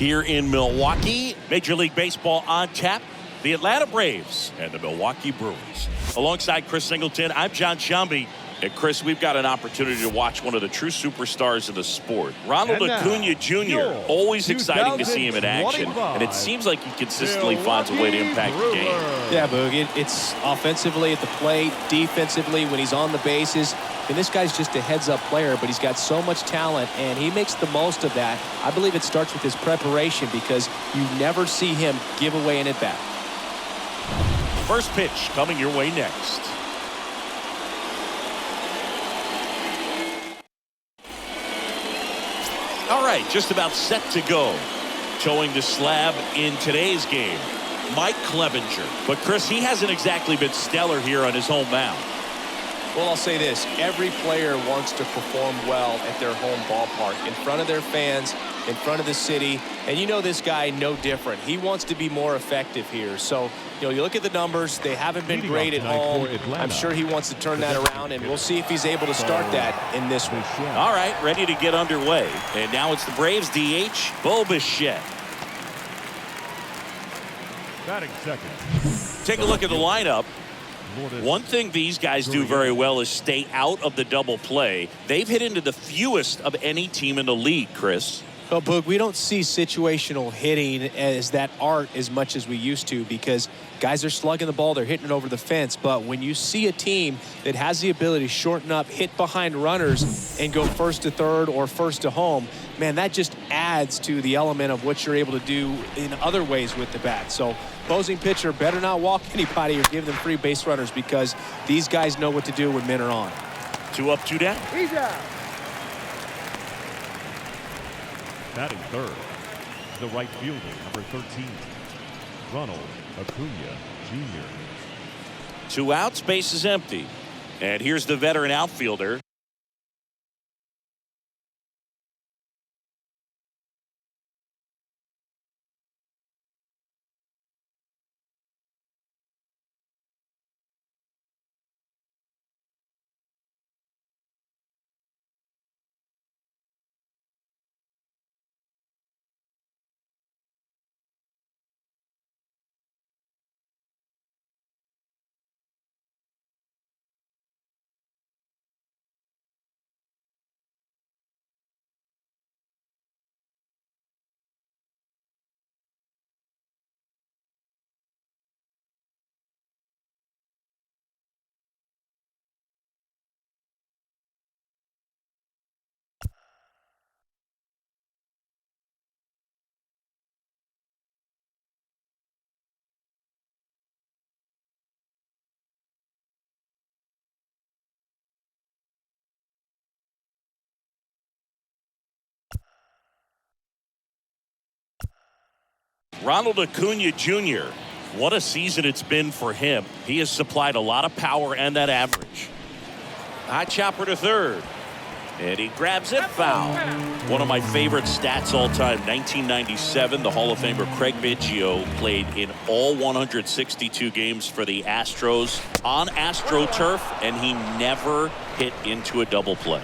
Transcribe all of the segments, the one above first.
Here in Milwaukee, Major League Baseball on tap. The Atlanta Braves and the Milwaukee Brewers. Alongside Chris Singleton, I'm John Shambi. And Chris, we've got an opportunity to watch one of the true superstars of the sport. Ronald Acuna Jr. Always exciting to see him in action. And it seems like he consistently finds a way to impact the game. Yeah, Boog. It's offensively at the plate, defensively when he's on the bases. And this guy's just a heads-up player, but he's got so much talent, and he makes the most of that. I believe it starts with his preparation because you never see him give away an at-bat. First pitch coming your way next. All right, just about set to go. Towing the slab in today's game, Mike Clevenger. But Chris, he hasn't exactly been stellar here on his home mound. Well, I'll say this. Every player wants to perform well at their home ballpark, in front of their fans, in front of the city. And you know this guy no different. He wants to be more effective here. So, you look at the numbers. They haven't been great at home. I'm sure he wants to turn that around, and we'll see if he's able to start that in this one. All right, ready to get underway. And now it's the Braves DH, Bo Bichette. Batting second. Take a look at the lineup. One thing these guys do very well is stay out of the double play. They've hit into the fewest of any team in the league, Chris. Well, Boog, we don't see situational hitting as that art as much as we used to because guys are slugging the ball, they're hitting it over the fence. But when you see a team that has the ability to shorten up, hit behind runners, and go first to third or first to home, man, that just adds to the element of what you're able to do in other ways with the bat. So opposing pitcher better not walk anybody or give them free base runners because these guys know what to do when men are on. 2 up, 2 down. He's out. Batting third, the right fielder, number 13, Ronald Acuna Jr. 2 outs, base is empty. And here's the veteran outfielder. Ronald Acuna Jr. What a season it's been for him. He has supplied a lot of power and that average. High chopper to third. And he grabs it, foul. One of my favorite stats all time, 1997, the Hall of Famer Craig Biggio played in all 162 games for the Astros on AstroTurf, and he never hit into a double play.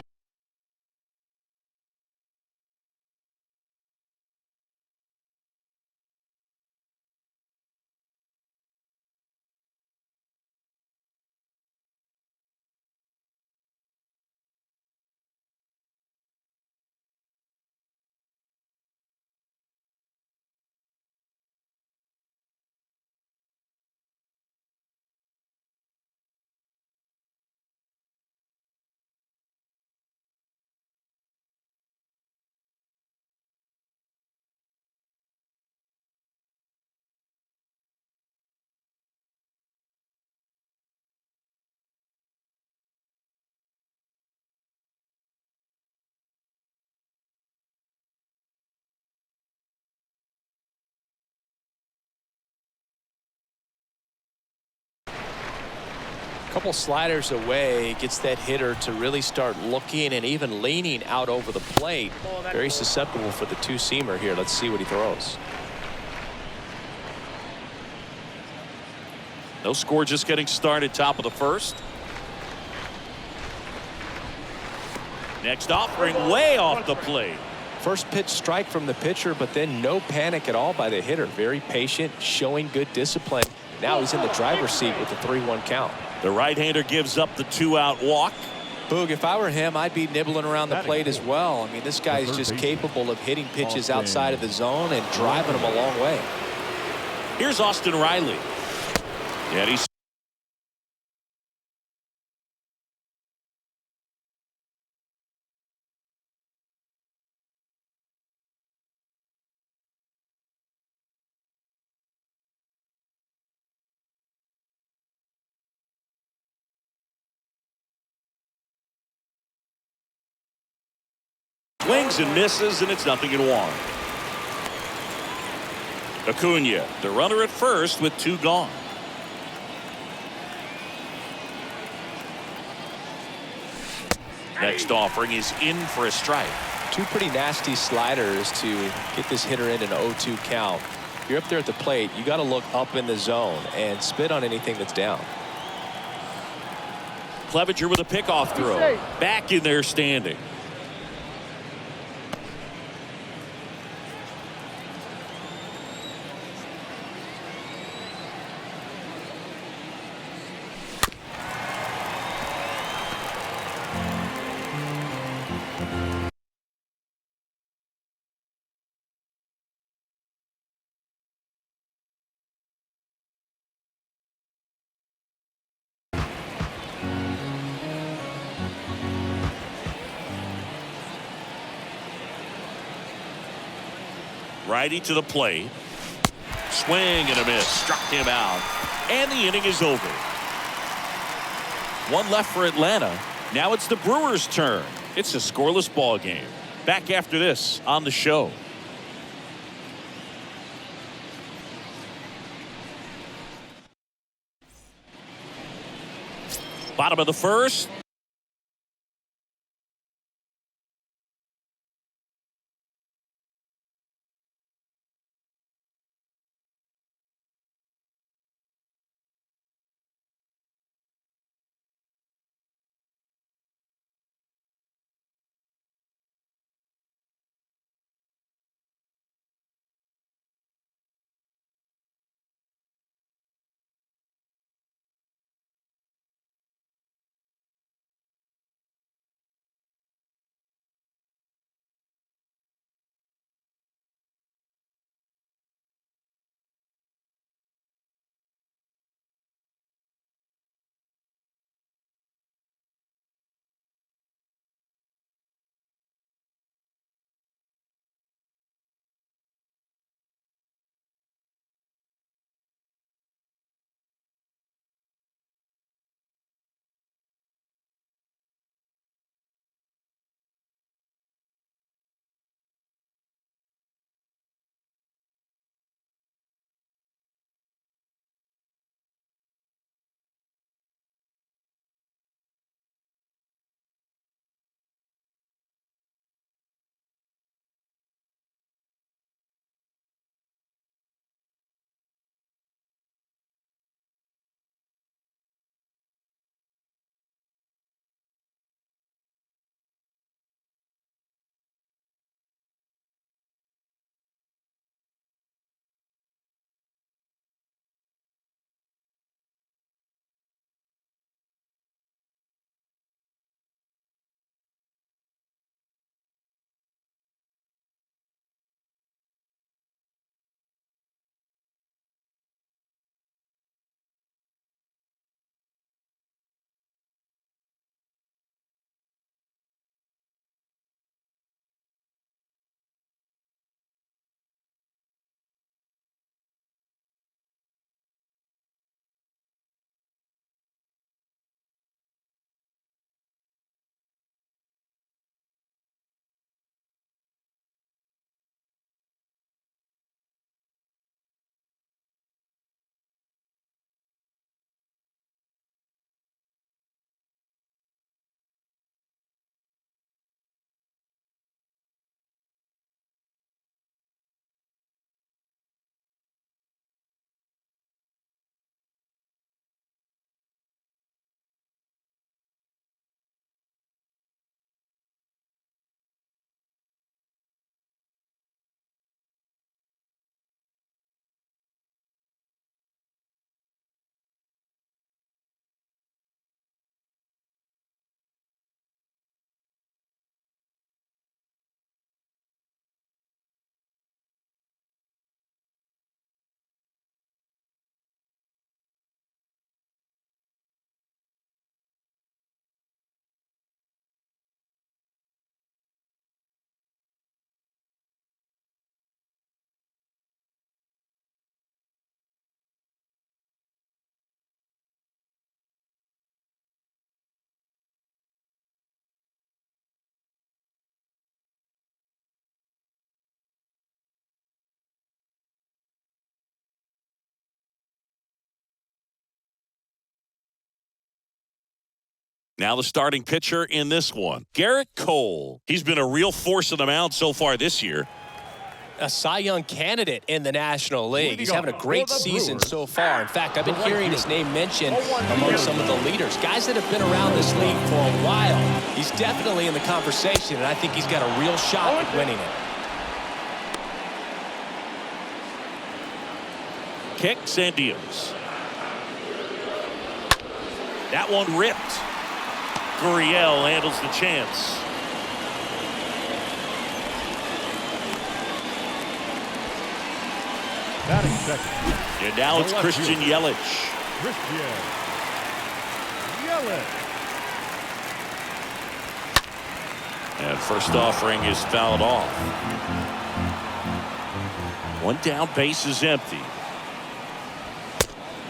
Couple sliders away, gets that hitter to really start looking and even leaning out over the plate. Very susceptible for the two-seamer here. Let's see what he throws. No score, just getting started, top of the first. Next offering way off the plate. First pitch strike from the pitcher, but then no panic at all by the hitter. Very patient, showing good discipline. Now he's in the driver's seat with the 3-1 count. The right-hander gives up the 2-out walk. Boog, if I were him, I'd be nibbling around the plate as well. I mean, this guy is just capable of hitting pitches outside of the zone and driving them a long way. Here's Austin Riley. And he's swings and misses, and it's 0-1. Acuna, the runner at first with 2 gone. Next offering is in for a strike. 2 pretty nasty sliders to get this hitter in an 0-2 count. You're up there at the plate, you got to look up in the zone and spit on anything that's down. Clevenger with a pickoff throw. Back in there standing. Righty to the plate. Swing and a miss. Struck him out. And the inning is over. 1 left for Atlanta. Now it's the Brewers' turn. It's a scoreless ball game. Back after this on the show. Bottom of the first. Now the starting pitcher in this one, Garrett Cole. He's been a real force on the mound so far this year. A Cy Young candidate in the National League. He's having a great season so far. In fact, I've been hearing his name mentioned among some of the leaders. Guys that have been around this league for a while. He's definitely in the conversation, and I think he's got a real shot at winning it. Kicks and deals. That one ripped. Gurriel handles the chance. Batting second. And now it's Christian Yelich. Christian Yelich. And first offering is fouled off. One down, base is empty.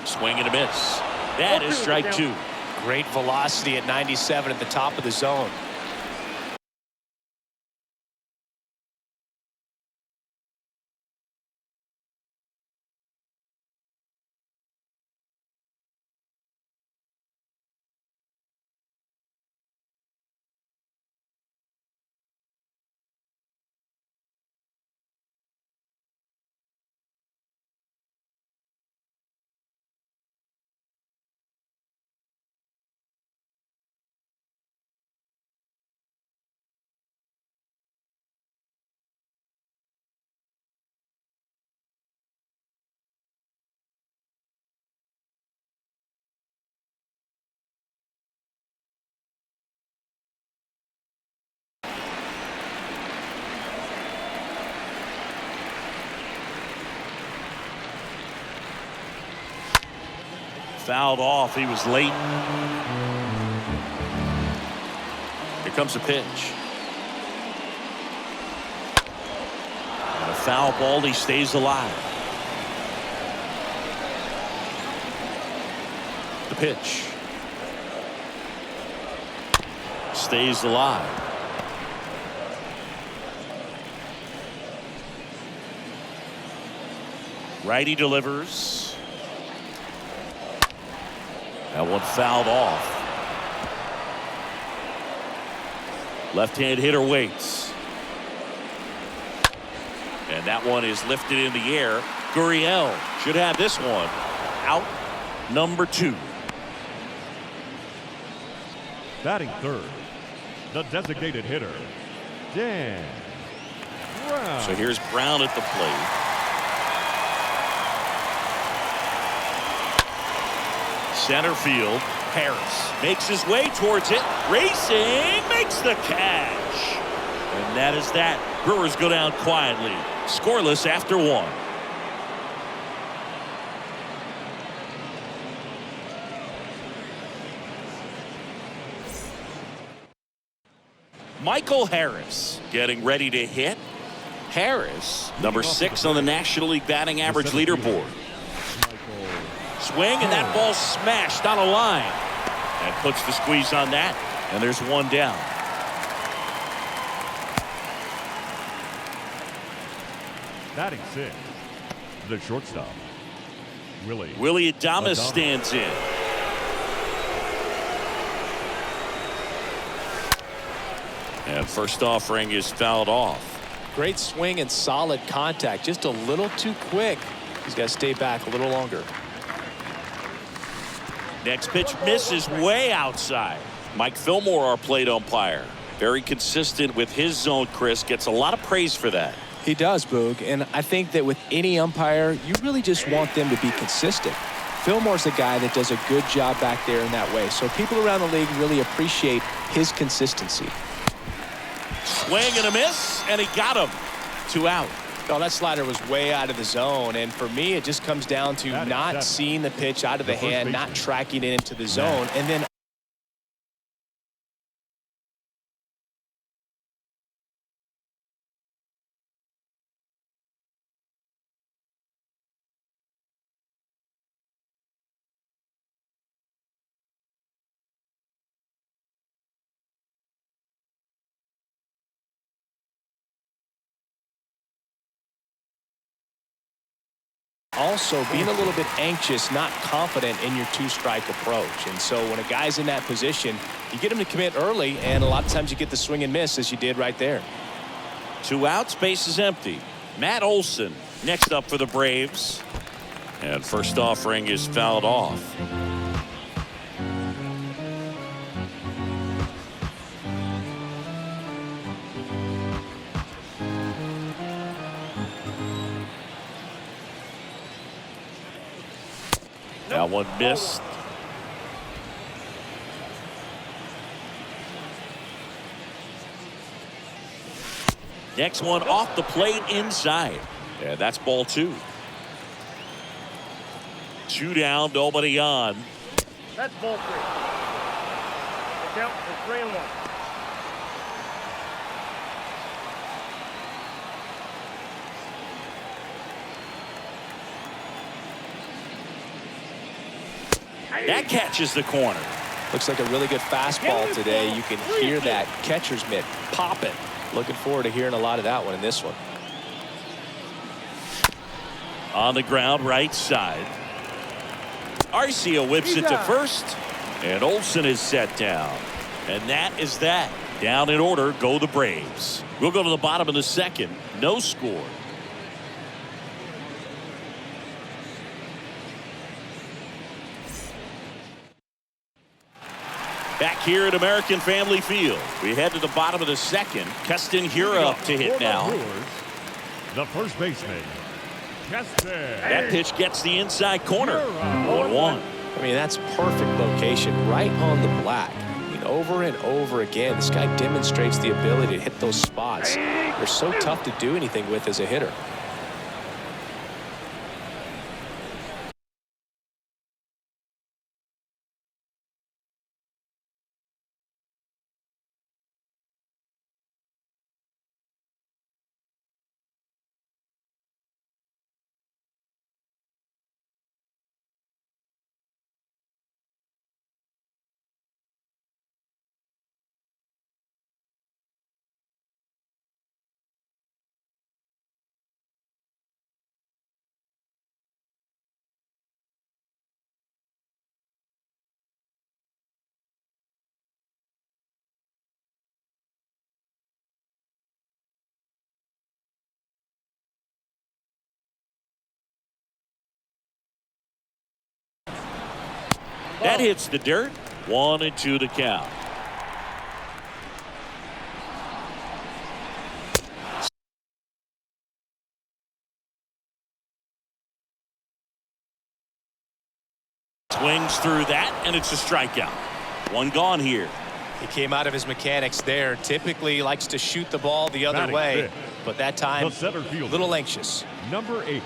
Swing and a miss. That is strike two. Great velocity at 97 at the top of the zone. Fouled off. He was late. Here comes a pitch. And a foul ball. He stays alive. The pitch. Stays alive. Righty delivers. That one fouled off. Left-hand hitter waits. And that one is lifted in the air. Gurriel should have this one. Out number 2. Batting third. The designated hitter, Dan Brown. So here's Brown at the plate. Center field, Harris makes his way towards it, racing, makes the catch. And that is that. Brewers go down quietly, scoreless after 1. Michael Harris getting ready to hit. Harris, number 6 on the National League batting average leaderboard. Swing, and that ball smashed on a line. And puts the squeeze on that. And there's one down. Batting 6. The shortstop, Willie Adames stands in. And first offering is fouled off. Great swing and solid contact. Just a little too quick. He's got to stay back a little longer. Next pitch misses way outside. Mike Fillmore, our plate umpire. Very consistent with his zone, Chris. Gets a lot of praise for that. He does, Boog. And I think that with any umpire, you really just want them to be consistent. Fillmore's a guy that does a good job back there in that way. So people around the league really appreciate his consistency. Swing and a miss, and he got him. 2 out. Oh, that slider was way out of the zone, and for me, it just comes down to not seeing the pitch out of the hand, not tracking it into the zone, and then also being a little bit anxious, not confident in your two-strike approach. And so when a guy's in that position, you get him to commit early, and a lot of times you get the swing and miss, as you did right there. 2 outs, base is empty. Matt Olson next up for the Braves. And first offering is fouled off. That one missed. Next one off the plate inside. And that's ball 2. 2 down, nobody on. That's ball 3. The count is 3-1. That catches the corner. Looks like a really good fastball today. You can hear that catcher's mitt popping. Looking forward to hearing a lot of that one in this one. On the ground, right side. Arcia whips it to first. And Olson is set down. And that is that. Down in order go the Braves. We'll go to the bottom of the second. No score. Back here at American Family Field, we head to the bottom of the second. Keston Hiura up to hit now. The first baseman, Keston. That pitch gets the inside corner. 1-1. I mean, that's perfect location, right on the black. I mean, over and over again, this guy demonstrates the ability to hit those spots. They're so tough to do anything with as a hitter. That hits the dirt. 1-2 to count. Swings through that, and it's a strikeout. 1 gone here. He came out of his mechanics there. Typically likes to shoot the ball the other Batting way, fifth. but that time The center fielder, a little anxious. number 8.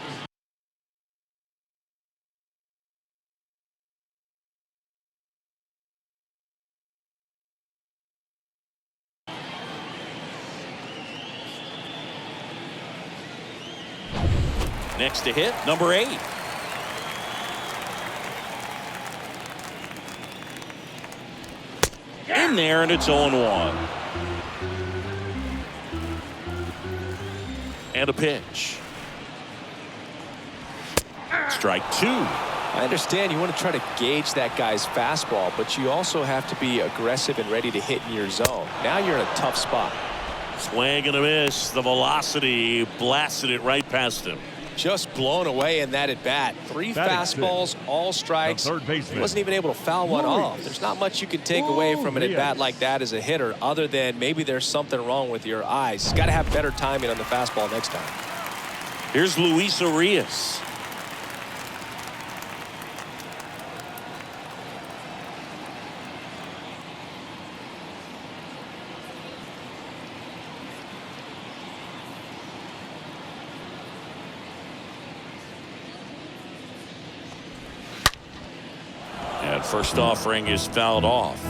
Next to hit, number 8. In there, and it's 0-1. And a pitch. Strike 2. I understand you want to try to gauge that guy's fastball, but you also have to be aggressive and ready to hit in your zone. Now you're in a tough spot. Swing and a miss. The velocity blasted it right past him. Just blown away in that at bat. 3 Batting fastballs, all strikes. The third baseman, He wasn't even able to foul one off. There's not much you can take away from an at bat like that as a hitter, other than maybe there's something wrong with your eyes. He's got to have better timing on the fastball next time. Here's Luis Arias. And first offering is fouled off.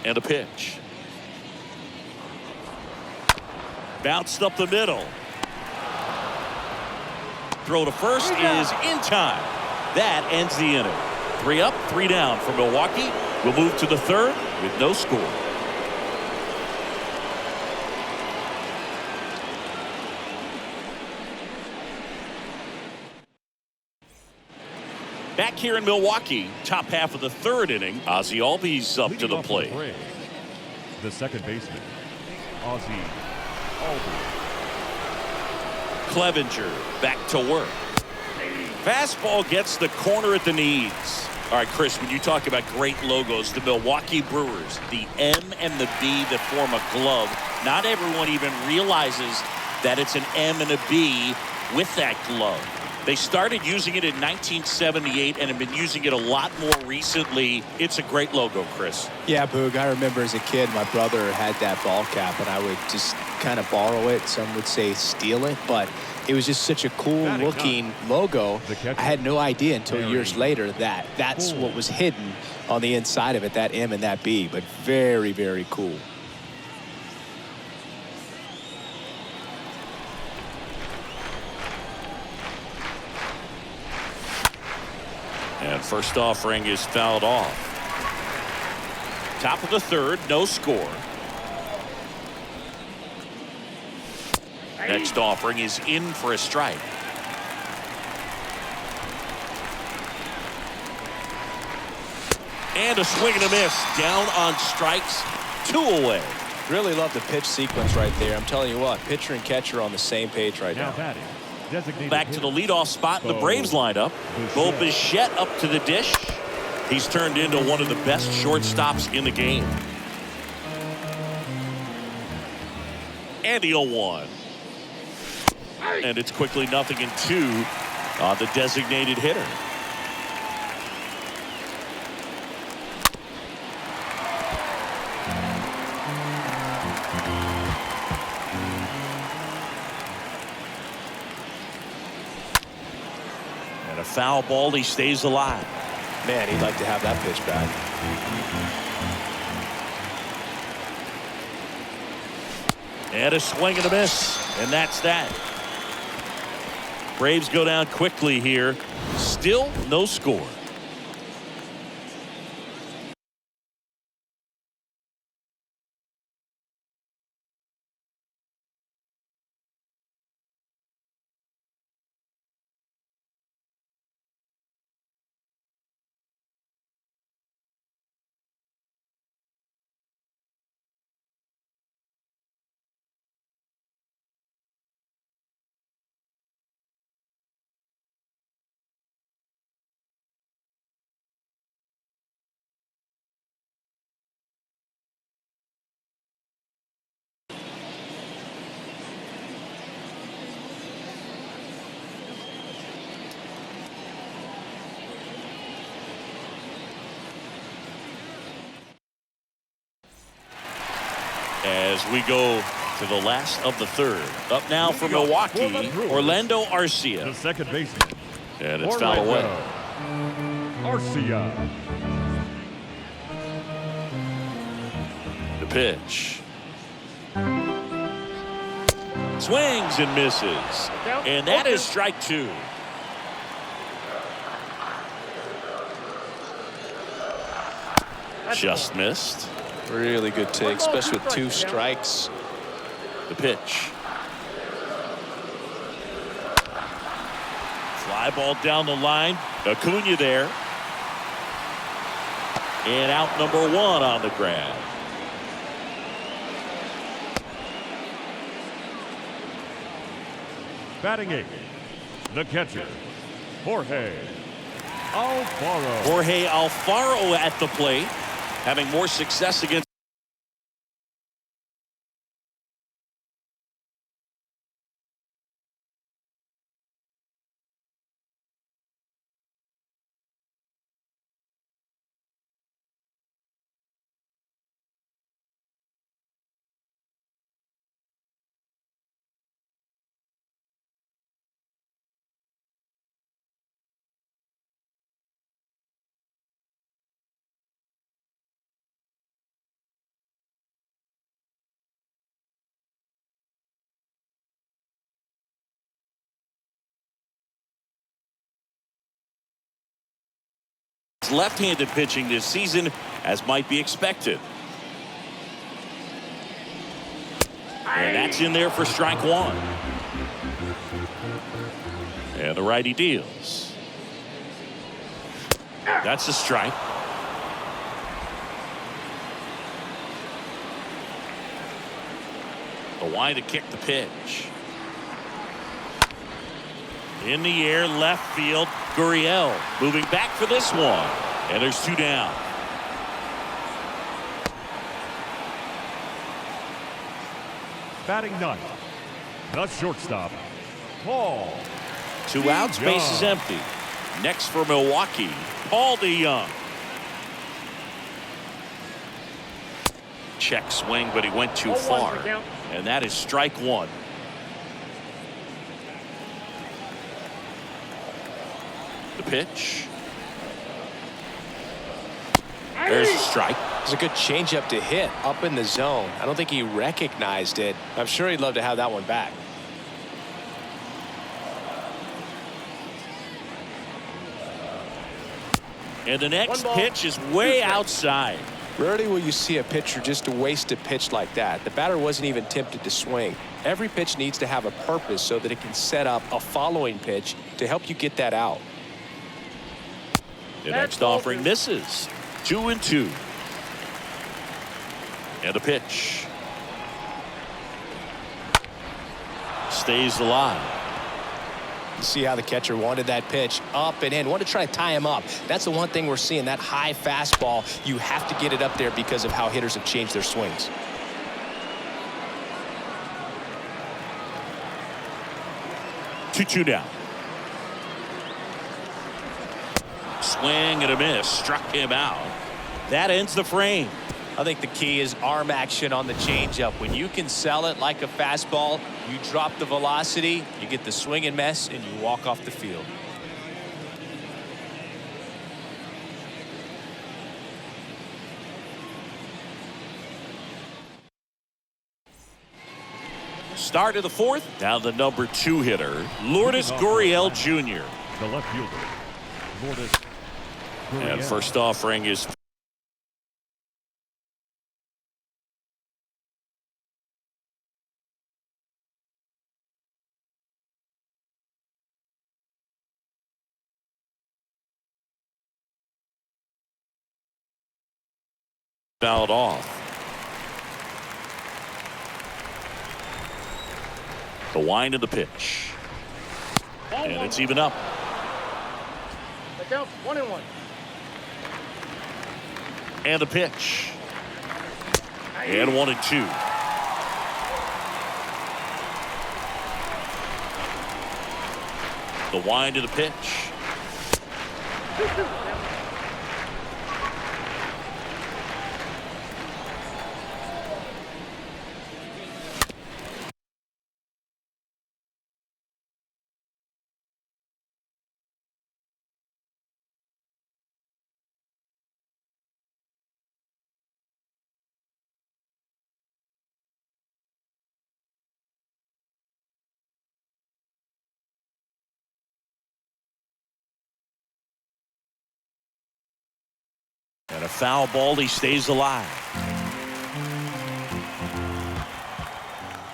And a pitch. Bounced up the middle. Throw to first is in time. That ends the inning. 3 up, 3 down for Milwaukee. We'll move to the third with no score. Back here in Milwaukee, top half of the third inning, Ozzie Albies up to Leading the off plate. Braves, the second baseman, Ozzie Albies. Clevenger back to work. Fastball gets the corner at the knees. All right, Chris, when you talk about great logos, the Milwaukee Brewers, the M and the B that form a glove, not everyone even realizes that it's an M and a B with that glove. They started using it in 1978 and have been using it a lot more recently. It's a great logo, Chris. Yeah, Boog, I remember as a kid, my brother had that ball cap, and I would just kind of borrow it. Some would say steal it, but it was just such a cool-looking logo. I had no idea until years later that that's what was hidden on the inside of it, that M and that B, but very, very cool. And first offering is fouled off. Top of the third, no score. Next offering is in for a strike. And a swing and a miss. Down on strikes, 2 away. Really love the pitch sequence right there. I'm telling you what, pitcher and catcher on the same page right now. Batting, designated Back to the hitter, leadoff spot in the Braves lineup. Bo Bichette up to the dish. He's turned into one of the best shortstops in the game. And the 0-1. And it's quickly 0-2 on the designated hitter. And a foul ball, he stays alive. Man, he'd like to have that pitch back. And a swing and a miss. And that's that. Braves go down quickly here. Still no score. As we go to the last of the third. Up now for Milwaukee, Orlando the Arcia. second baseman, And it's foul away. Arcia. The pitch. Swings and misses. And that is strike 2. Just missed. Really good take, especially with 2 strikes. The pitch. Fly ball down the line. Acuna there. And out number 1 on the grab. Batting 8, the catcher, Jorge Alfaro. Jorge Alfaro at the plate, having more success against left-handed pitching this season, as might be expected. And that's in there for strike 1. And the righty deals. That's a strike. The wide to kick the pitch. In the air, left field. Gurriel moving back for this one. And there's 2 down. Batting ninth, the shortstop, Paul. 2 outs, base is empty. Next for Milwaukee, Paul DeYoung. Check swing, but he went too far. And that is strike 1. The pitch. There's a strike. It's a good changeup to hit up in the zone. I don't think he recognized it. I'm sure he'd love to have that one back. And the next pitch is way outside. Rarely will you see a pitcher just waste a pitch like that. The batter wasn't even tempted to swing. Every pitch needs to have a purpose so that it can set up a following pitch to help you get that out. The next offering misses. 2-2. And a pitch. Stays alive. See how the catcher wanted that pitch up and in. Wanted to try to tie him up. That's the one thing we're seeing, that high fastball. You have to get it up there because of how hitters have changed their swings. Two down. Swing and a miss. Struck him out. That ends the frame. I think the key is arm action on the changeup. When you can sell it like a fastball, you drop the velocity, you get the swing and miss, and you walk off the field. Start of the 4th. Now the number 2 hitter, Lourdes Gurriel Jr. The left fielder, Lourdes Gurriel. And first offering is fouled off. The wind of the pitch. And it's even up. The count 1-1. And the pitch. And 1-2. The wind of the pitch. And a foul ball, he stays alive.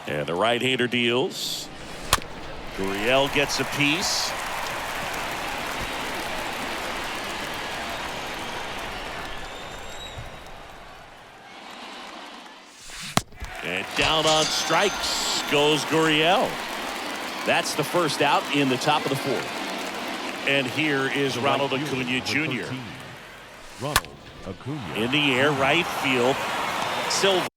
And the right-hander deals. Gurriel gets a piece. And down on strikes goes Gurriel. That's the first out in the top of the 4th. And here is Ronald Acuna Jr. Ronald Acuna. In the air, right field. Silva.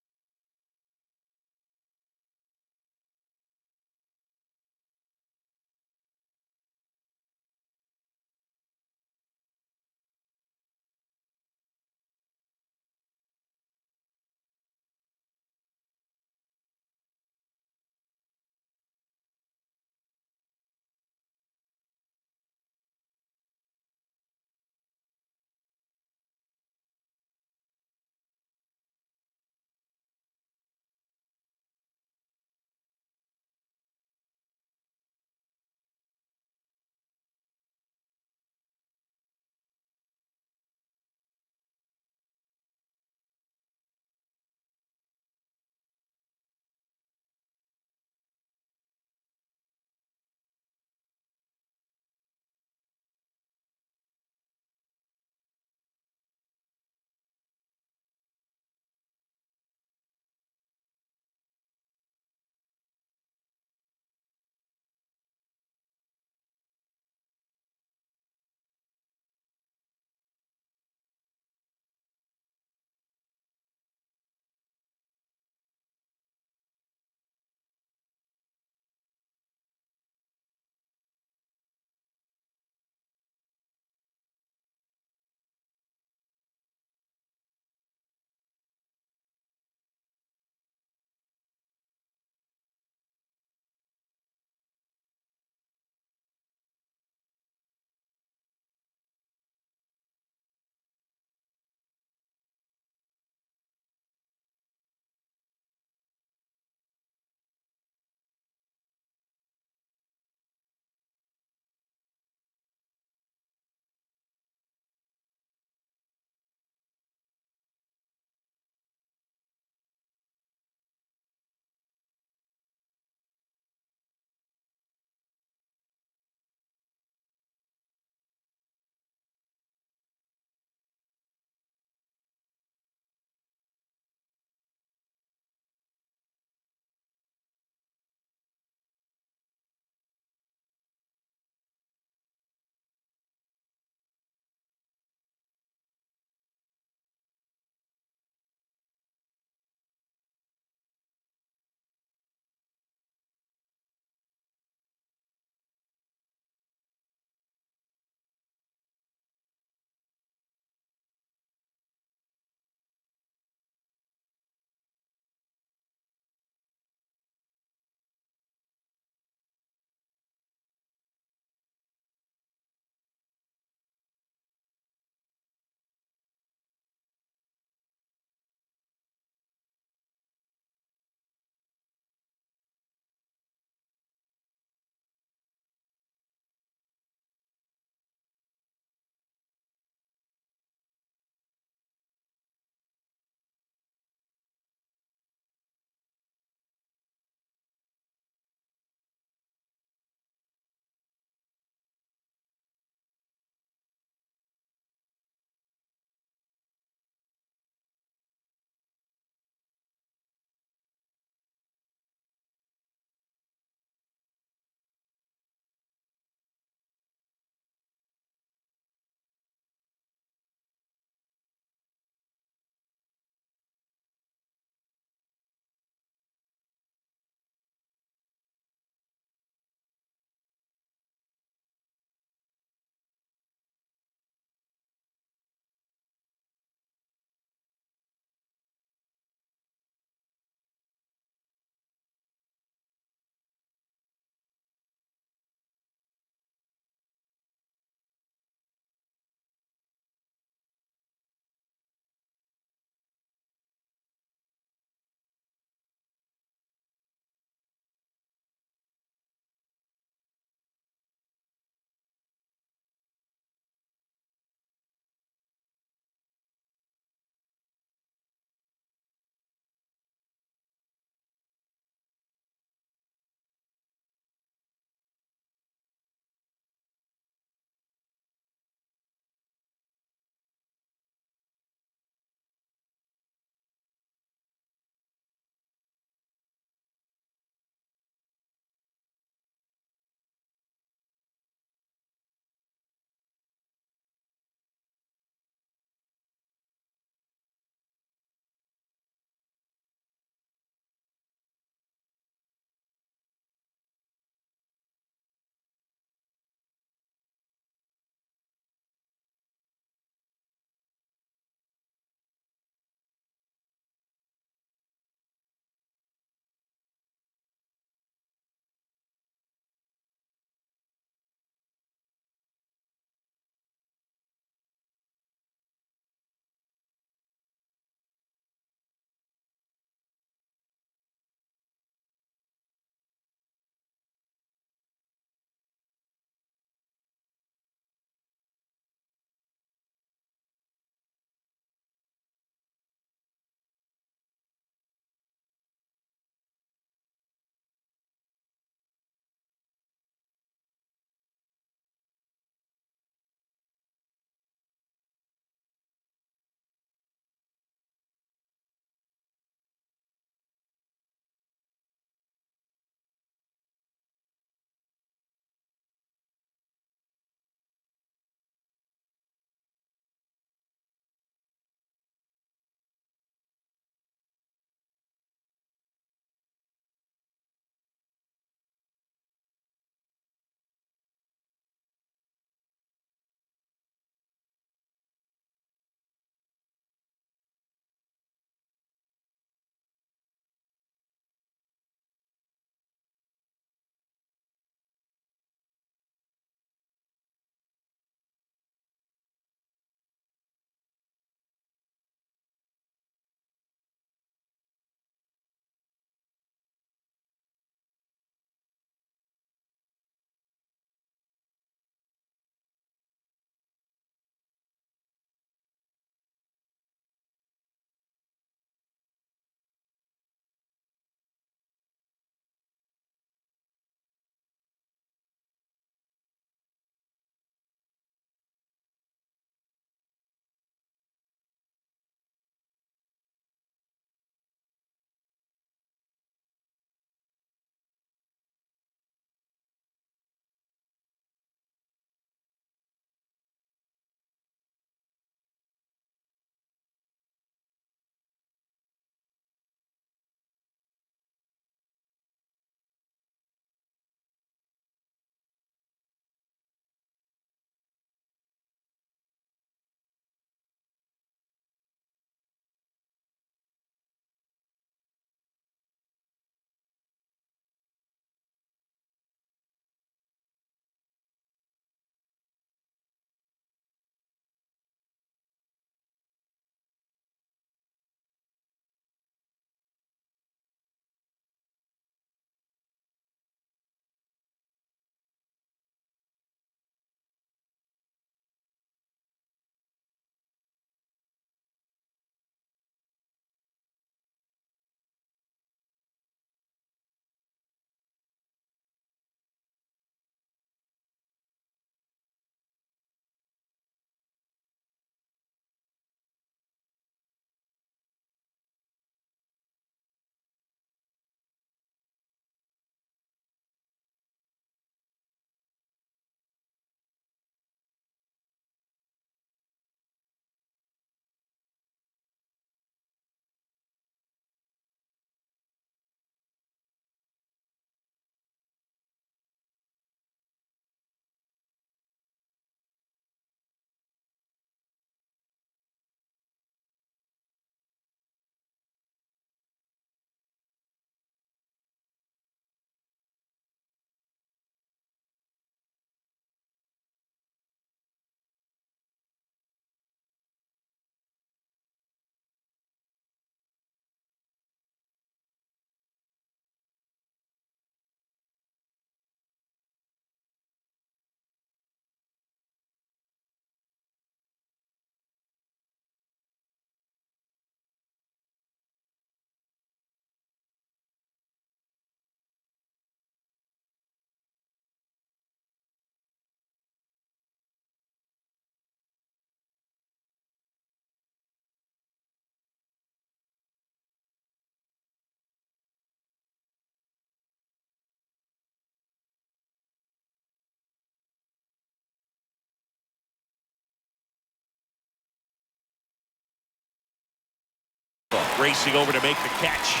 racing over to make the catch.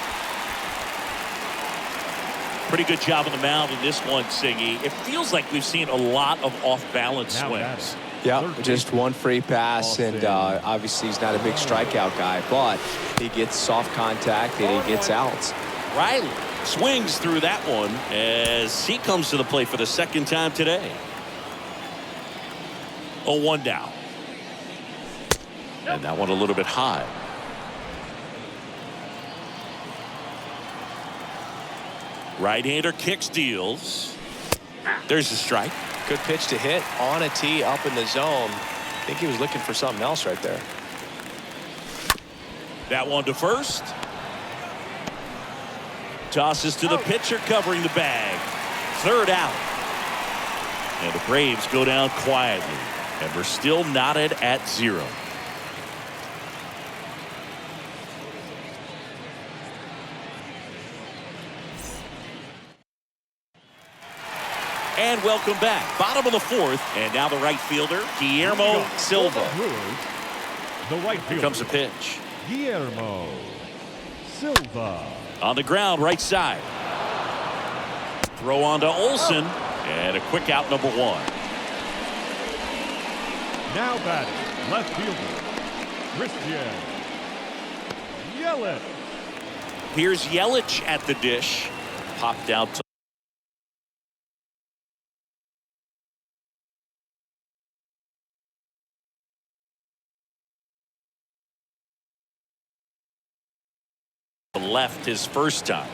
Pretty good job on the mound in this one, Singy. It feels like we've seen a lot of off-balance swings. Yeah, just one free pass, and obviously he's not a big strikeout guy, but he gets soft contact and he gets outs. Riley swings through that one as he comes to the plate for the second time today. 0-1 down. And that one a little bit high. Right-hander kicks, deals. There's a strike. Good pitch to hit on a tee up in the zone. I think he was looking for something else right there. That one to first. Tosses to the pitcher covering the bag. Third out. And the Braves go down quietly. And we're still knotted at 0. And welcome back. Bottom of the 4th. And now the right fielder, Guillermo Silva. The right Here fielder. comes a pitch. Guillermo Silva. On the ground, right side. Throw on to Olsen. And a quick out, number 1. Now batting, left fielder, Christian Yelich. Here's Yelich at the dish. Popped out to the left his first time.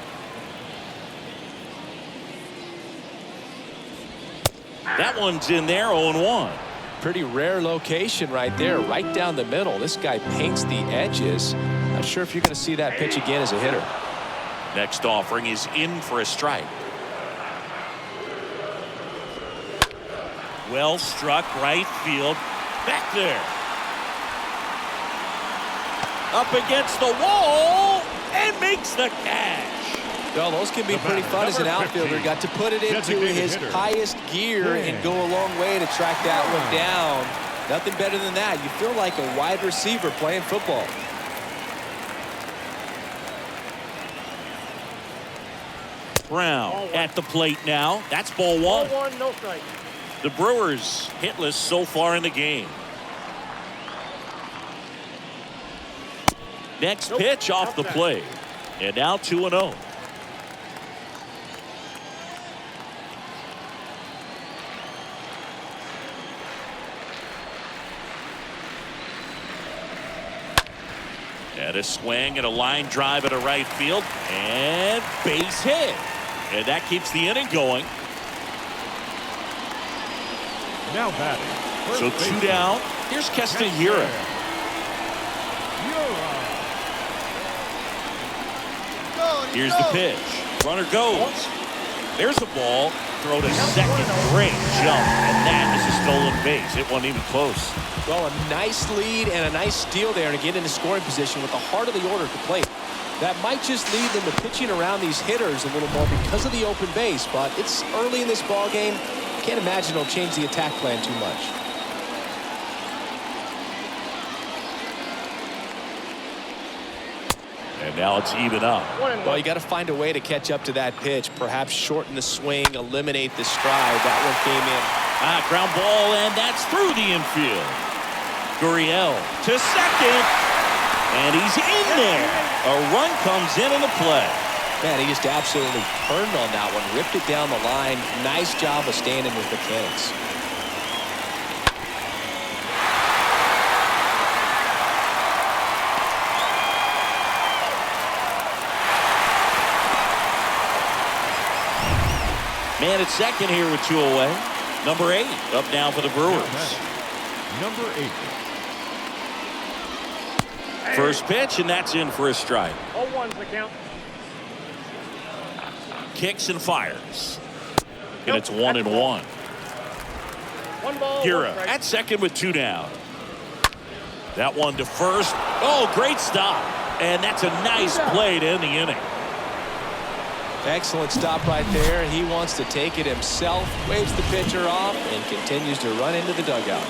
That one's in there, 0-1. Pretty rare location right there, right down the middle. This guy paints the edges. Not sure if you're going to see that pitch again as a hitter. Next offering is in for a strike. Well struck, right field. Back there. Up against the wall and makes the catch. Well, those can be pretty fun as an outfielder. Got to put it into his highest gear and go a long way to track that one down. Nothing better than that. You feel like a wide receiver playing football. Brown at the plate now. That's ball 1. Ball 1, no strike. The Brewers hitless so far in the game. Next pitch off the plate. And now 2-0. And a swing and a line drive at a right field. And base hit. And that keeps the inning going. Now batting. So 2 down. Here's Castanheira. Here's the pitch. Runner goes. There's a ball. Throw to second. Great jump. And that is a stolen base. It wasn't even close. Well, a nice lead and a nice steal there to get into scoring position with the heart of the order at the plate. That might just lead them to pitching around these hitters a little more because of the open base, but it's early in this ball game. Can't imagine it'll change the attack plan too much. And now it's even up. Well, you got to find a way to catch up to that pitch. Perhaps shorten the swing, eliminate the stride. That one came in. Ground ball, and that's through the infield. Gurriel to second. And he's in there. A run comes in the play. Man, he just absolutely turned on that one. Ripped it down the line. Nice job of standing with mechanics. Man at second here with 2 away. Number 8 up now for the Brewers. Number 8. First pitch, and that's in for a strike. 0-1's the count. Kicks and fires. And it's 1-1. 1 ball, Gira 1 strike. at second with 2 down. That one to first. Oh, great stop. And that's a nice play to end the inning. Excellent stop right there. He wants to take it himself, waves the pitcher off, and continues to run into the dugout.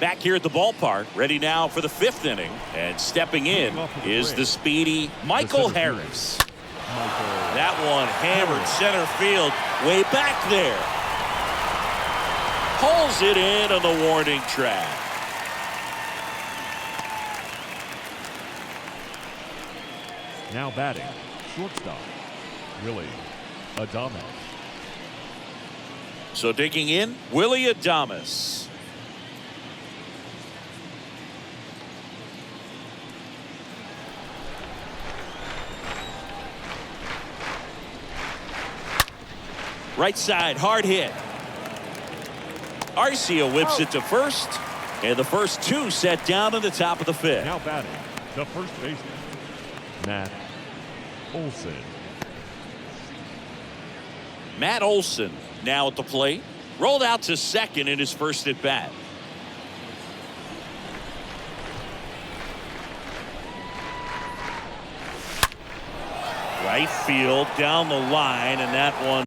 Back here at the ballpark, ready now for the 5th inning. And stepping in is the speedy Michael Harris. That one hammered center field way back there. Pulls it in on the warning track. Now batting, shortstop, Willie Adames. So digging in, Willie Adames. Right side, hard hit. Arcia whips it to first, and the first 2 set down in the top of the 5th. Now batting, the first baseman, Matt Olson. Matt Olson now at the plate. Rolled out to second in his first at bat. Right field down the line, and that one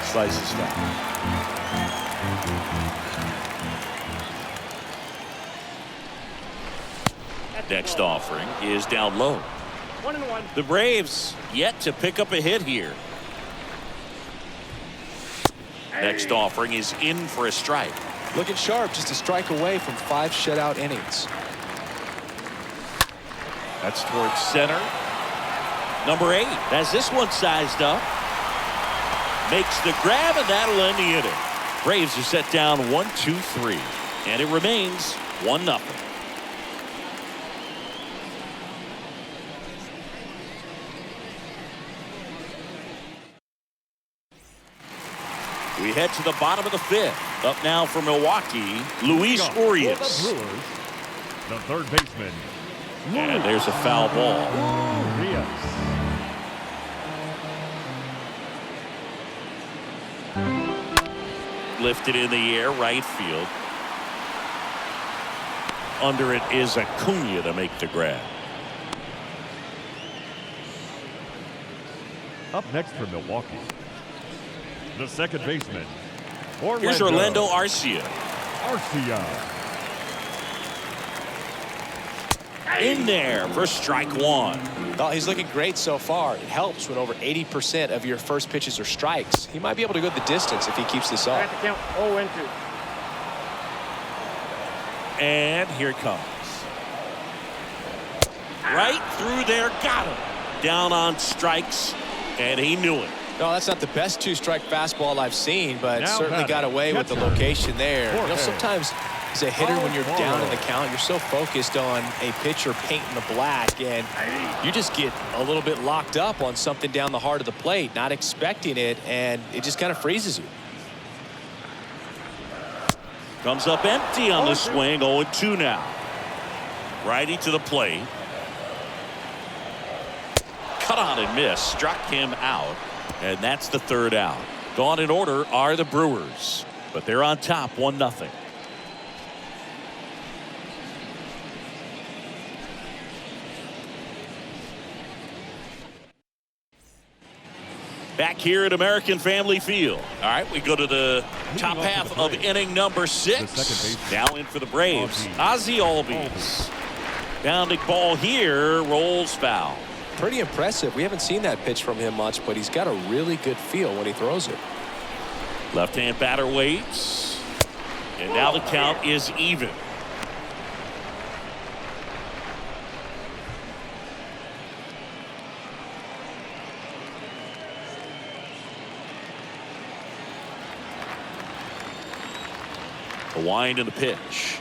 slices foul. Next offering is down low. 1-1. The Braves yet to pick up a hit here. Next offering is in for a strike. Looking sharp, just a strike away from 5 shutout innings. That's towards center. Number 8 has this one sized up. Makes the grab, and that'll end the inning. Braves are set down 1-2-3, and it remains 1-0. We head to the bottom of the 5th. Up now for Milwaukee, Luis Urias. The Brewers, the third baseman. And there's a foul ball. Urias. Lifted in the air, right field. Under it is Acuna to make the grab. Up next for Milwaukee, the second baseman. Here's Orlando Arcia. Arcia. In there for strike 1. Well, he's looking great so far. It helps when over 80% of your first pitches are strikes. He might be able to go the distance if he keeps this up. At the count, 0-2. And here it comes. Right through there, got him. Down on strikes, and he knew it. No, that's not the best 2-strike fastball I've seen, but Now certainly got away with the location there. You know, sometimes as a hitter, when you're down in the count, you're so focused on a pitcher painting the black, and you just get a little bit locked up on something down the heart of the plate, not expecting it, and it just kind of freezes you. Comes up empty on the swing. 0-2 now. Righty to the plate. Cut on and miss. Struck him out. And that's the 3rd out. Gone in order are the Brewers. But they're on top 1-0. Back here at American Family Field. All right, we go to the top half of inning number 6. Now in for the Braves, Ozzie Albies. Bounding ball here, rolls foul. Pretty impressive. We haven't seen that pitch from him much, but he's got a really good feel when he throws it. Left-hand batter waits. And now the count is even. The wind and the pitch.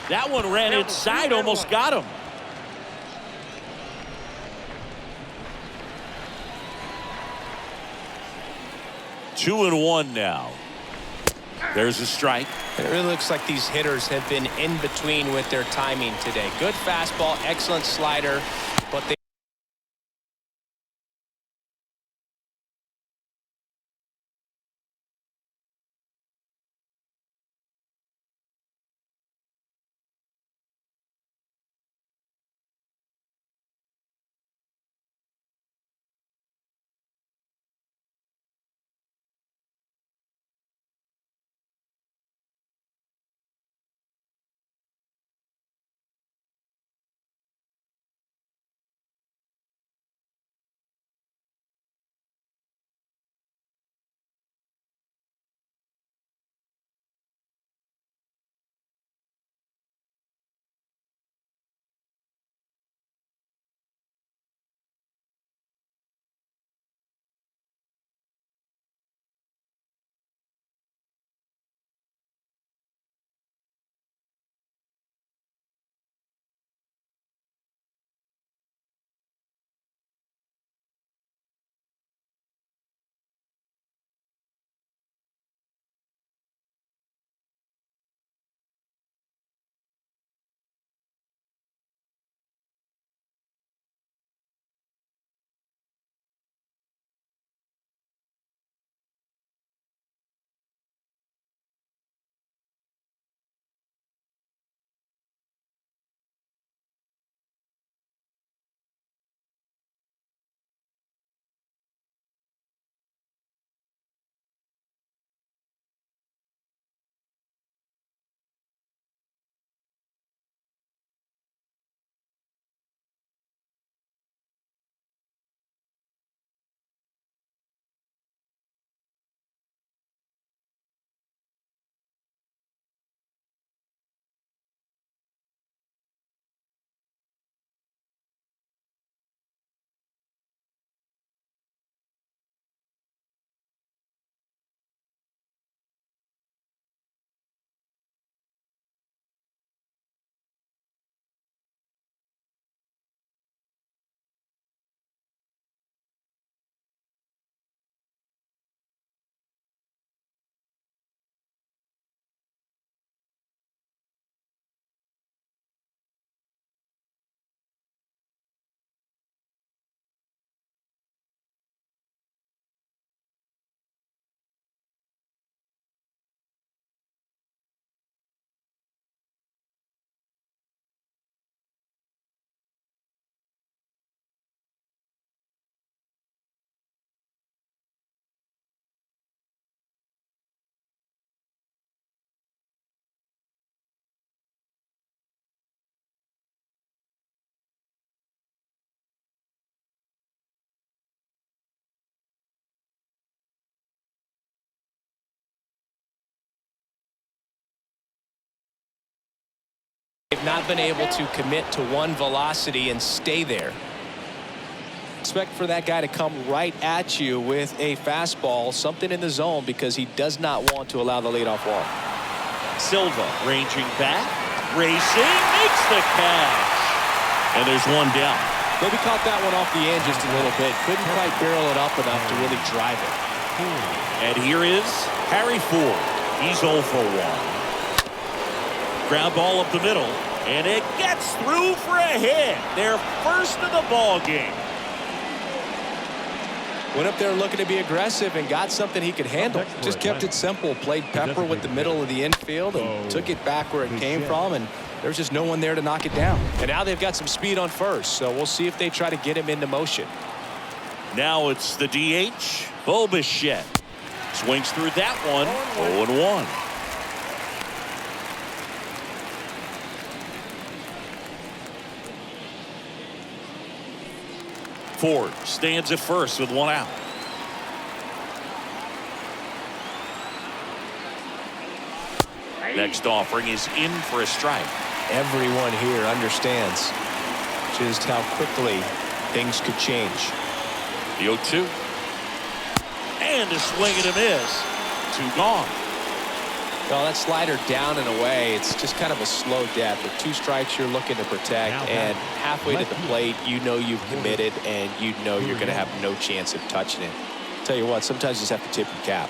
That one ran inside, almost got him. Two and one now. There's a strike. It really looks like these hitters have been in between with their timing today. Good fastball, excellent slider, but they They've not been able to commit to one velocity and stay there. Expect for that guy to come right at you with a fastball, something in the zone, because he does not want to allow the leadoff walk. Silva ranging back, racing, makes the catch. And there's one down. Maybe caught that one off the end just a little bit. Couldn't quite barrel it up enough to really drive it. And here is Harry Ford. He's 0 for 1. Ground ball up the middle, and it gets through for a hit. Their first of the ball game. Went up there looking to be aggressive and got something he could handle. Just kept it simple. Played pepper with the middle of the infield and took it back where it came from, and there's just no one there to knock it down. And now they've got some speed on first, so we'll see if they try to get him into motion. Now it's the DH, Bobichette. Swings through that one, 0-1. Ford stands at first with one out. Next offering is in for a strike. Everyone here understands just how quickly things could change. The 0-2. And a swing and a miss. 2 gone. Well, that slider down and away, it's just kind of a slow death. With 2 strikes you're looking to protect, and halfway to the plate, you know you've committed, and you know you're going to have no chance of touching it. Tell you what, sometimes you just have to tip your cap.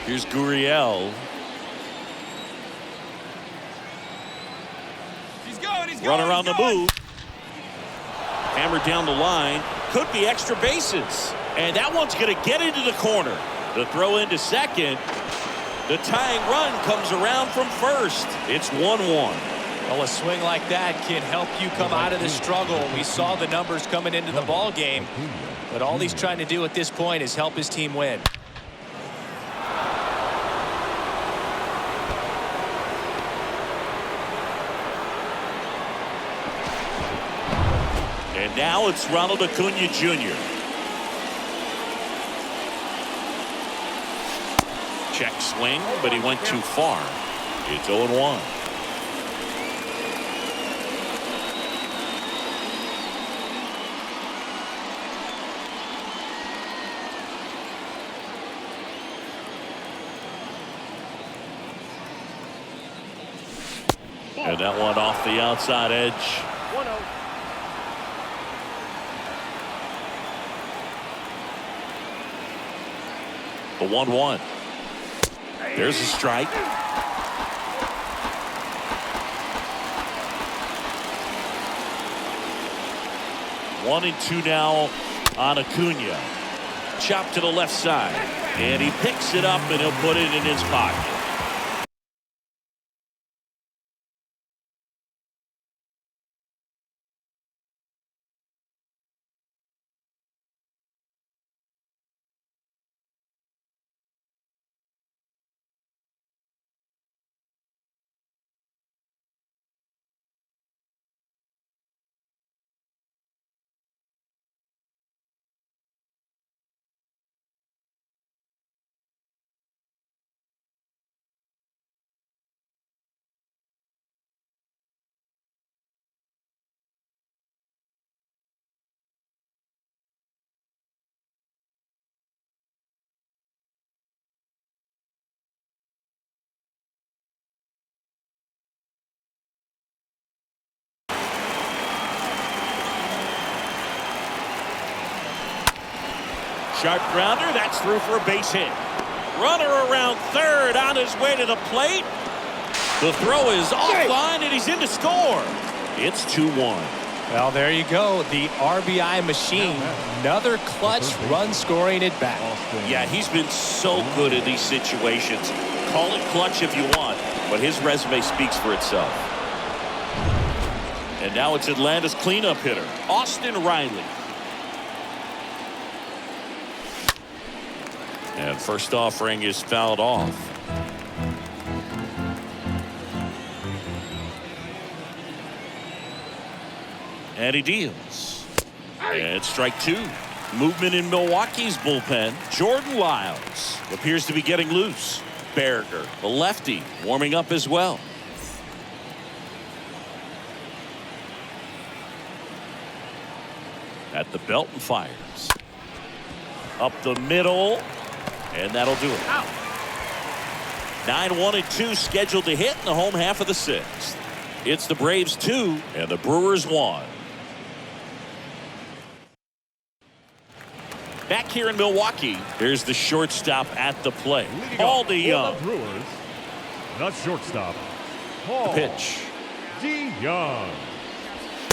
Here's Gurriel. Run around the move. Hammered down the line. Could be extra bases. And that one's going to get into the corner. The throw into second. The tying run comes around from first. It's 1-1. Well, a swing like that can help you come out of the struggle. We saw the numbers coming into the ball game, but all he's trying to do at this point is help his team win. And now it's Ronald Acuna Jr. Check swing, but he went too far. It's 0-1. And that one off the outside edge. 1-0. The 1-1. There's a strike. One and two now on Acuna. Chop to the left side. And he picks it up and he'll put it in his pocket. sharp grounder. That's through for a base hit. Runner around third on his way to the plate. The throw is offline, and he's in to score. It's 2-1. Well, there you go. The RBI machine. Another clutch run scoring at bat. Yeah, he's been so good in these situations. Call it clutch if you want, but his resume speaks for itself. And now it's Atlanta's cleanup hitter, Austin Riley. And first offering is fouled off. And he deals. And strike two. Movement in Milwaukee's bullpen. Jordan Lyles appears to be getting loose. Berger, the lefty, warming up as well. At the belt and fires. Up the middle. And that'll do it. 9-1-2 scheduled to hit in the home half of the sixth. It's the Braves 2 and the Brewers 1. Back here in Milwaukee, here's the shortstop at the plate. Paul DeYoung. The Brewers, the shortstop, Paul The pitch. DeYoung.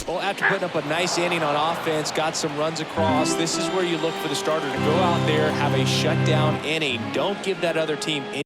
Well, after putting up a nice inning on offense, got some runs across, this is where you look for the starter to go out there, have a shutdown inning. Don't give that other team any.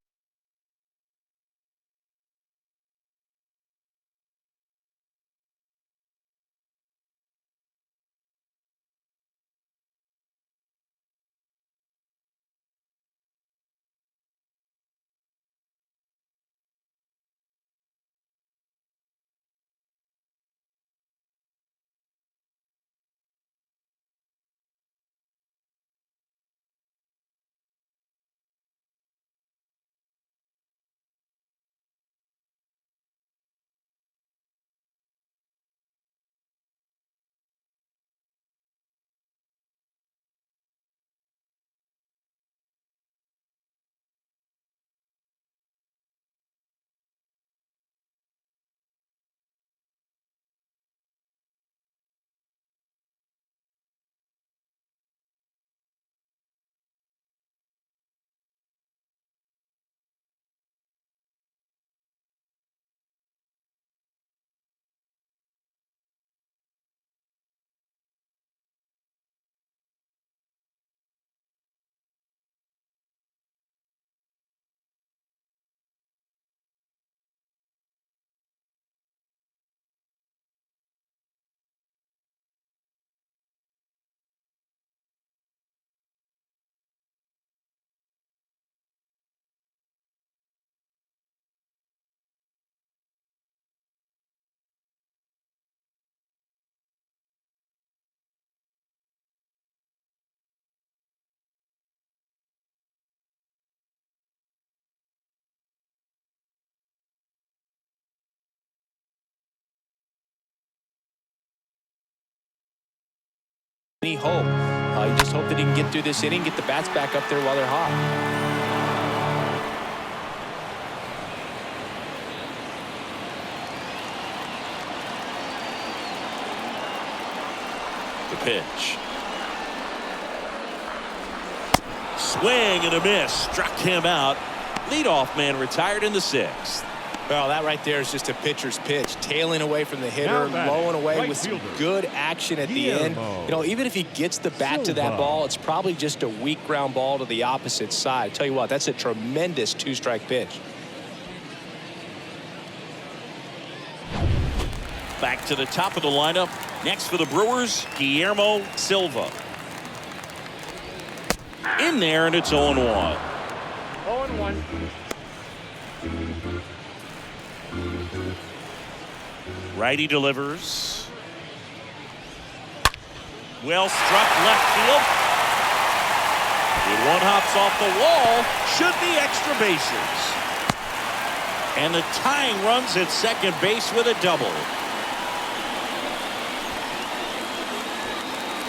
Hope. You just hope that he can get through this inning, get the bats back up there while they're hot. The pitch. Swing and a miss. Struck him out. Leadoff man retired in the sixth. Well, that right there is just a pitcher's pitch, tailing away from the hitter, low and away with some good action at the end. You know, even if he gets the bat to that ball, it's probably just a weak ground ball to the opposite side. I tell you what, that's a tremendous two-strike pitch. Back to the top of the lineup. Next for the Brewers, Guillermo Silva. In there, and it's 0-1. 0-1. Righty delivers. Well struck left field. When one hops off the wall, should be extra bases. And the tying runs at second base with a double.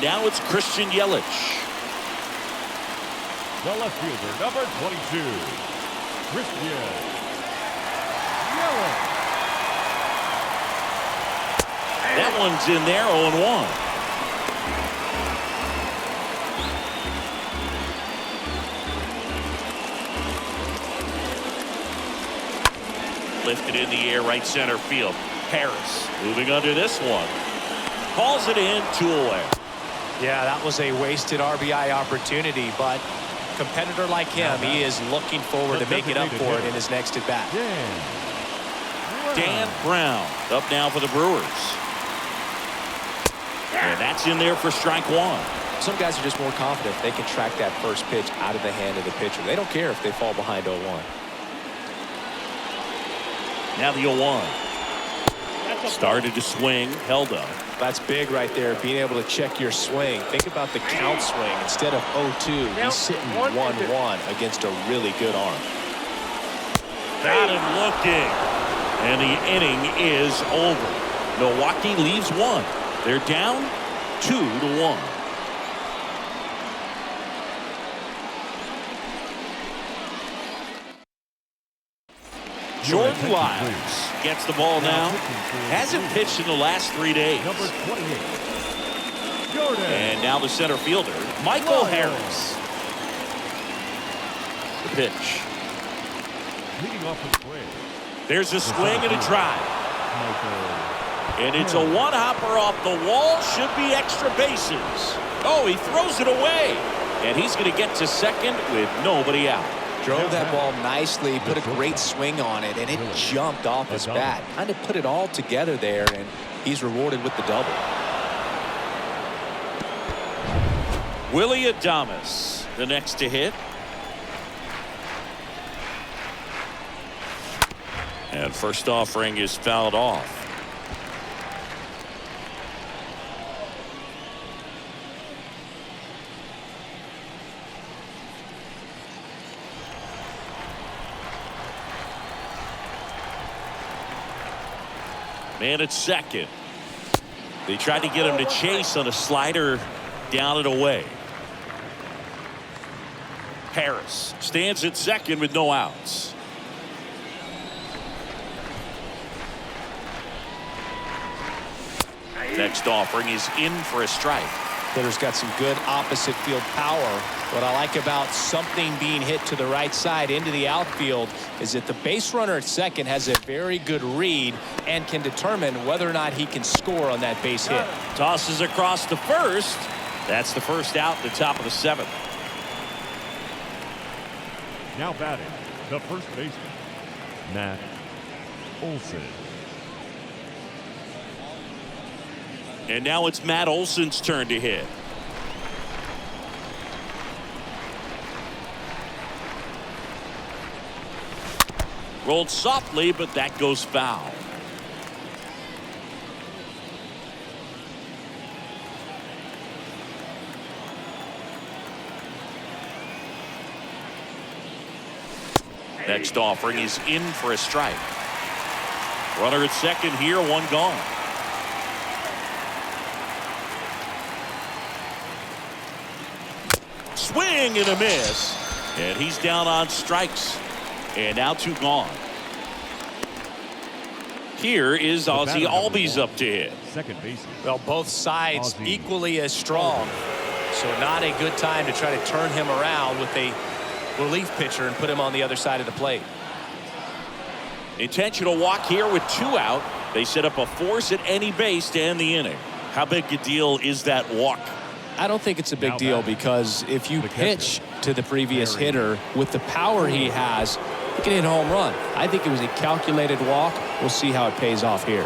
Now it's Christian Yelich. The left fielder, number 22, Christian Yelich. That one's in there, 0-1. lifted in the air, right center field. Harris moving under this one. Calls it in, 2 away. Yeah, that was a wasted RBI opportunity, but competitor like him, he is looking forward to making up for it in his next at bat. Dan Brown up now for the Brewers. And that's in there for strike 1. Some guys are just more confident they can track that first pitch out of the hand of the pitcher. They don't care if they fall behind 0-1. Now the 0-1. Started to swing, held up. That's big right there, being able to check your swing. Think about the count swing. Instead of 0-2, he's sitting 1-1 against a really good arm. Got him looking. And the inning is over. Milwaukee leaves 1. They're down 2-1. Jordan Lyles gets the ball now. Hasn't pitched in the last 3 days. Number 28. Jordan. And now the center fielder, Michael Harris. The pitch. Leading off the play. There's a swing and a drive. Michael. And it's a one-hopper off the wall. Should be extra bases. Oh, he throws it away. And he's going to get to second with nobody out. Drove that ball nicely, put a great swing on it, and it jumped off his bat. Kind of put it all together there, and he's rewarded with the double. Willie Adames, the next to hit. And first offering is fouled off. Man at second. They tried to get him to chase on a slider down and away. Harris stands at second with no outs. Next offering is in for a strike. Hitter's got some good opposite field power. What I like about something being hit to the right side into the outfield is that the base runner at second has a very good read and can determine whether or not he can score on that base hit. Tosses across to first. That's the first out, the top of the 7th. Now batting, the first baseman, Matt Olson. And now it's Matt Olson's turn to hit. Rolled softly, but that goes foul. Next offering is in for a strike. Runner at second here, 1 gone. Swing and a miss. And he's down on strikes. And now 2 gone. Here is Ozzie Albies up to hit. Second baseman. Well, both sides Ozzie. equally as strong. So not a good time to try to turn him around with a relief pitcher and put him on the other side of the plate. Intentional walk here with 2 out. They set up a force at any base to end the inning. How big a deal is that walk? I don't think it's a big deal because if you pitch to the previous hitter with the power he has, he can hit a home run. I think it was a calculated walk. We'll see how it pays off here.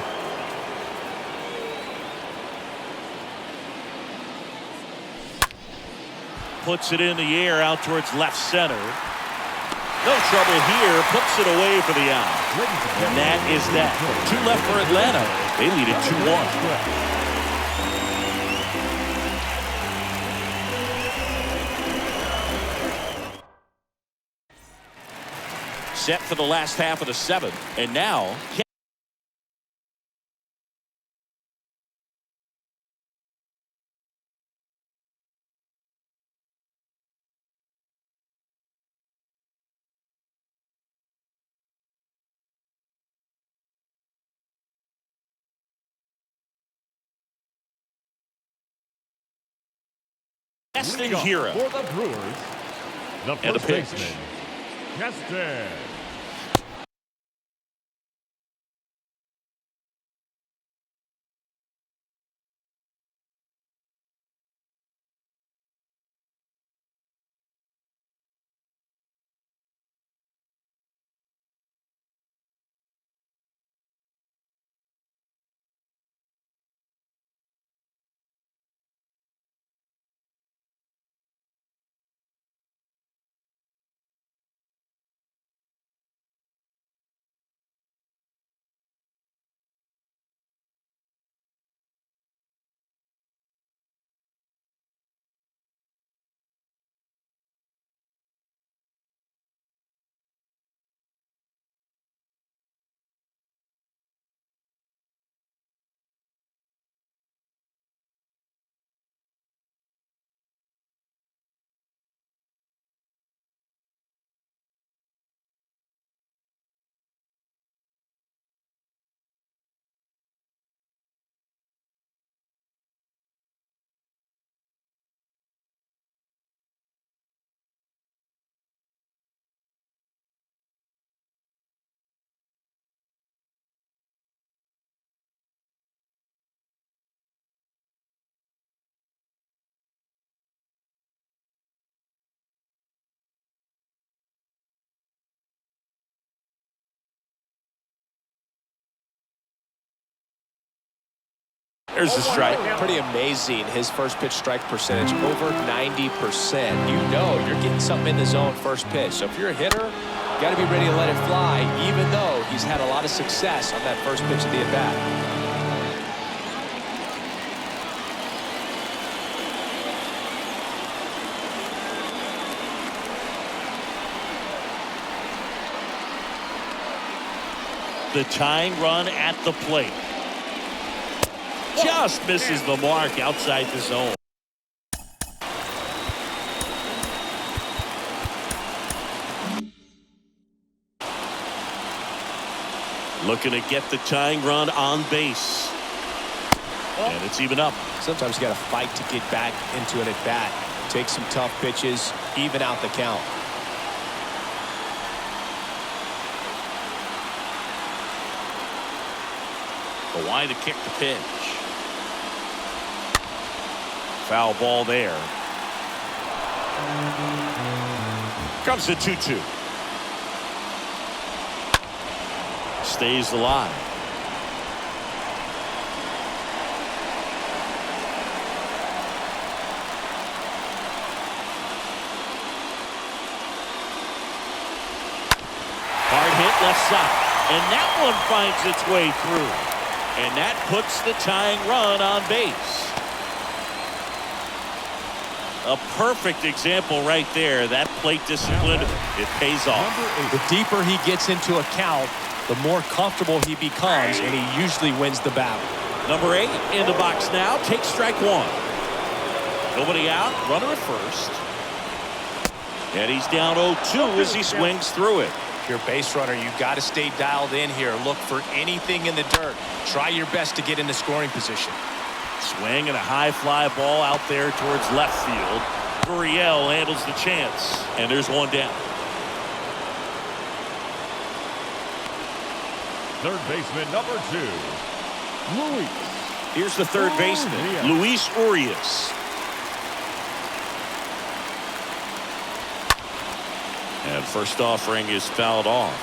Puts it in the air out towards left center. No trouble here. Puts it away for the out. And that is that. 2 left for Atlanta. They lead it 2-1. Set for the last half of the 7th. And now Keston Hiura. For the Brewers, the And a first pitch. baseman, Keston There's the strike. Pretty amazing. His first pitch strike percentage over 90%. You know you're getting something in the zone first pitch. So if you're a hitter, you got to be ready to let it fly, even though he's had a lot of success on that first pitch of the at-bat. The tying run at the plate. Just misses the mark outside the zone. Looking to get the tying run on base. And it's even up. Sometimes you got to fight to get back into an at-bat. Take some tough pitches, even out the count. Why to kick the pitch. Foul ball there. Comes the 2-2. Stays alive. Hard hit left side. And that one finds its way through. And that puts the tying run on base. A perfect example right there. That plate discipline, it pays off. The deeper he gets into a count, the more comfortable he becomes, and he usually wins the battle. Number 8 in the box now. Takes strike one. Nobody out. Runner at first. And he's down 0-2 as he swings through it. If you're a base runner, you've got to stay dialed in here. Look for anything in the dirt. Try your best to get in the scoring position. Swing and a high fly ball out there towards left field. Gurriel handles the chance. And there's one down. Third baseman number 2, Luis. Here's the third baseman, Luis Urias. And first offering is fouled off.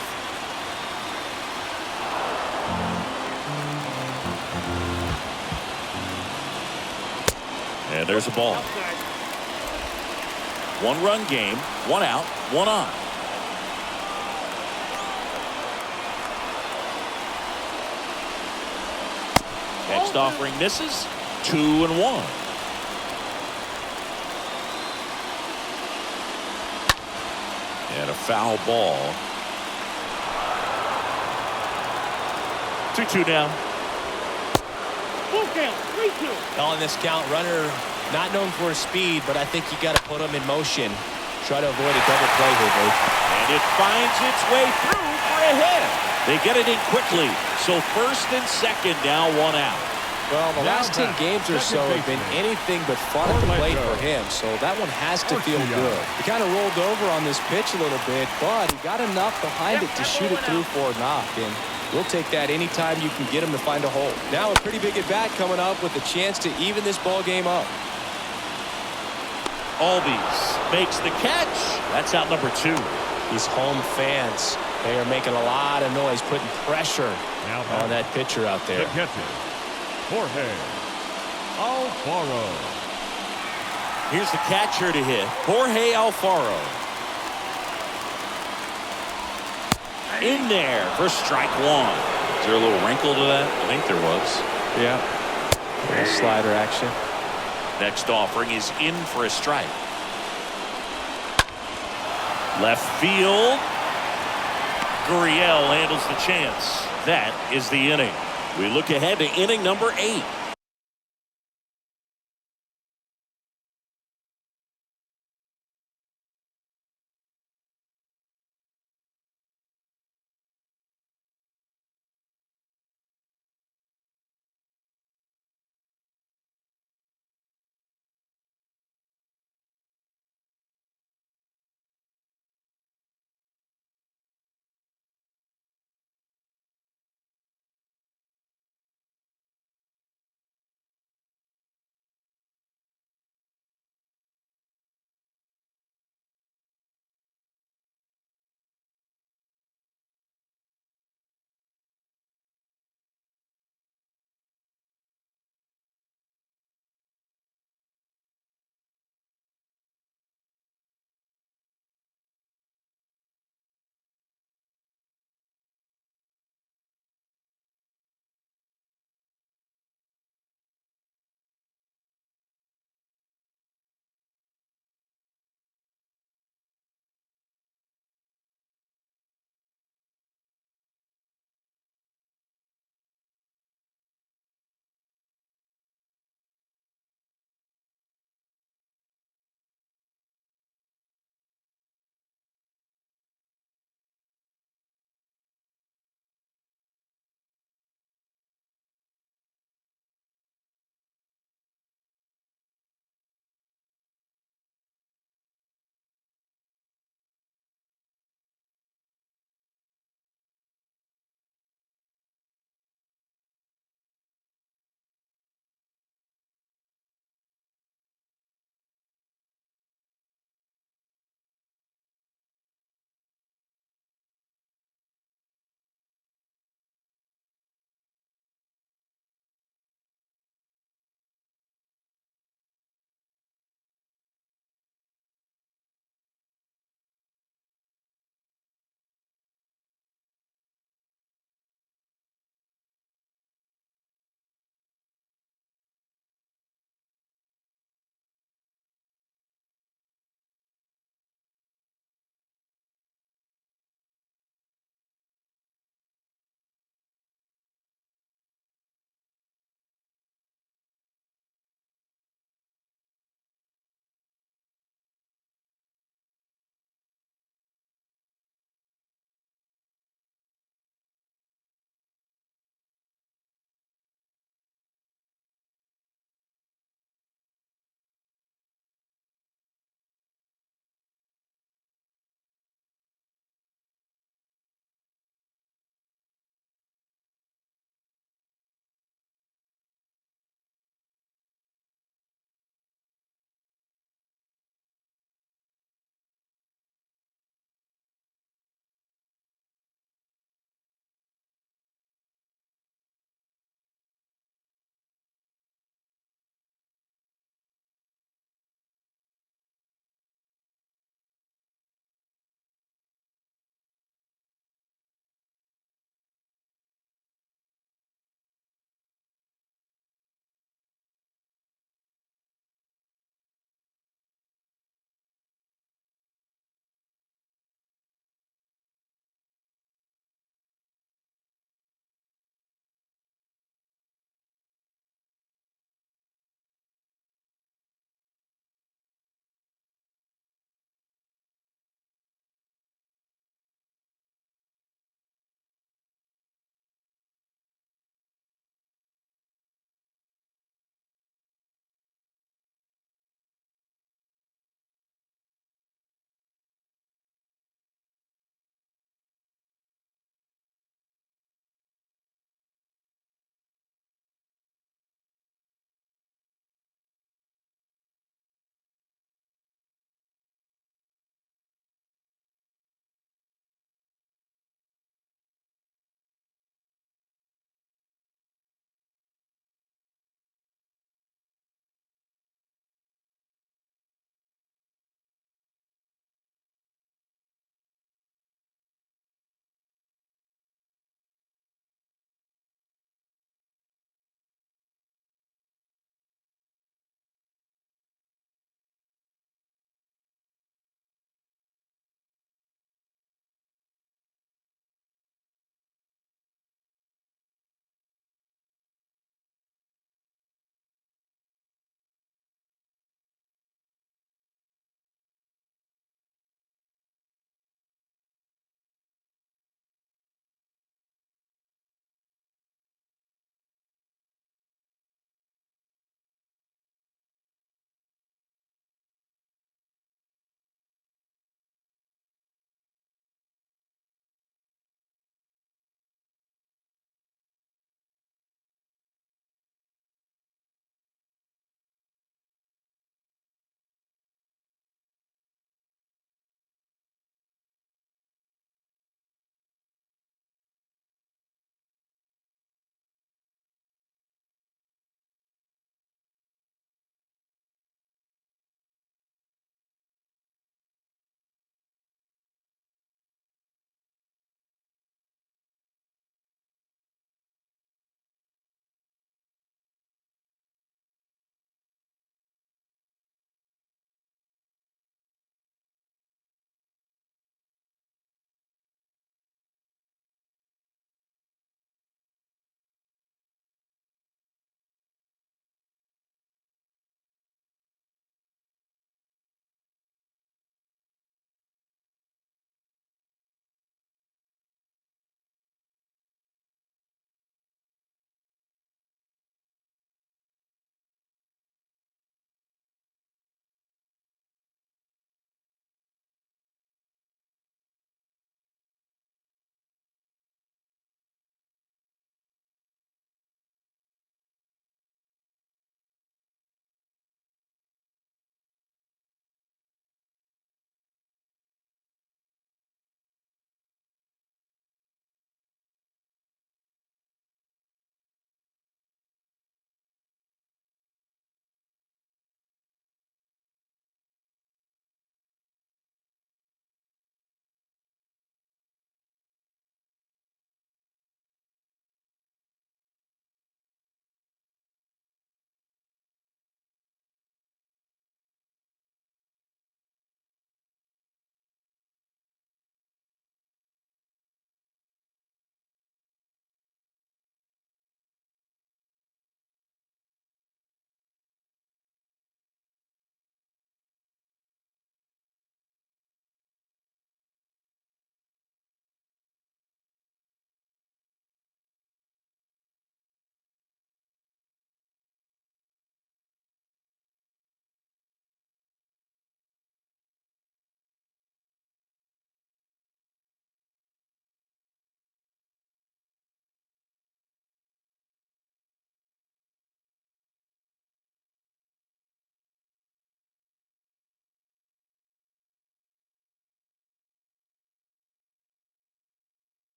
And there's a ball. 1-run game, 1 out, 1 on. Next offering misses. 2-1. And a foul ball. 2-2 now. Full count, 3-2. On this count, runner not known for his speed, but I think you got to put him in motion. Try to avoid a double play here, Dave. And it finds its way through for a hit. They get it in quickly. So first and second now, 1 out. Well, the last 10 games or so have been anything but fun at the plate for him, so that one has to feel good. He kind of rolled over on this pitch a little bit, but he got enough behind it to shoot it through for a knock, and we'll take that anytime you can get him to find a hole. Now a pretty big at-bat coming up with a chance to even this ball game up. Albies makes the catch. That's out number 2. These home fans, they are making a lot of noise, putting pressure on that pitcher out there. The catcher, Jorge Alfaro. Here's the catcher to hit, Jorge Alfaro. In there for strike 1. Is there a little wrinkle to that? I think there was. Yeah. Slider action. Next offering is in for a strike. Left field. Gurriel handles the chance. That is the inning. We look ahead to inning number 8.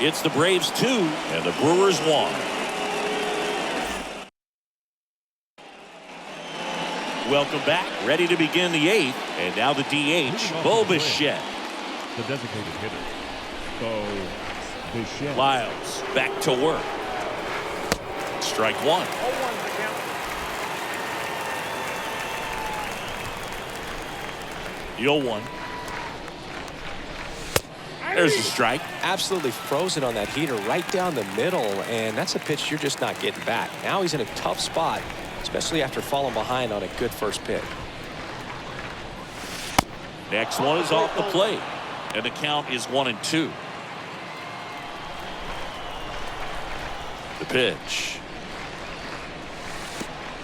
It's the Braves 2 and the Brewers 1. Welcome back. Ready to begin the 8th. And now the DH, Bo Bichette. The designated hitter, Bo Bichette. Lyles back to work. Strike one. 0-1's the count. The 0-1. There's a strike. Absolutely frozen on that heater right down the middle, and that's a pitch you're just not getting back. Now he's in a tough spot, especially after falling behind on a good first pitch. Next one is off the plate, and the count is 1-2. The pitch.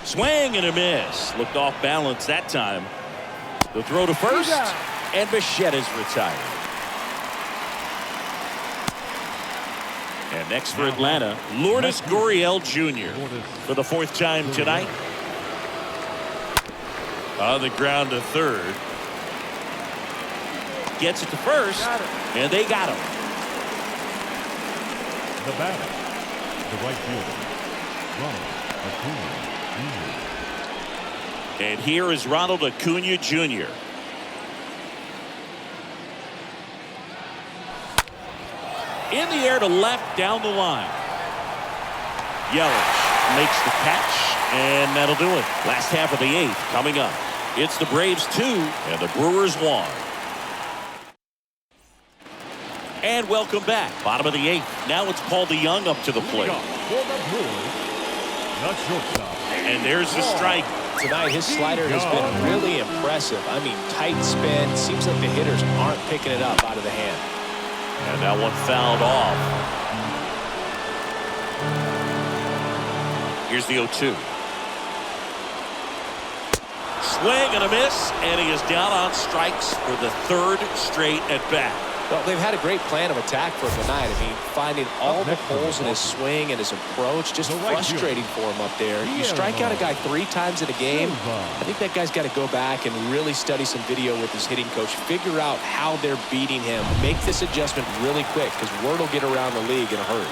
Swing and a miss. Looked off balance that time. The throw to first, and Bichette is retired. And next for Atlanta, Lourdes Gurriel Jr. for the 4th time tonight. On the ground to third. Gets it to first, and they got him. The batter, the right fielder, Ronald Acuna Jr. And here is Ronald Acuna Jr. In the air to left down the line. Yelich makes the catch, and that'll do it. Last half of the 8th coming up. It's the Braves 2 and the Brewers 1. And welcome back. Bottom of the 8th. Now it's Paul DeYoung up to the plate. For the Brewers, the shortstop. And there's the strike. Tonight, his slider has been really impressive. I mean, tight spin. Seems like the hitters aren't picking it up out of the hand. And that one fouled off. Here's the 0-2. Swing and a miss, and he is down on strikes for the 3rd straight at bat. Well, they've had a great plan of attack for him tonight. I mean, finding all the holes in his swing and his approach, just frustrating for him up there. You strike out a guy 3 times in a game, I think that guy's got to go back and really study some video with his hitting coach, figure out how they're beating him, make this adjustment really quick, because word will get around the league in a hurry.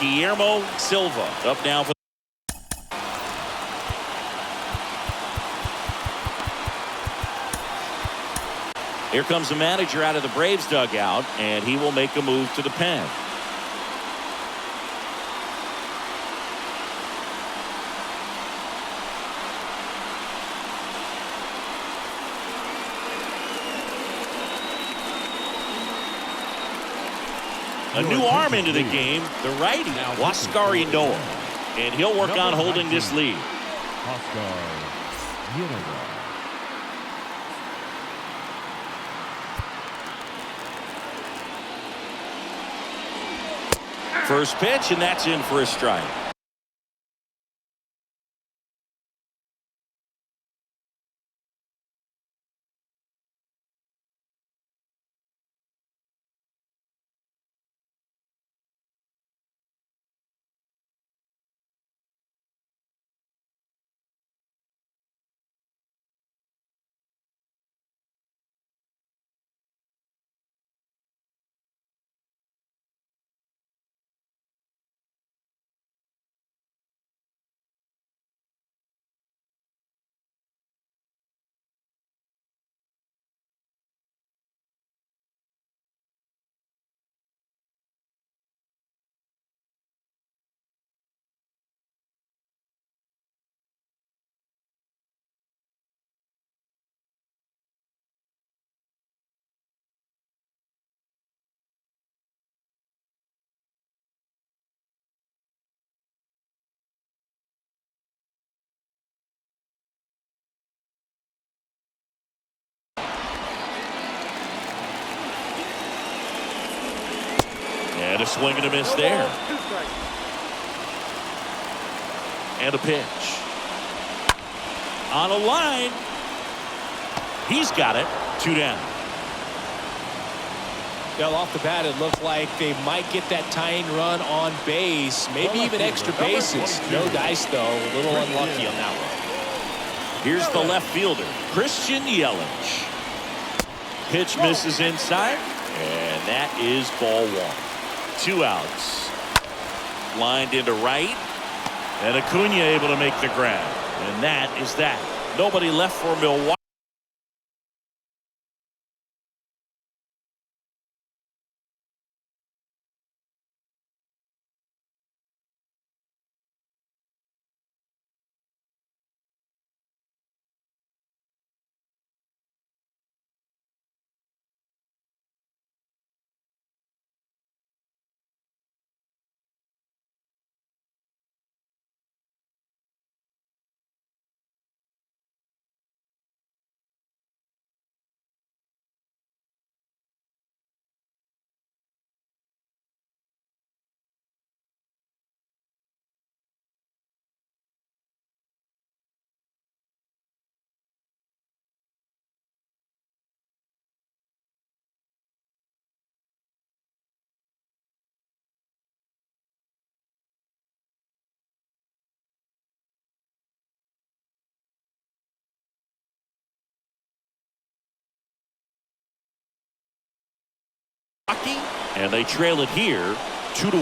Guillermo Silva up now for Here comes the manager out of the Braves dugout, and he will make a move to the pen. A new arm into the game, the righty, Huascar Ynoa, and he'll work on holding this lead. Huascar Ynoa. First pitch, and that's in for a strike. And a swing and a miss there. And a pitch. On a line. He's got it. 2 down. Well, off the bat, it looked like they might get that tying run on base, maybe even extra bases. No dice, though. A little unlucky on that one. Here's the left fielder, Christian Yelich. Pitch misses inside, and that is ball 1. 2 outs. Lined into right. And Acuna able to make the grab. And that is that. Nobody left for Milwaukee. And they trail it here 2-1.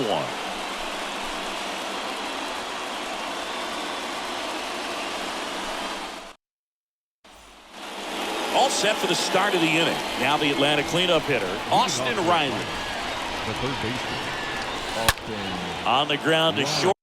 All set for the start of the inning. Now the Atlanta cleanup hitter, Austin Riley. The third baseman, Austin. On the ground to short.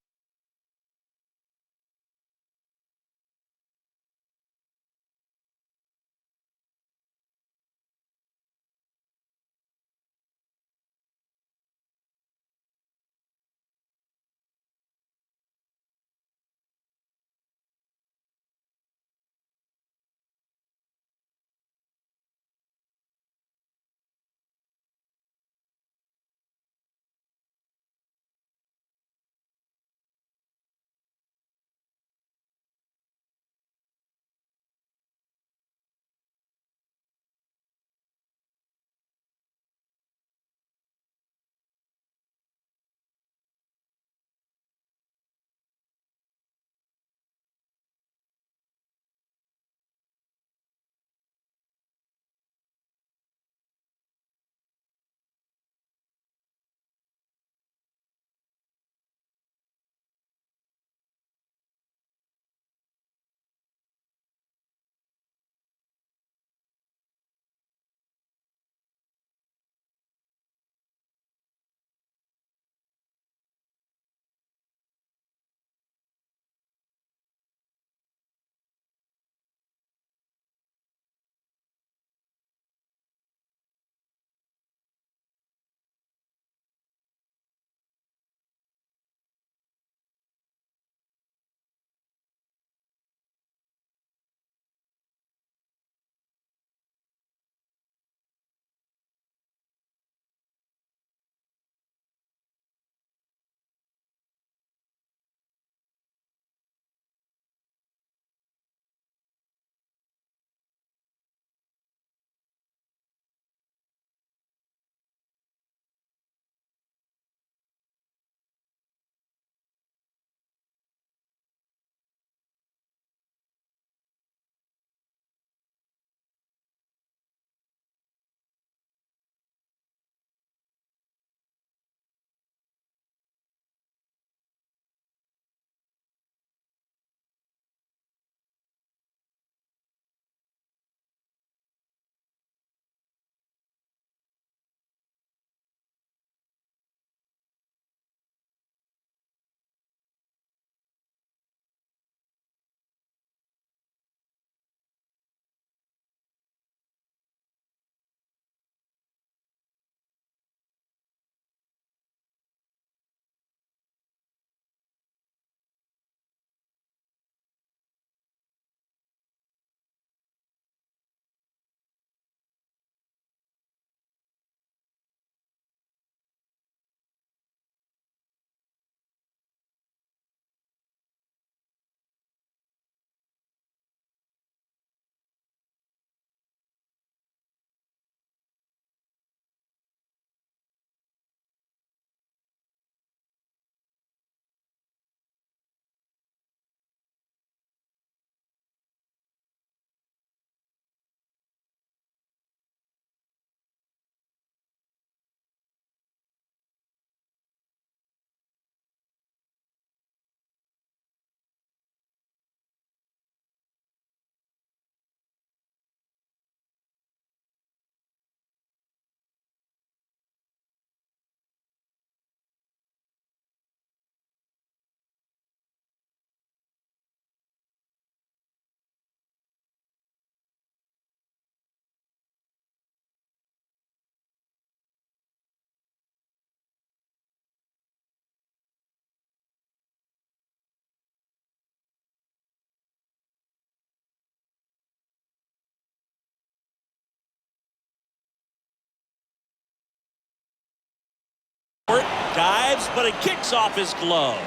Dives, but it kicks off his glove.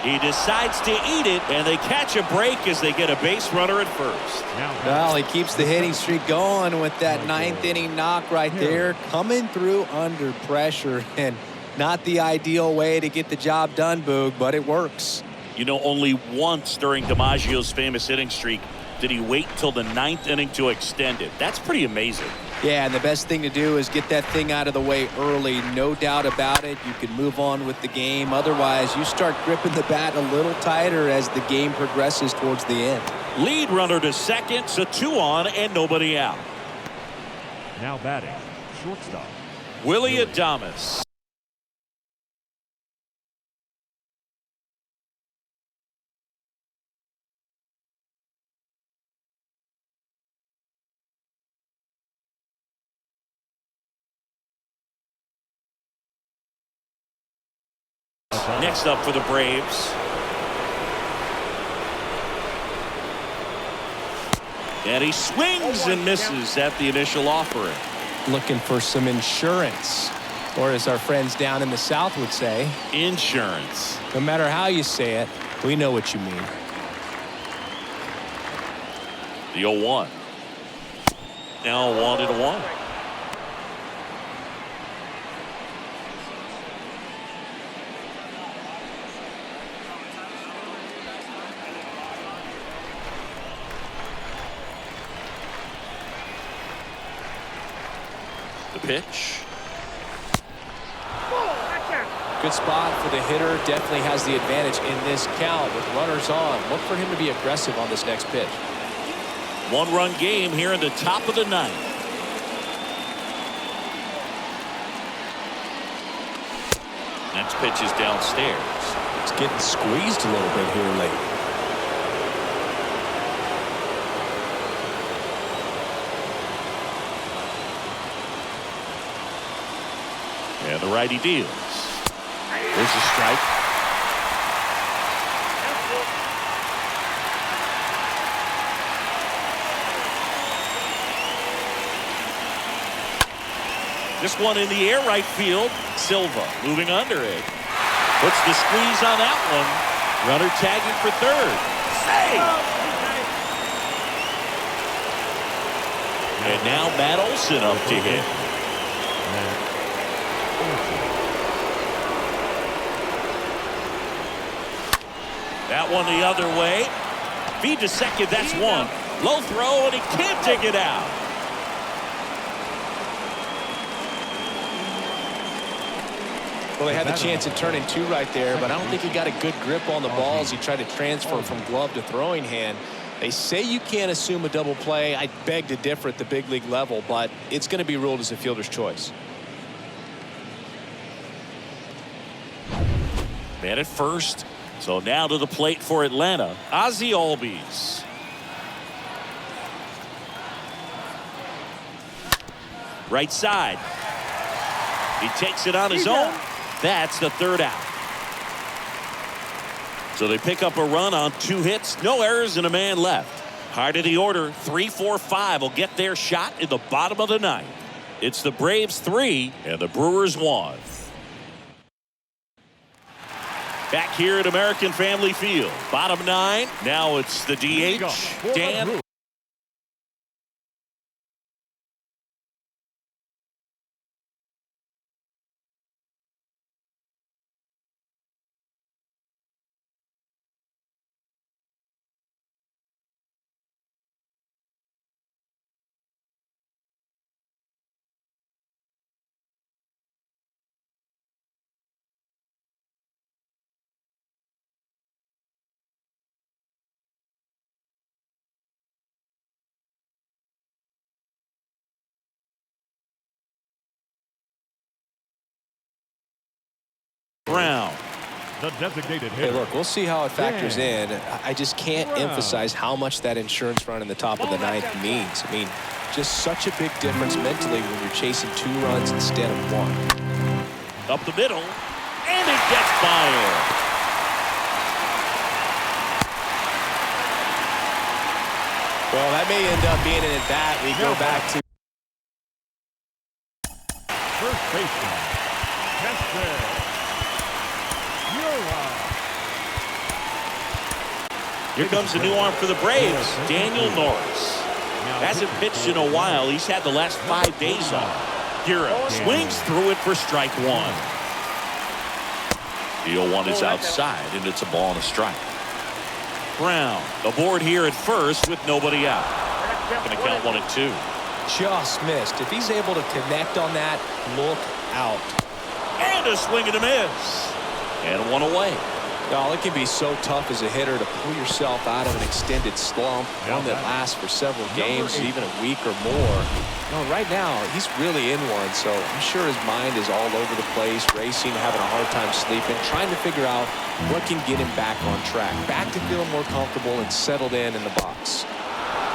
He decides to eat it, and they catch a break as they get a base runner at first. Well, he keeps the hitting streak going with that ninth inning knock right there, coming through under pressure, and not the ideal way to get the job done, Boog, but it works. You know, only once during DiMaggio's famous hitting streak did he wait till the ninth inning to extend it. That's pretty amazing. Yeah, and the best thing to do is get that thing out of the way early. No doubt about it. You can move on with the game. Otherwise, you start gripping the bat a little tighter as the game progresses towards the end. Lead runner to second, so 2 on and nobody out. Now batting, shortstop, Willie Adames. Next up for the Braves. And he swings and misses at the initial offering. Looking for some insurance, or as our friends down in the South would say, Insurance. no matter how you say it, we know what you mean. The 0-1. Now 1-1. The pitch. Good spot for the hitter. Definitely has the advantage in this count with runners on. Look for him to be aggressive on this next pitch. 1-run game here in the top of the ninth. Next pitch is downstairs. It's getting squeezed a little bit here lately. And the righty deals. There's a strike. This one in the air right field. Silva moving under it. Puts the squeeze on that one. Runner tagging for third. Save! And now Matt Olson up to hit. That one the other way. Feed to second, that's one. Low throw, and he can't take it out. Well, they had the chance at turning 2 right there, but I don't think he got a good grip on the ball as he tried to transfer from glove to throwing hand. They say you can't assume a double play. I beg to differ at the big league level, but it's going to be ruled as a fielder's choice. Man at first. So now to the plate for Atlanta, Ozzie Albies. Right side. He takes it on his own. That's the third out. So they pick up a run on 2 hits, no errors, and a man left. Hard of the order, 3, 4, 5 will get their shot in the bottom of the ninth. It's the Braves 3 and the Brewers 1. Back here at American Family Field. Bottom 9. Now it's the DH, Dan. Brown. The designated Hey, hitter. look, we'll see how it factors in. I just can't emphasize how much that insurance run in the top of the ninth means. I mean, just such a big difference mentally when you're chasing 2 runs instead of 1. Up the middle, and it gets by him. Well, that may end up being an at-bat. We go back to First baseman, Chester. Here comes a new arm for the Braves, Daniel Norris. Hasn't pitched in a while. He's had the last 5 days off. Gira swings through it for strike 1. The 0-1 is outside, and it's a ball and a strike. Brown aboard here at first with nobody out. Going to count 1 and 2. Just missed. If he's able to connect on that, look out. And a swing and a miss. And 1 away. Oh, it can be so tough as a hitter to pull yourself out of an extended slump, one that lasts for several games, even a week or more. No, right now, he's really in one, so I'm sure his mind is all over the place, racing, having a hard time sleeping, trying to figure out what can get him back on track, back to feeling more comfortable and settled in the box.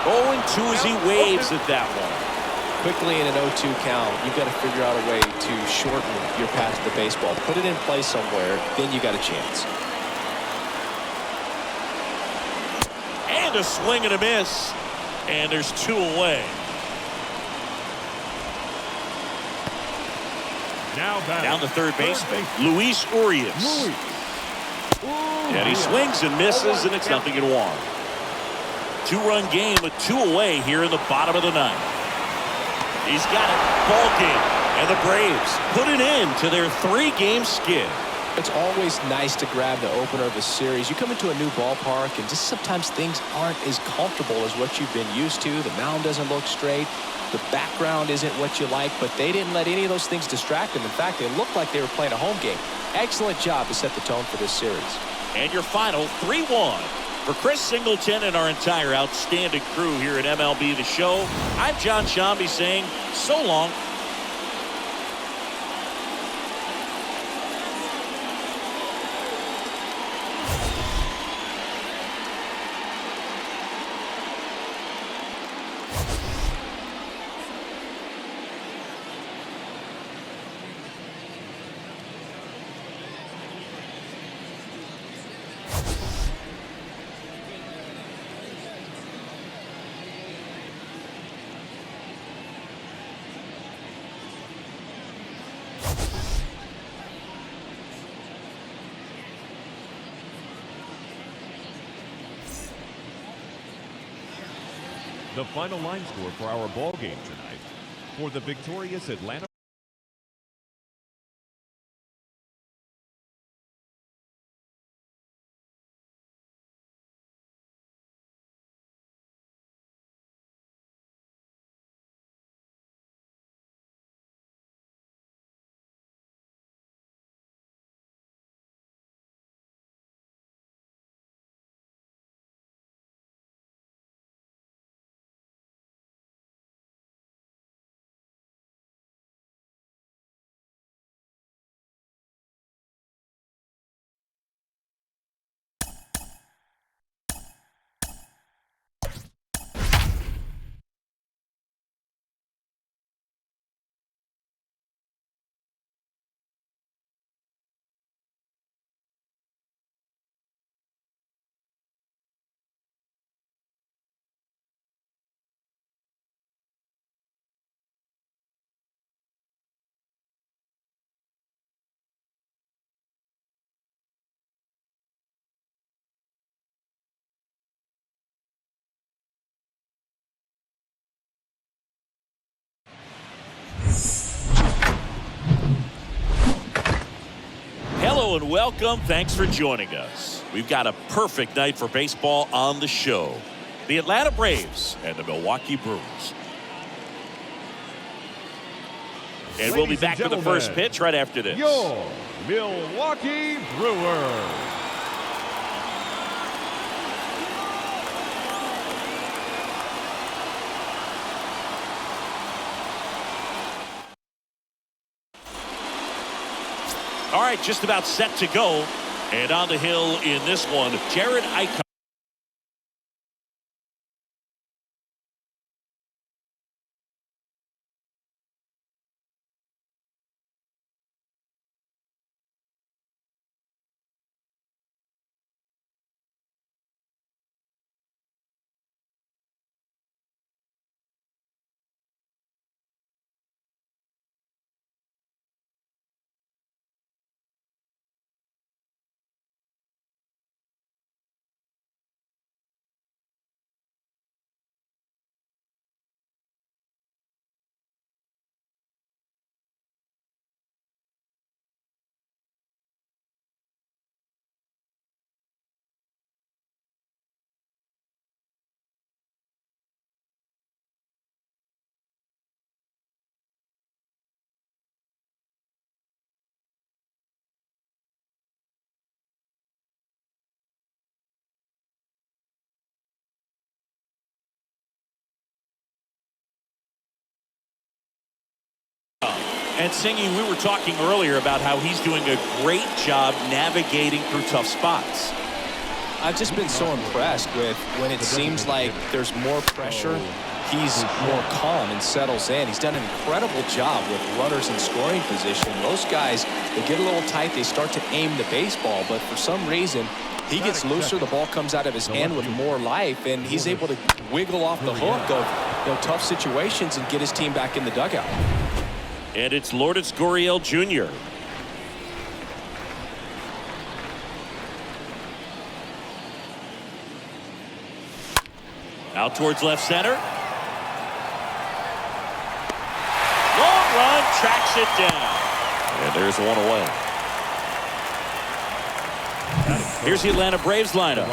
0-2 as he waves at that one. Quickly in an 0-2 count, you've got to figure out a way to shorten your path to the baseball. Put it in play somewhere, then you got a chance. And a swing and a miss. And there's 2 away. Now down the third baseman, Luis Urias. And he swings and misses, and it's 0-1. 2-run game with 2 away here in the bottom of the 9th. He's got it. Ball game. And the Braves put an end to their 3-game skid. It's always nice to grab the opener of a series. You come into a new ballpark, and just sometimes things aren't as comfortable as what you've been used to. The mound doesn't look straight. The background isn't what you like, but they didn't let any of those things distract them. In fact, they looked like they were playing a home game. Excellent job to set the tone for this series. And your final 3-1. For Chris Singleton and our entire outstanding crew here at MLB The Show, I'm John Shambi saying so long. The final line score for our ball game tonight. For the victorious Atlanta Hello and welcome. Thanks for joining us. We've got a perfect night for baseball on the show. The Atlanta Braves and the Milwaukee Brewers. And we'll be back with the first pitch right after this. Your Milwaukee Brewers. All right, just about set to go. And on the hill in this one, Jared Eichel. And Singy, we were talking earlier about how he's doing a great job navigating through tough spots. I've just been so impressed with when it seems like there's more pressure, he's more calm and settles in. He's done an incredible job with runners in scoring position. Most guys, they get a little tight, they start to aim the baseball, but for some reason, he gets looser, the ball comes out of his hand with more life, and he's able to wiggle off the hook of tough situations and get his team back in the dugout. And it's Lourdes Gurriel Jr. Out towards left center. Long run, tracks it down. And there's one away. Here's the Atlanta Braves lineup.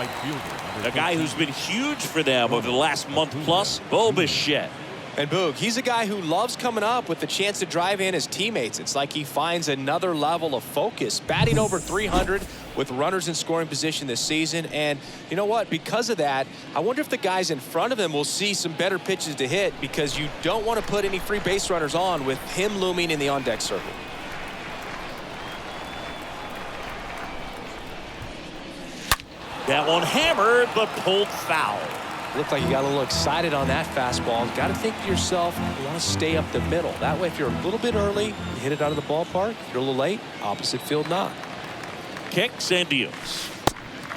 A guy who's been huge for them over the last month plus, Bo Bichette. And Boog, he's a guy who loves coming up with the chance to drive in his teammates. It's like he finds another level of focus. Batting over 300 with runners in scoring position this season. And you know what? Because of that, I wonder if the guys in front of him will see some better pitches to hit, because you don't want to put any free base runners on with him looming in the on-deck circle. That one hammered, but pulled foul. Looked like you got a little excited on that fastball. Got to think to yourself, you want to stay up the middle. That way, if you're a little bit early, you hit it out of the ballpark. If you're a little late, opposite field knock. Kicks and deals.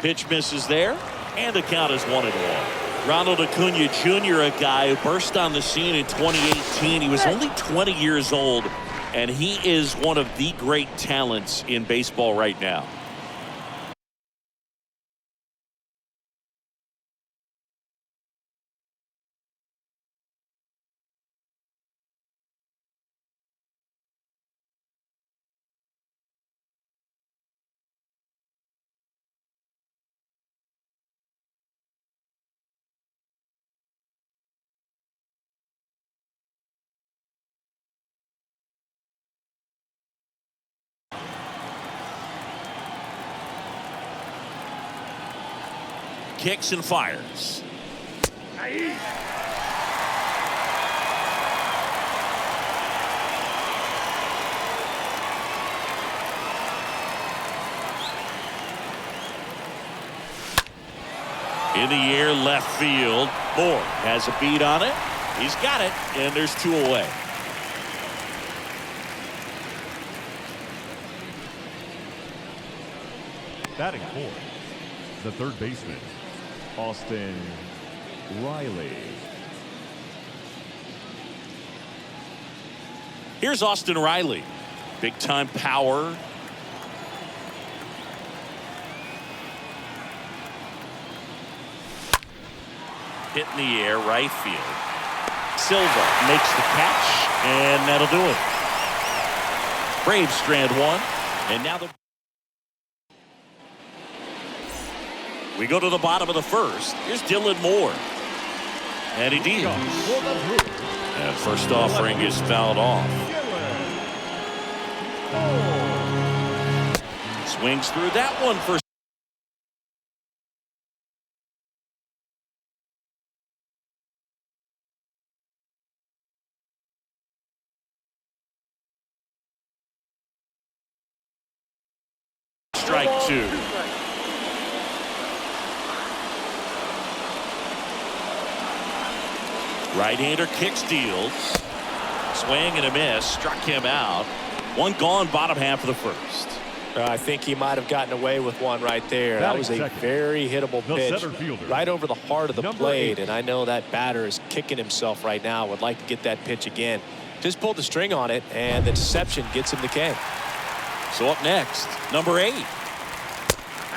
Pitch misses there, and the count is 1-1. Ronald Acuna Jr., a guy who burst on the scene in 2018. He was only 20 years old, and he is one of the great talents in baseball right now. Kicks and fires. In the air, left field. Moore has a beat on it. He's got it, and there's 2 away. Batting fourth, the third baseman, Austin Riley. Here's Austin Riley. Big time power. Hit in the air, right field. Silva makes the catch, and that'll do it. Braves strand one, and now we go to the bottom of the first. Here's Dylan Moore. And he deals. And first offering is fouled off. Swings through that one for strike 2. Right-hander kicks, deals. Swing and a miss. Struck him out. One gone, bottom half of the first. I think he might have gotten away with one right there. That was a very hittable pitch right over the heart of the plate. And I know that batter is kicking himself right now. Would like to get that pitch again. Just pulled the string on it, and the deception gets him the K. So up next, number 8.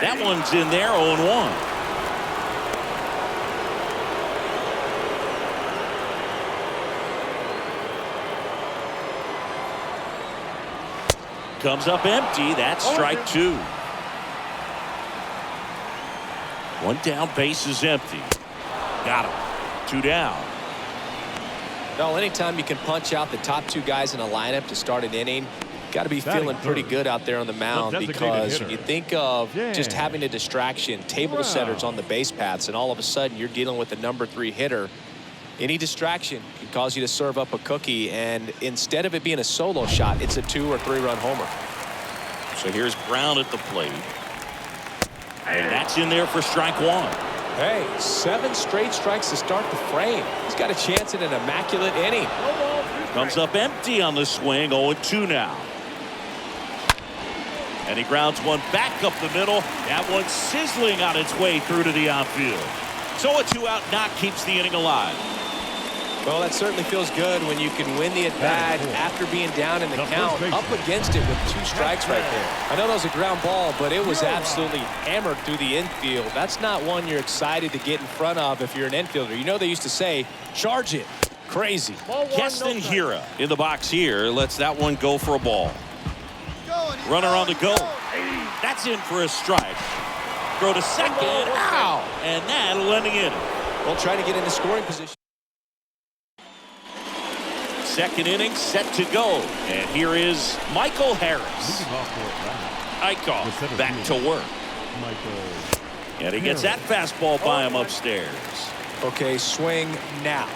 That one's in there, 0-1. Comes up empty. That's strike 2. One down, base is empty. Got him. 2 down. Well, anytime you can punch out the top 2 guys in a lineup to start an inning, got to be feeling pretty good out there on the mound, because when you think of just having a distraction, table setters on the base paths, and all of a sudden you're dealing with the number 3 hitter, Any distraction can cause you to serve up a cookie, and instead of it being a solo shot, it's a 2 or 3 run homer. So here's Brown at the plate. And that's in there for strike 1. Hey, 7 straight strikes to start the frame. He's got a chance at an immaculate inning. Comes up empty on the swing. 0-2 now. And he grounds one back up the middle. That one sizzling on its way through to the outfield. So a 2-out knock keeps the inning alive. Well, that certainly feels good when you can win the at-bat after being down in the count, up against it with 2 strikes right there. I know that was a ground ball, but it was absolutely hammered through the infield. That's not one you're excited to get in front of if you're an infielder. You know they used to say, charge it. Crazy. Keston Hira in the box here lets that one go for a ball. Runner on the go. That's in for a strike. Throw to second. Ow! And that'll end the inning. Well, trying to get into scoring position. Second inning set to go. And here is Michael Harris. Eichhoff back to work. And he gets that fastball by him upstairs. Okay, swing now.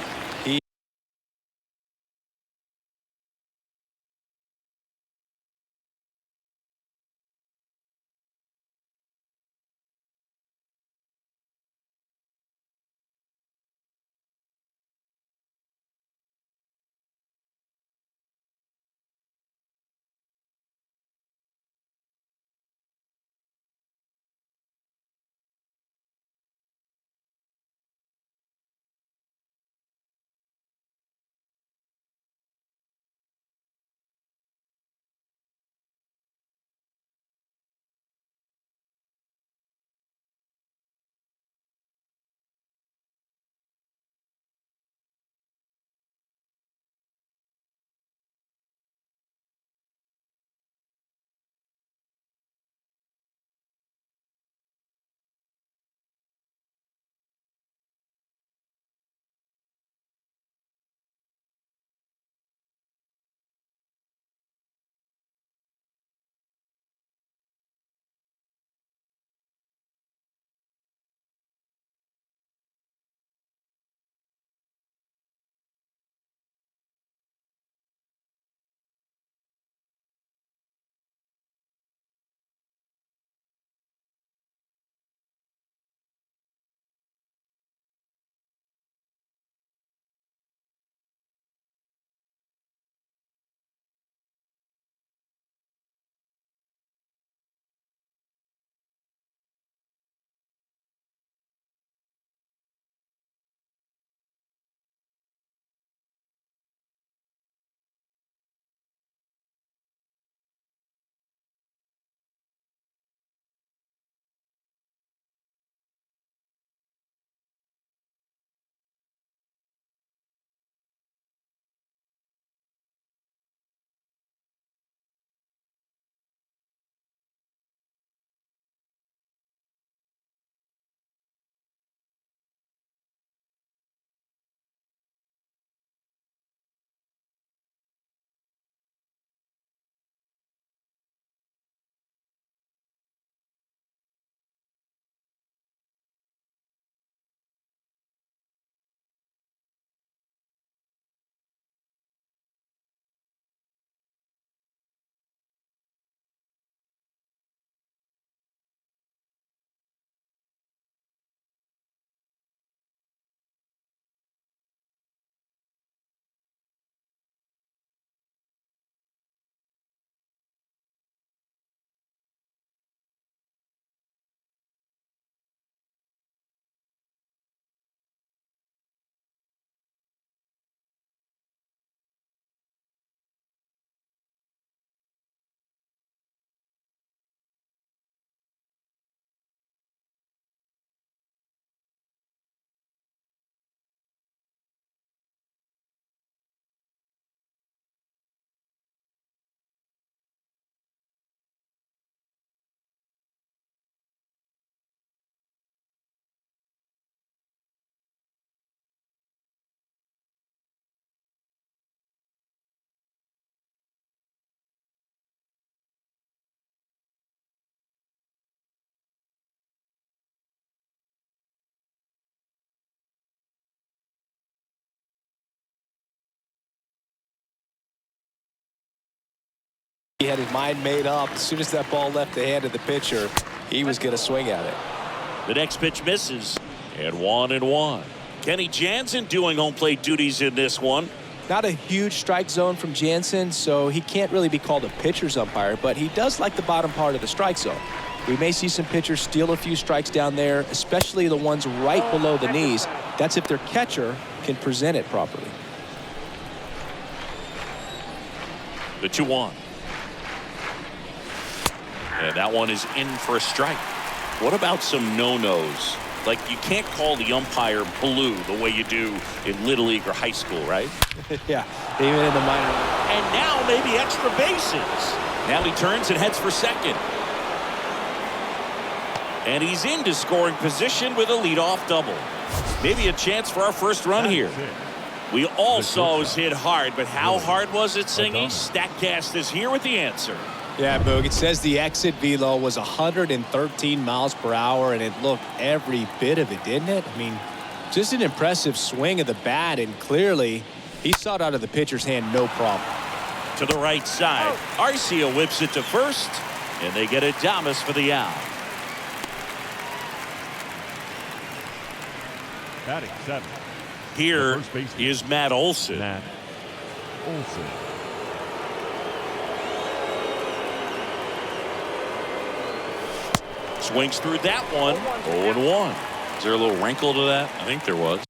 He had his mind made up. As soon as that ball left the hand of the pitcher, he was going to swing at it. The next pitch misses, and 1-1. Kenny Jansen doing home plate duties in this one. Not a huge strike zone from Jansen, so he can't really be called a pitcher's umpire, but he does like the bottom part of the strike zone. We may see some pitchers steal a few strikes down there, especially the ones right below the knees. That's if their catcher can present it properly. The 2-1. And that one is in for a strike. What about some no-nos? Like, you can't call the umpire blue the way you do in Little League or high school, right? Yeah, even in the minor league. And now maybe extra bases. Now he turns and heads for second. And he's into scoring position with a leadoff double. Maybe a chance for our first run here. We all saw it was hit hard, but how hard was it, Singy? StatCast is here with the answer. Yeah, Boog, it says the exit velo was 113 miles per hour, and it looked every bit of it, didn't it? I mean, just an impressive swing of the bat, and clearly he saw it out of the pitcher's hand no problem. To the right side, Arcia whips it to first, and they get Adames for the out. Batting 7. Here is Matt Olson. Matt Olson. Swings through that one. 0-1. Is there a little wrinkle to that? I think there was.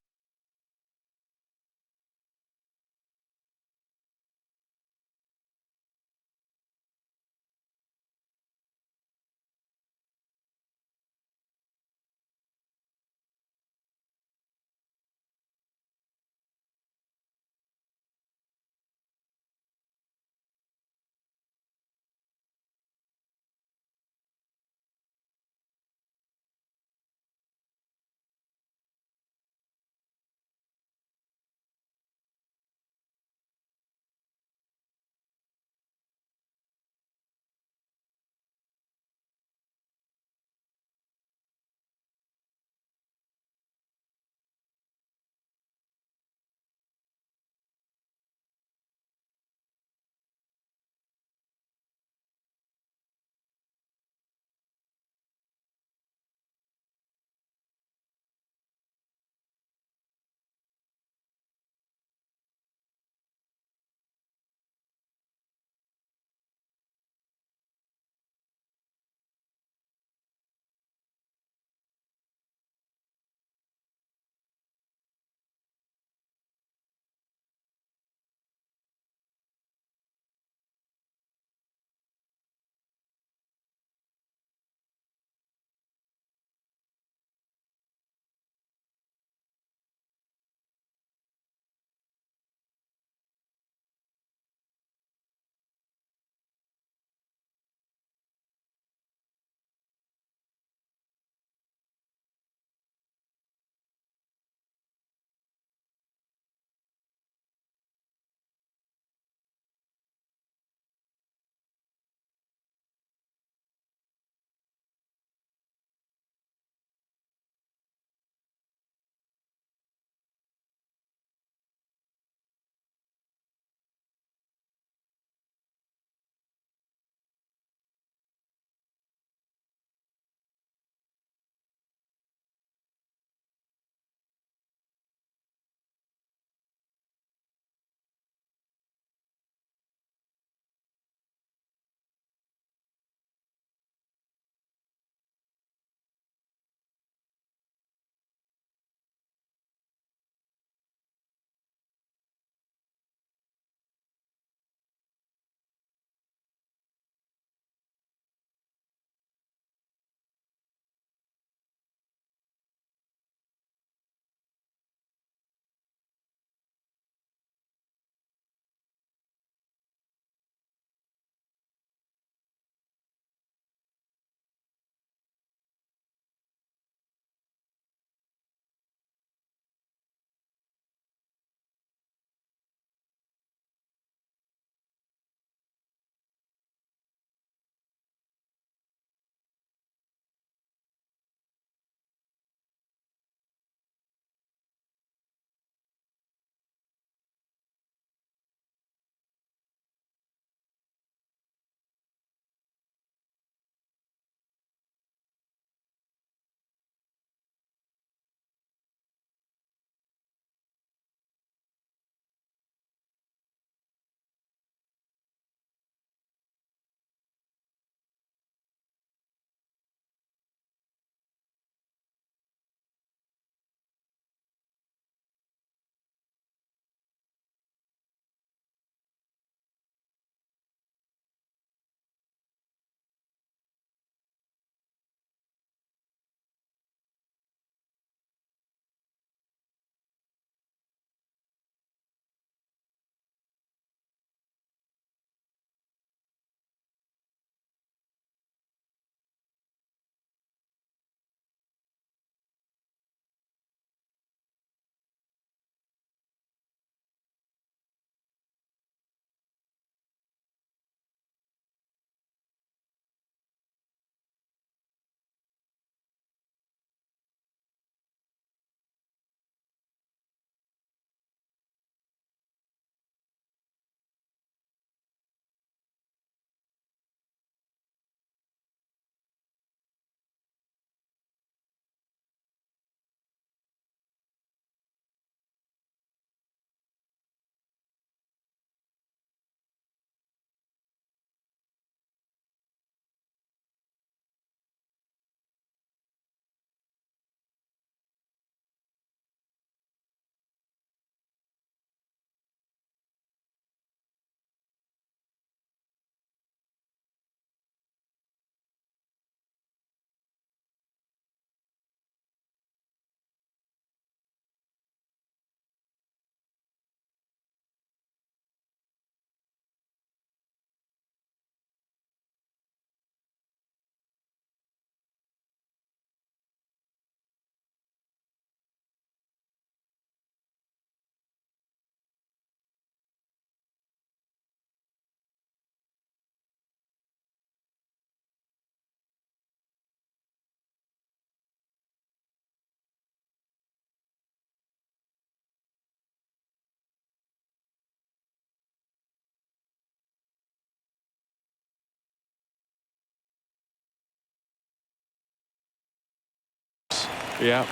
Yeah.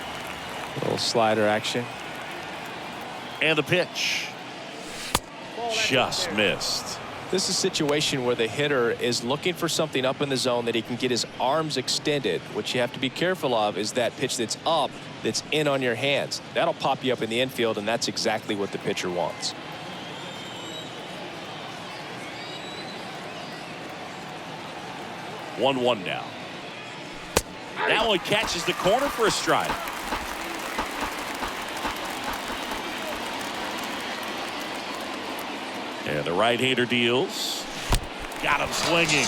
A little slider action. And the pitch. Just missed. This is a situation where the hitter is looking for something up in the zone that he can get his arms extended. What you have to be careful of is that pitch that's up, that's in on your hands. That'll pop you up in the infield, and that's exactly what the pitcher wants. One now. That one catches the corner for a strike. And the right-hander deals. Got him swinging.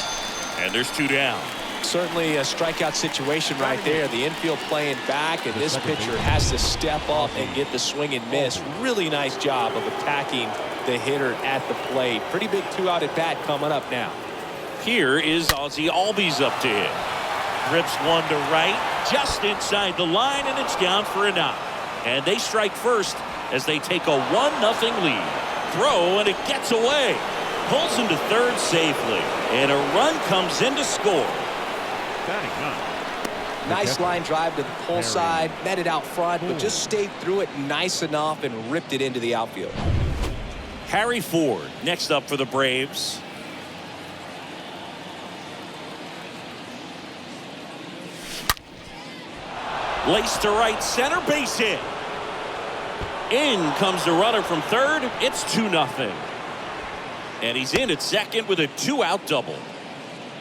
And there's 2 down. Certainly a strikeout situation right there. The infield playing back, and this pitcher has to step up and get the swing and miss. Really nice job of attacking the hitter at the plate. Pretty big 2-out at bat coming up now. Here is Ozzie Albies up to hit. Grips one to right, just inside the line, and it's down for a knock. And they strike first as they take a 1-0 lead. Throw, and it gets away. Pulls him to third safely. And a run comes in to score. Nice line drive to the pull side. Met it out front, but just stayed through it nice enough and ripped it into the outfield. Harry Ford next up for the Braves. Laced to right center, base hit. In comes the runner from third. It's 2-0. And he's in at second with a 2-out double.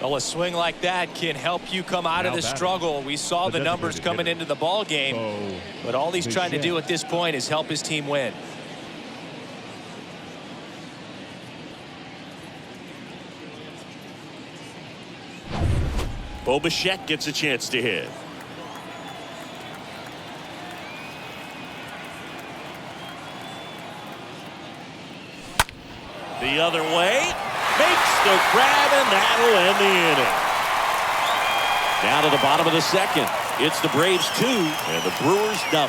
Well, a swing like that can help you come out of the struggle. We saw the numbers coming into the ball game, but all he's trying to do at this point is help his team win. Bo Bichette gets a chance to hit. The other way, makes the grab, and that'll end the inning. Down to the bottom of the second. It's the Braves 2 and the Brewers 0.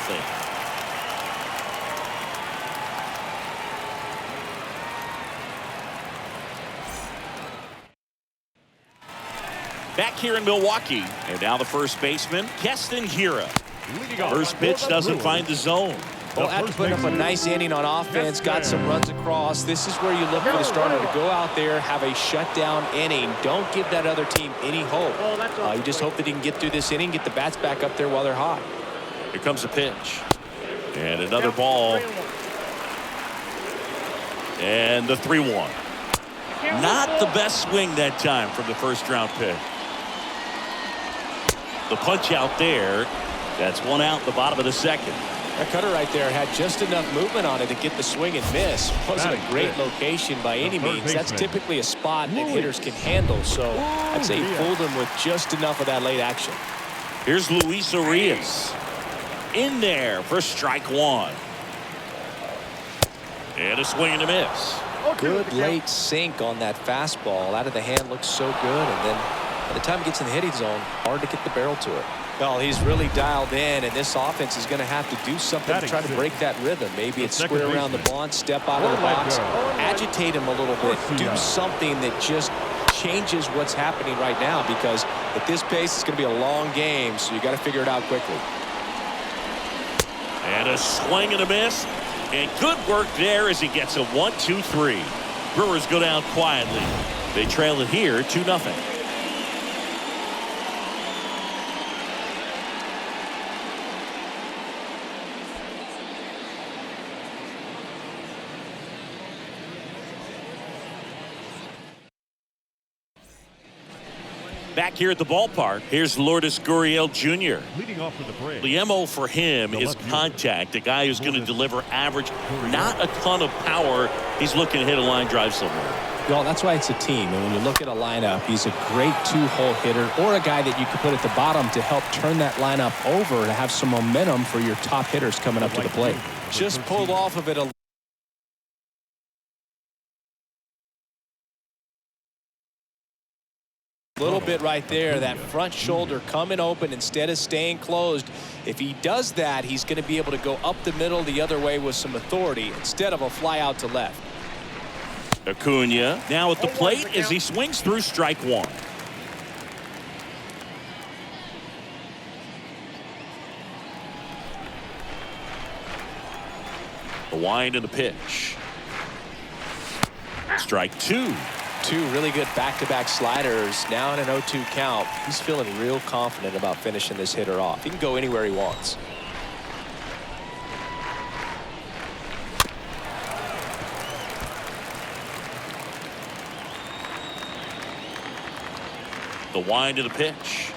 Back here in Milwaukee, and now the first baseman, Keston Hiura. First pitch doesn't find the zone. Well, after putting up a nice inning on offense, got some runs across, this is where you look for the starter to go out there, have a shutdown inning. Don't give that other team any hope. You just hope that he can get through this inning, get the bats back up there while they're hot. Here comes the pitch. And another ball. And the 3-1. Not the best swing that time from the first round pick. The punch out there. That's 1 out, the bottom of the second. That cutter right there had just enough movement on it to get the swing and miss. Wasn't a great location by any means. That's typically a spot that hitters can handle. So I'd say he fooled him with just enough of that late action. Here's Luis Arias. In there for strike 1. And a swing and a miss. Good late sink on that fastball. Out of the hand looks so good. And then by the time it gets in the hitting zone, hard to get the barrel to it. Well, he's really dialed in, and this offense is going to have to do something to try to break that rhythm. Maybe it's square around the bunt, step out of the box, agitate him a little bit, do something that just changes what's happening right now, because at this pace, it's going to be a long game, so you got to figure it out quickly. And a swing and a miss, and good work there as he gets a 1-2-3. Brewers go down quietly. They trail it here 2-0. Back here at the ballpark, here's Lourdes Gurriel Jr. Leading off for the Braves. The MO for him is contact. A guy who's going to deliver average, not a ton of power. He's looking to hit a line drive somewhere. Well, that's why it's a team. And when you look at a lineup, he's a great 2-hole hitter, or a guy that you could put at the bottom to help turn that lineup over to have some momentum for your top hitters coming up to the plate. Just pulled off of it a little bit right there. That front shoulder coming open instead of staying closed. If he does that, he's going to be able to go up the middle the other way with some authority instead of a fly out to left. Acuna now at the plate as he swings through strike 1. The wind and the pitch. Strike two. Two really good back-to-back sliders. Now in an 0-2 count. He's feeling real confident about finishing this hitter off. He can go anywhere he wants. The wind of the pitch.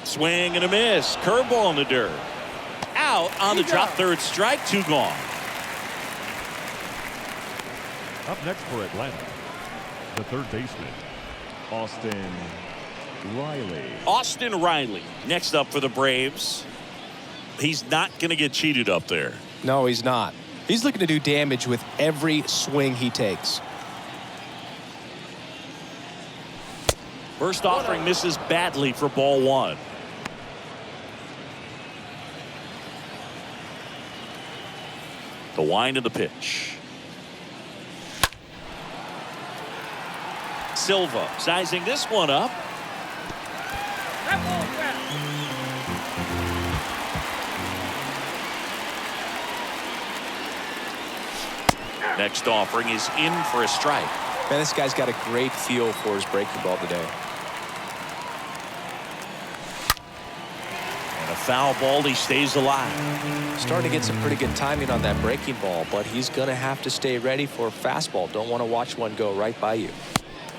Swing and a miss. Curveball in the dirt. Out on the drop. Third strike. Two gone. Up next for Atlanta, the third baseman, Austin Riley. Austin Riley next up for the Braves. He's not going to get cheated up there. No, he's not. He's looking to do damage with every swing he takes. First offering misses badly for ball one. The wind of the pitch. Silva sizing this one up. Next offering is in for a strike. Man, this guy's got a great feel for his breaking ball today. And a foul ball, he stays alive. Starting to get some pretty good timing on that breaking ball, but he's going to have to stay ready for a fastball. Don't want to watch one go right by you.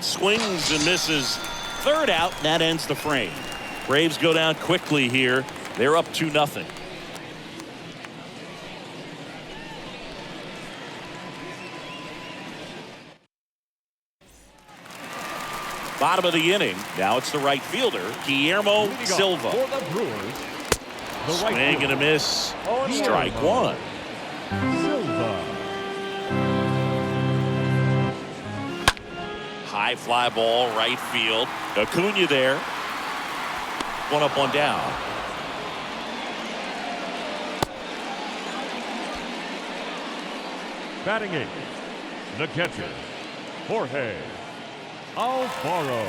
Swings and misses. Third out, and that ends the frame. Braves go down quickly here. They're up 2-0. Bottom of the inning. Now it's the right fielder, Guillermo Silva. For the Brewers, the right Swing and a miss. Strike one. Silva. High fly ball, right field. Acuna there. One up, one down. Batting eighth, the catcher, Jorge Alfaro.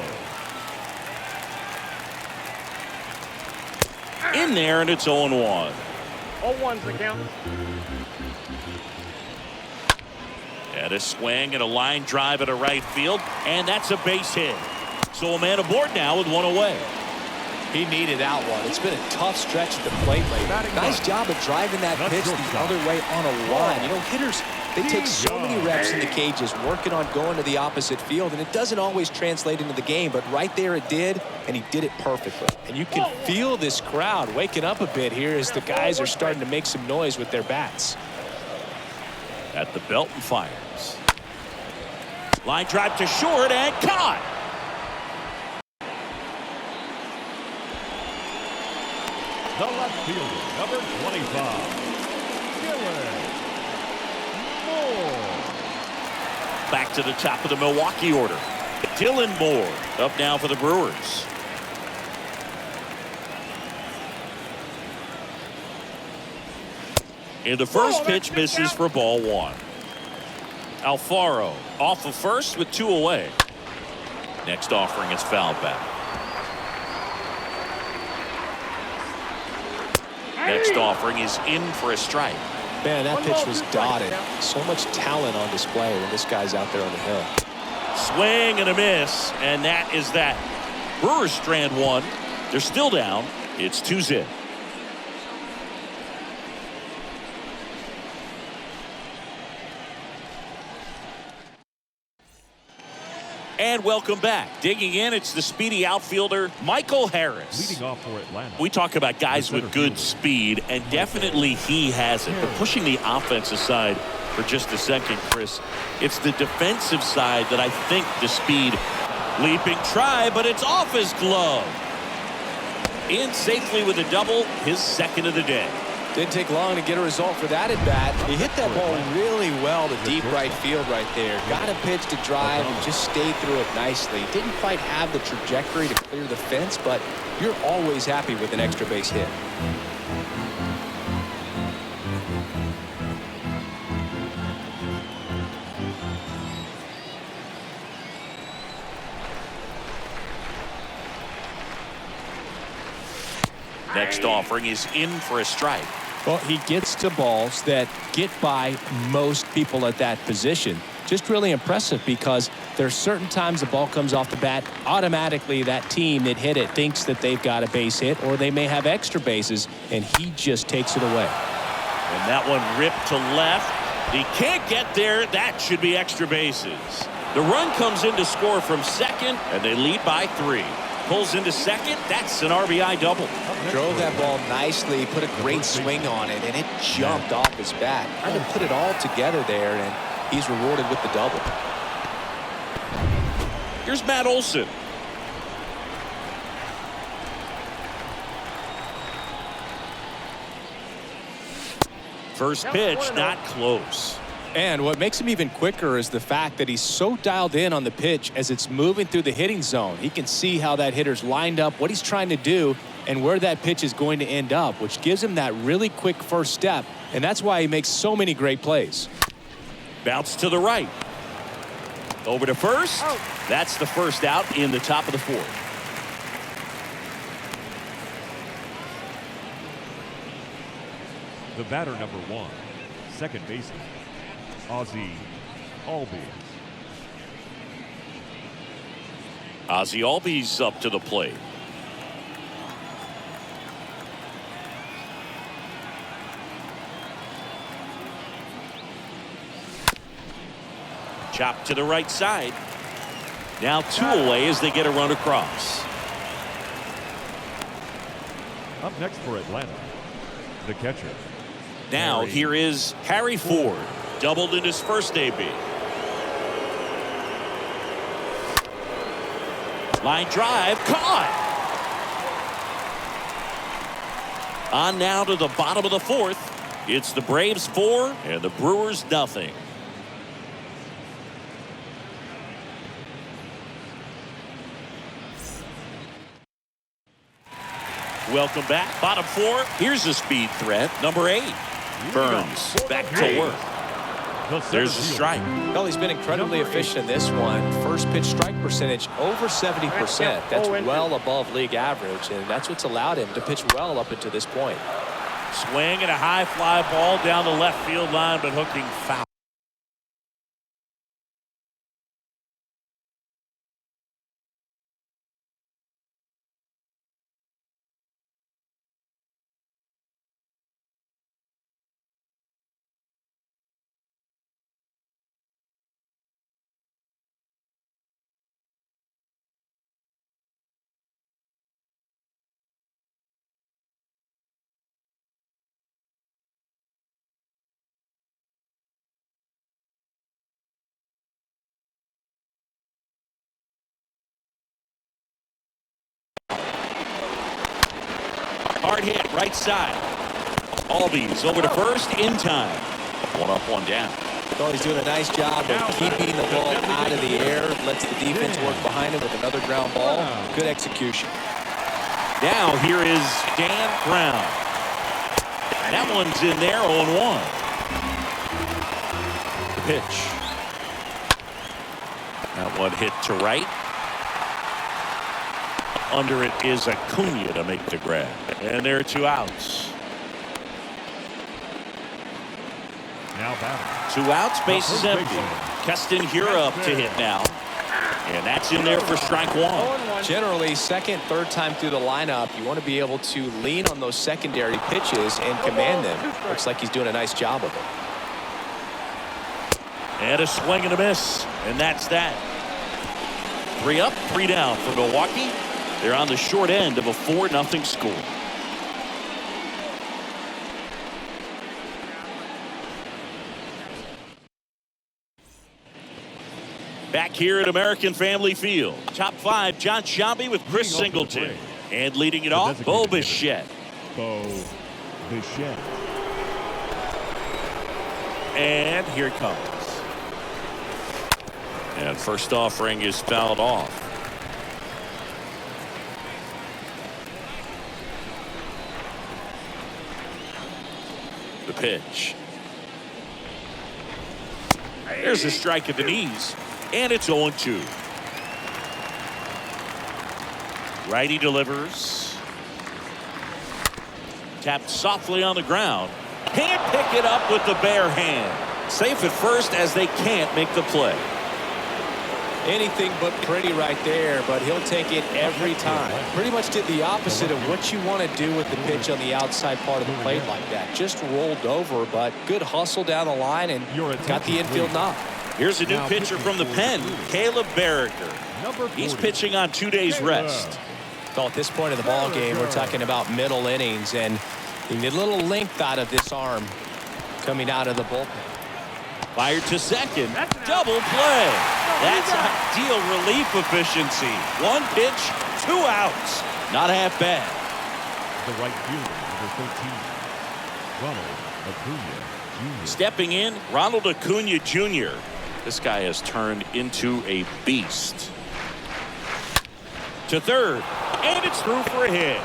In there, and it's 0-1. 0-1's the count. And a swing and a line drive at a right field, and that's a base hit. So a man aboard now with one away. He needed that one. It's been a tough stretch at the plate lately. Nice job of driving that pitch the other way on a line. You know, hitters, they take so many reps in the cages working on going to the opposite field, and it doesn't always translate into the game, but right there it did, and he did it perfectly. And you can feel this crowd waking up a bit here as the guys are starting to make some noise with their bats. At the belt and fires. Line drive to short and caught. The left fielder, number 25, Dylan Moore. Back to the top of the Milwaukee order. Dylan Moore up now for the Brewers. And the first pitch misses for ball one. Alfaro off of first with two away. Next offering is fouled back. Next offering is in for a strike. Man, that pitch was dotted. So much talent on display when this guy's out there on the hill. Swing and a miss, and that is that. Brewers strand one. They're still down. It's 2-0. And welcome back. Digging in, it's the speedy outfielder, Michael Harris. Leading off for Atlanta. We talk about guys with good speed, and definitely he has it. But pushing the offense aside for just a second, Chris, it's the defensive side that I think the speed. Leaping try, but it's off his glove. In safely with a double, his second of the day. Didn't take long to get a result for that at bat. He hit that ball really well to deep right field right there. Got a pitch to drive and just stayed through it nicely. Didn't quite have the trajectory to clear the fence, but you're always happy with an extra base hit. Next offering is in for a strike. Well, he gets to balls that get by most people at that position. Just really impressive because there's certain times the ball comes off the bat, automatically that team that hit it thinks that they've got a base hit or they may have extra bases, and he just takes it away. And that one ripped to left. He can't get there. That should be extra bases. The run comes in to score from second, and they lead by 3. Pulls into second. That's an RBI double. Drove that ball nicely, put a great swing on it, and it jumped off his bat. Trying to put it all together there, and he's rewarded with the double. Here's Matt Olson. First pitch, not close. And what makes him even quicker is the fact that he's so dialed in on the pitch as it's moving through the hitting zone. He can see how that hitter's lined up, what he's trying to do, and where that pitch is going to end up, which gives him that really quick first step, and that's why he makes so many great plays. Bounce to the right. Over to first. That's the first out in the top of the 4th. The batter, number 1, second baseman, Ozzie Albies. Ozzie Albies up to the plate. Chop to the right side. Now 2 away as they get a run across. Up next for Atlanta, the catcher. Now here is Harry Ford. Doubled in his first AB. Line drive caught. On now to the bottom of the 4th. It's the Braves 4 and the Brewers nothing. Welcome back. Bottom 4. Here's a speed threat. Number 8. Burns back to work. There's a strike. Well, he's been incredibly efficient in this one. First pitch strike percentage over 70%. That's well above league average, and that's what's allowed him to pitch well up until this point. Swing and a high fly ball down the left field line, but hooking foul. Hard hit, right side. Albies over to first in time. 1 up, 1 down. Well, he's doing a nice job of keeping the ball out of the air. Lets the defense work behind him with another ground ball. Good execution. Now here is Dan Brown. That one's in there, 0-1. The pitch. That one hit to right. Under it is Acuna to make the grab. And there are 2 outs. Now batting. 2 outs, bases empty. Keston Hiura up to hit now. And that's in there for strike 1. Generally, second, third time through the lineup, you want to be able to lean on those secondary pitches and command them. Looks like he's doing a nice job of it. And a swing and a miss. And that's that. 3 up, 3 down for Milwaukee. They're on the short end of a 4-0 score. Back here at American Family Field. Top 5, John Sciambi with Chris Singleton. And leading it off, Bo Bichette. Bo Bichette. And here it comes. And first offering is fouled off. The pitch. There's a strike at the knees. And it's 0-2. Righty delivers. Tapped softly on the ground. Can't pick it up with the bare hand. Safe at first as they can't make the play. Anything but pretty right there, but he'll take it every time. Pretty much did the opposite of what you want to do with the pitch on the outside part of the plate like that. Just rolled over, but good hustle down the line and got the infield knock. Here's a new pitcher from the pen, Caleb Barriger. He's pitching on 2 days rest. So at this point of the ball game, we're talking about middle innings, and you need a little length out of this arm coming out of the bullpen. Fired to second. Double play. That's ideal relief efficiency. 1 pitch, 2 outs. Not half bad. The right fielder, number 13, Ronald Acuna Jr. Stepping in, Ronald Acuna Jr. This guy has turned into a beast. To third, and it's through for a hit.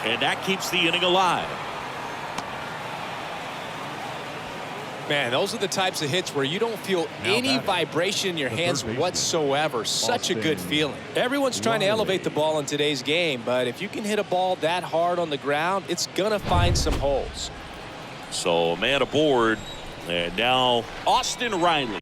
And that keeps the inning alive. Man, those are the types of hits where you don't feel any vibration in your hands whatsoever. Such a good feeling. Everyone's trying to elevate the ball in today's game, but if you can hit a ball that hard on the ground, it's going to find some holes. So a man aboard, and now Austin Riley.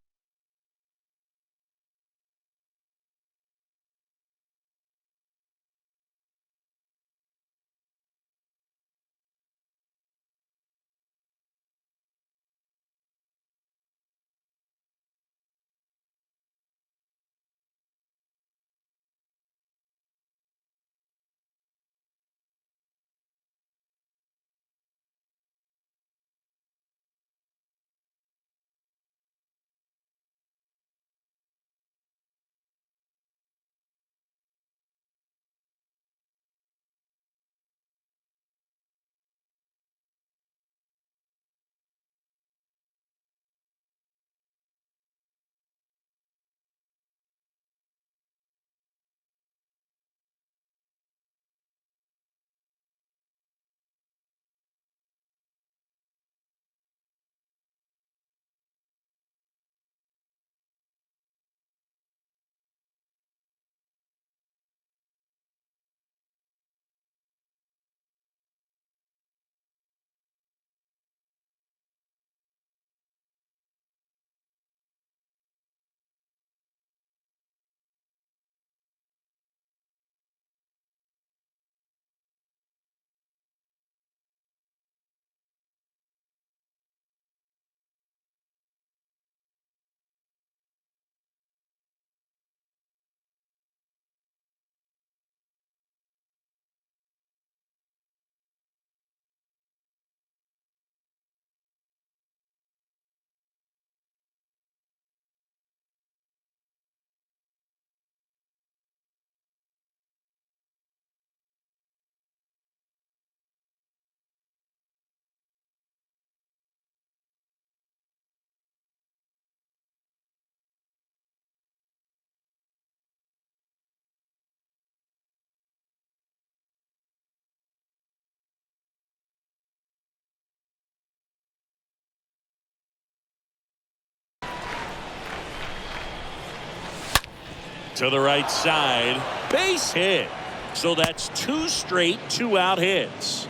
To the right side, base hit. So that's 2 straight 2-out hits.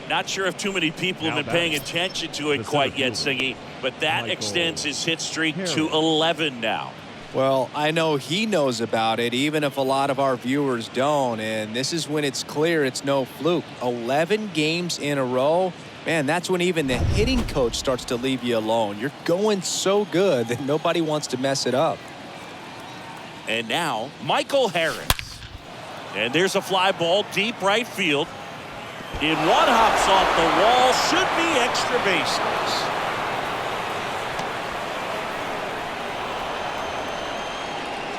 Not sure if too many people have been paying attention to it quite yet, Singy, but that extends his hit streak to 11 now. Well, I know he knows about it, even if a lot of our viewers don't. And this is when it's clear it's no fluke. 11 games in a row. Man, that's when even the hitting coach starts to leave you alone. You're going so good that nobody wants to mess it up. And now, Michael Harris. And there's a fly ball deep right field. In 1 hops off the wall, should be extra bases.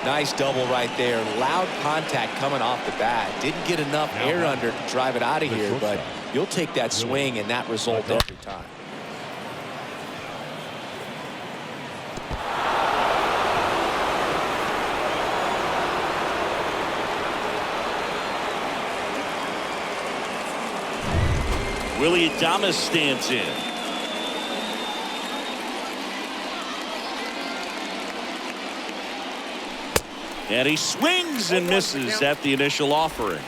Nice double right there. Loud contact coming off the bat. Didn't get enough air under to drive it out of here, but you'll take that swing and that result every time. Willie Adames stands in. And he swings and misses at the initial offering.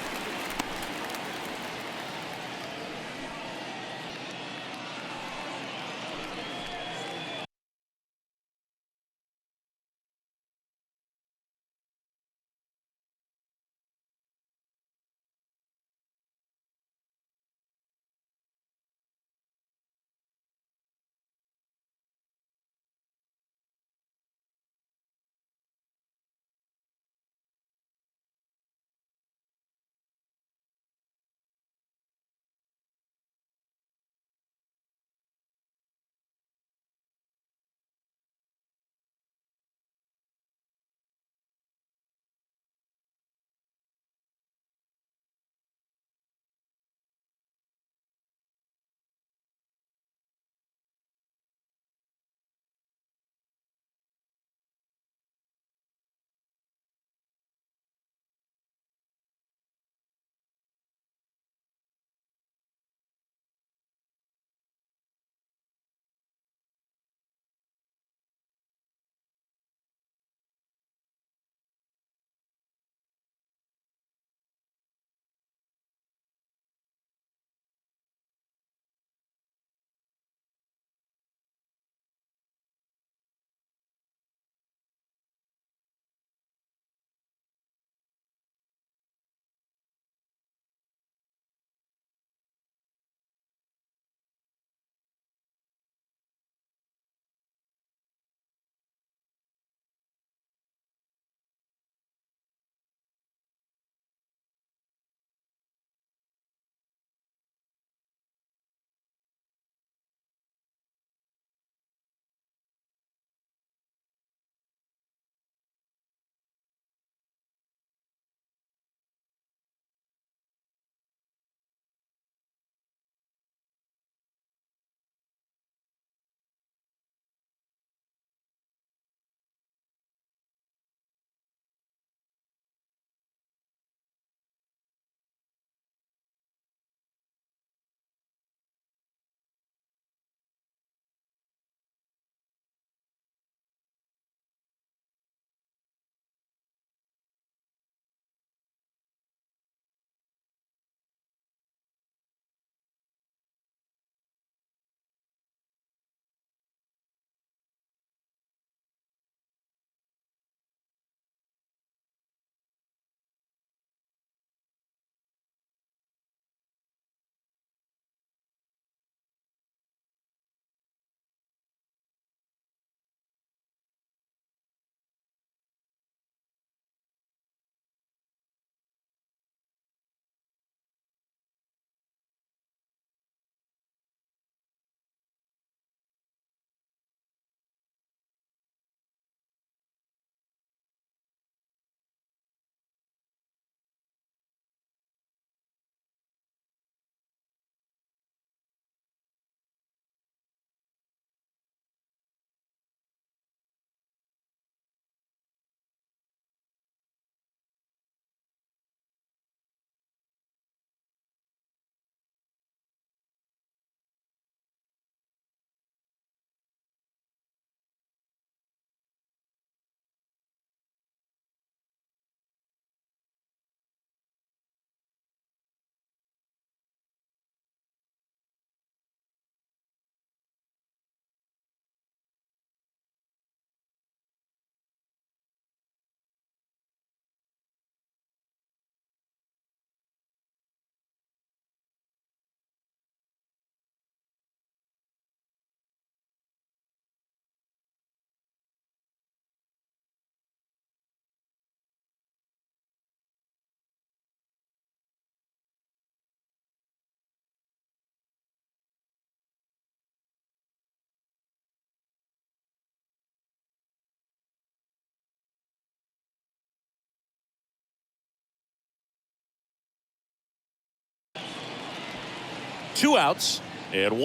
2 outs and 1.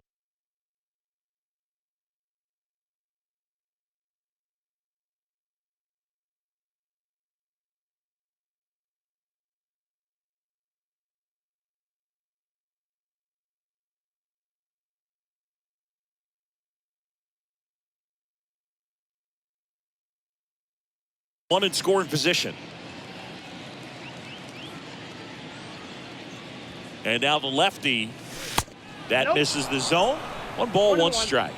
One in scoring position. And now the lefty. That misses the zone. 1 ball, 1 strike.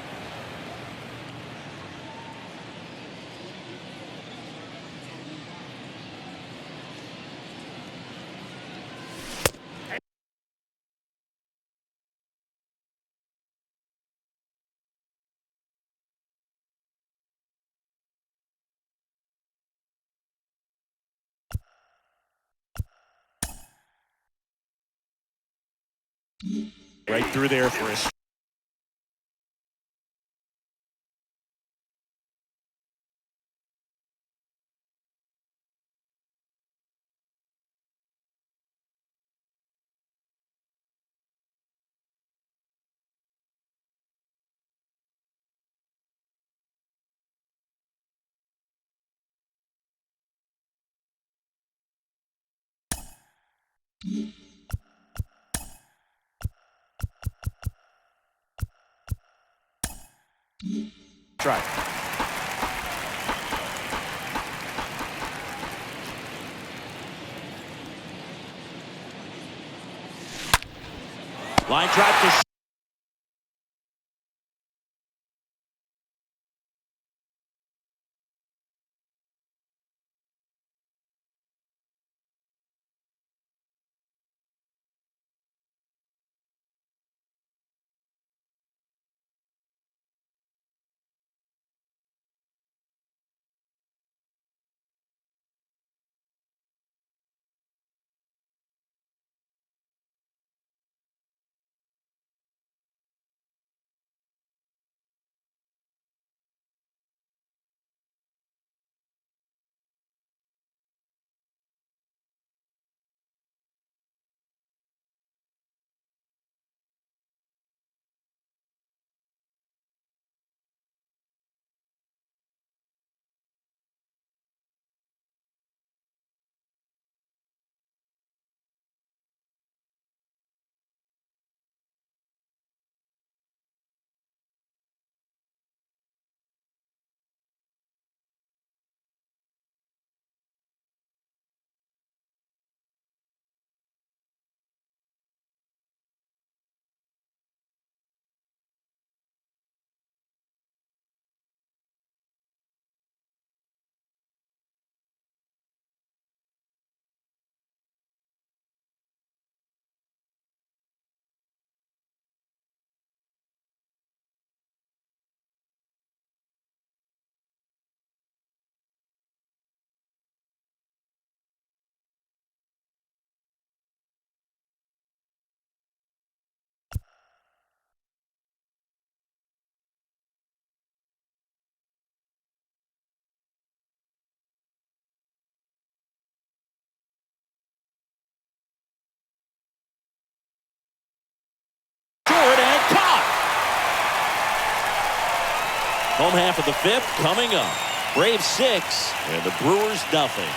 Right through there for us. Try. Line drive to short and caught. Home half of the 5th coming up. Braves 6 and the Brewers nothing.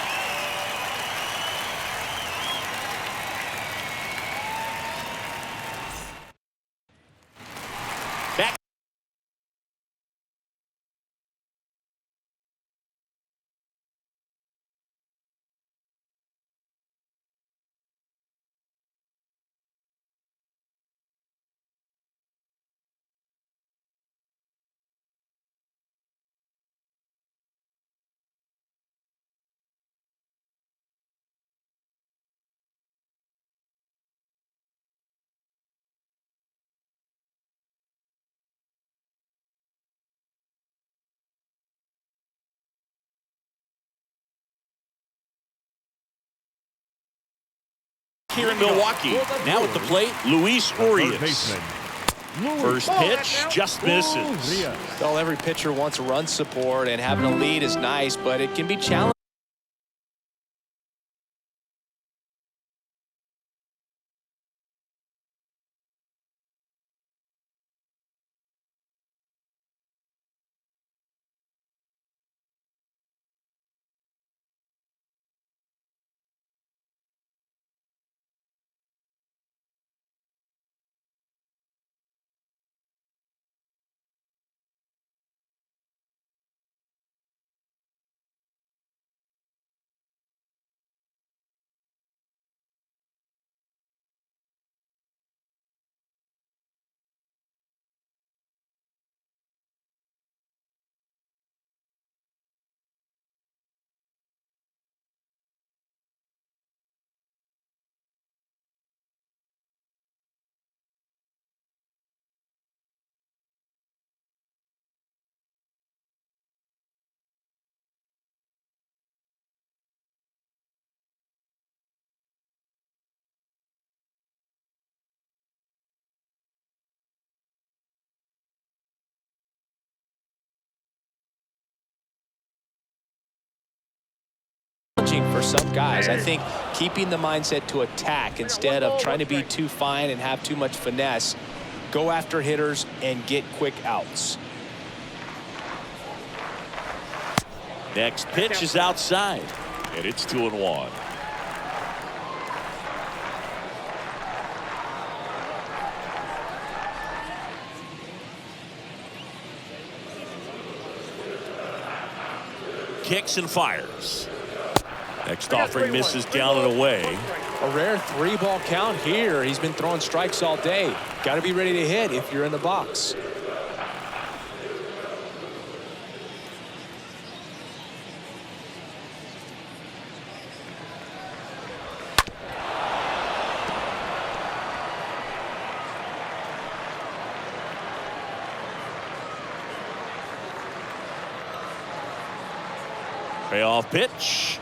Here in Milwaukee. Now at the plate, Luis Urias. First pitch just misses. Well, every pitcher wants run support, and having a lead is nice, but it can be challenging. discouraging for some guys. I think keeping the mindset to attack instead of trying to be too fine and have too much finesse, go after hitters and get quick outs. Next pitch is outside, and it's 2-1. Kicks and fires. Next offering misses down and away. A rare 3-ball count here. He's been throwing strikes all day. Got to be ready to hit if you're in the box. Payoff pitch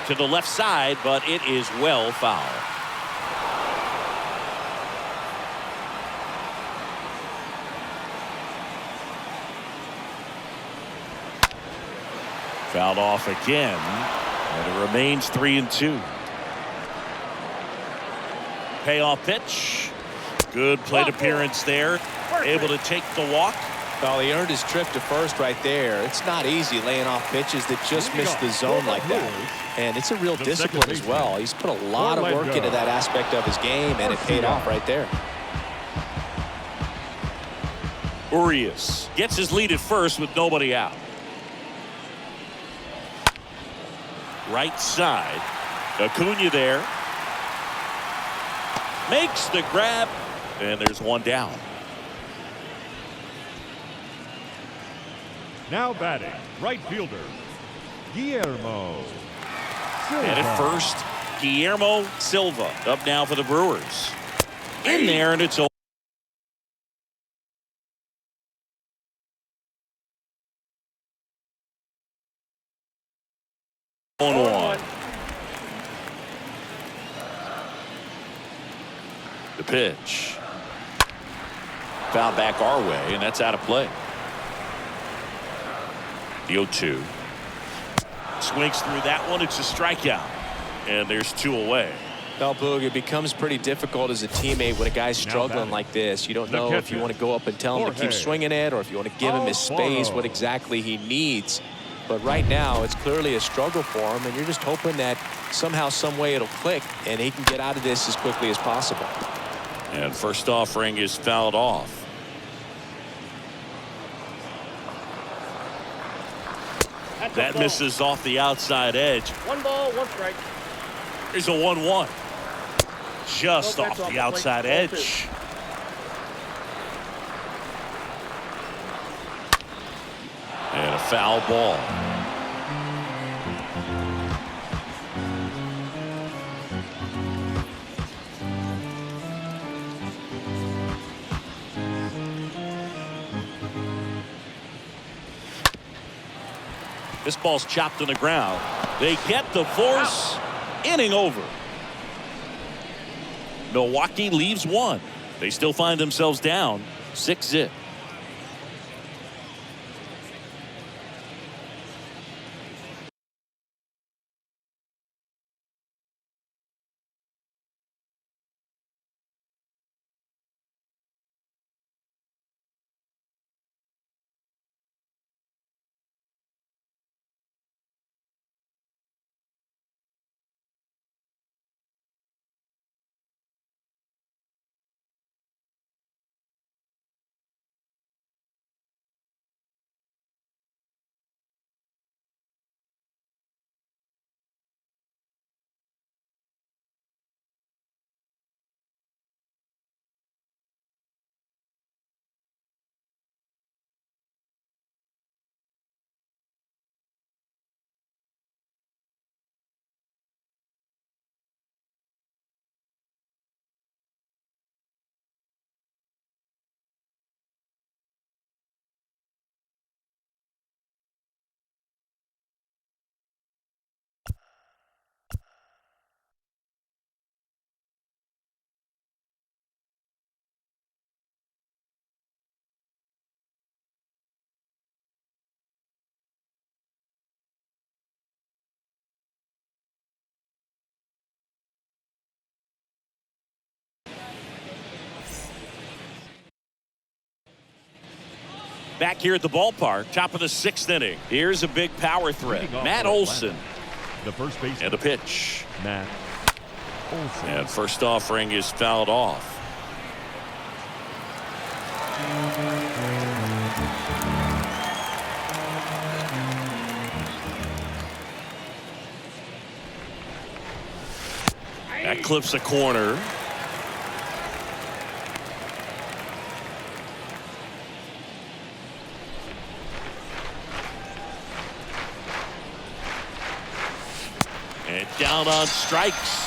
to the left side, but it is well foul. Fouled off again, and it remains 3-2. Payoff pitch. Good plate appearance there. Able to take the walk. Well, he earned his trip to first right there. It's not easy laying off pitches that just miss the zone like that. And it's a real discipline as well. He's put a lot of work into that aspect of his game, and it paid off right there. Urias gets his lead at first with nobody out. Right side. Acuna there. Makes the grab, and there's one down. Now batting, right fielder, Guillermo Silva. And at first, Guillermo Silva up now for the Brewers. In there, and it's 0-1. The pitch. Foul back our way, and that's out of play. The 0-2. Swings through that one. It's a strikeout. And there's 2 away. Well, Boog, it becomes pretty difficult as a teammate when a guy's struggling like this. You don't know if you want to go up and tell him to keep swinging it or if you want to give him his space, what exactly he needs. But right now, it's clearly a struggle for him, and you're just hoping that somehow, some way it'll click and he can get out of this as quickly as possible. And first offering is fouled off. That misses off the outside edge. 1 ball, 1 strike. There's a 1-1. Just off the outside edge. And a foul ball. This ball's chopped on the ground. They get the force. Inning over. Milwaukee leaves 1. They still find themselves down 6-0. Back here at the ballpark, top of the 6th inning. Here's a big power threat. Matt Olson. The first base. And a pitch. Matt Olson. And first offering is fouled off. That clips a corner. And down on strikes.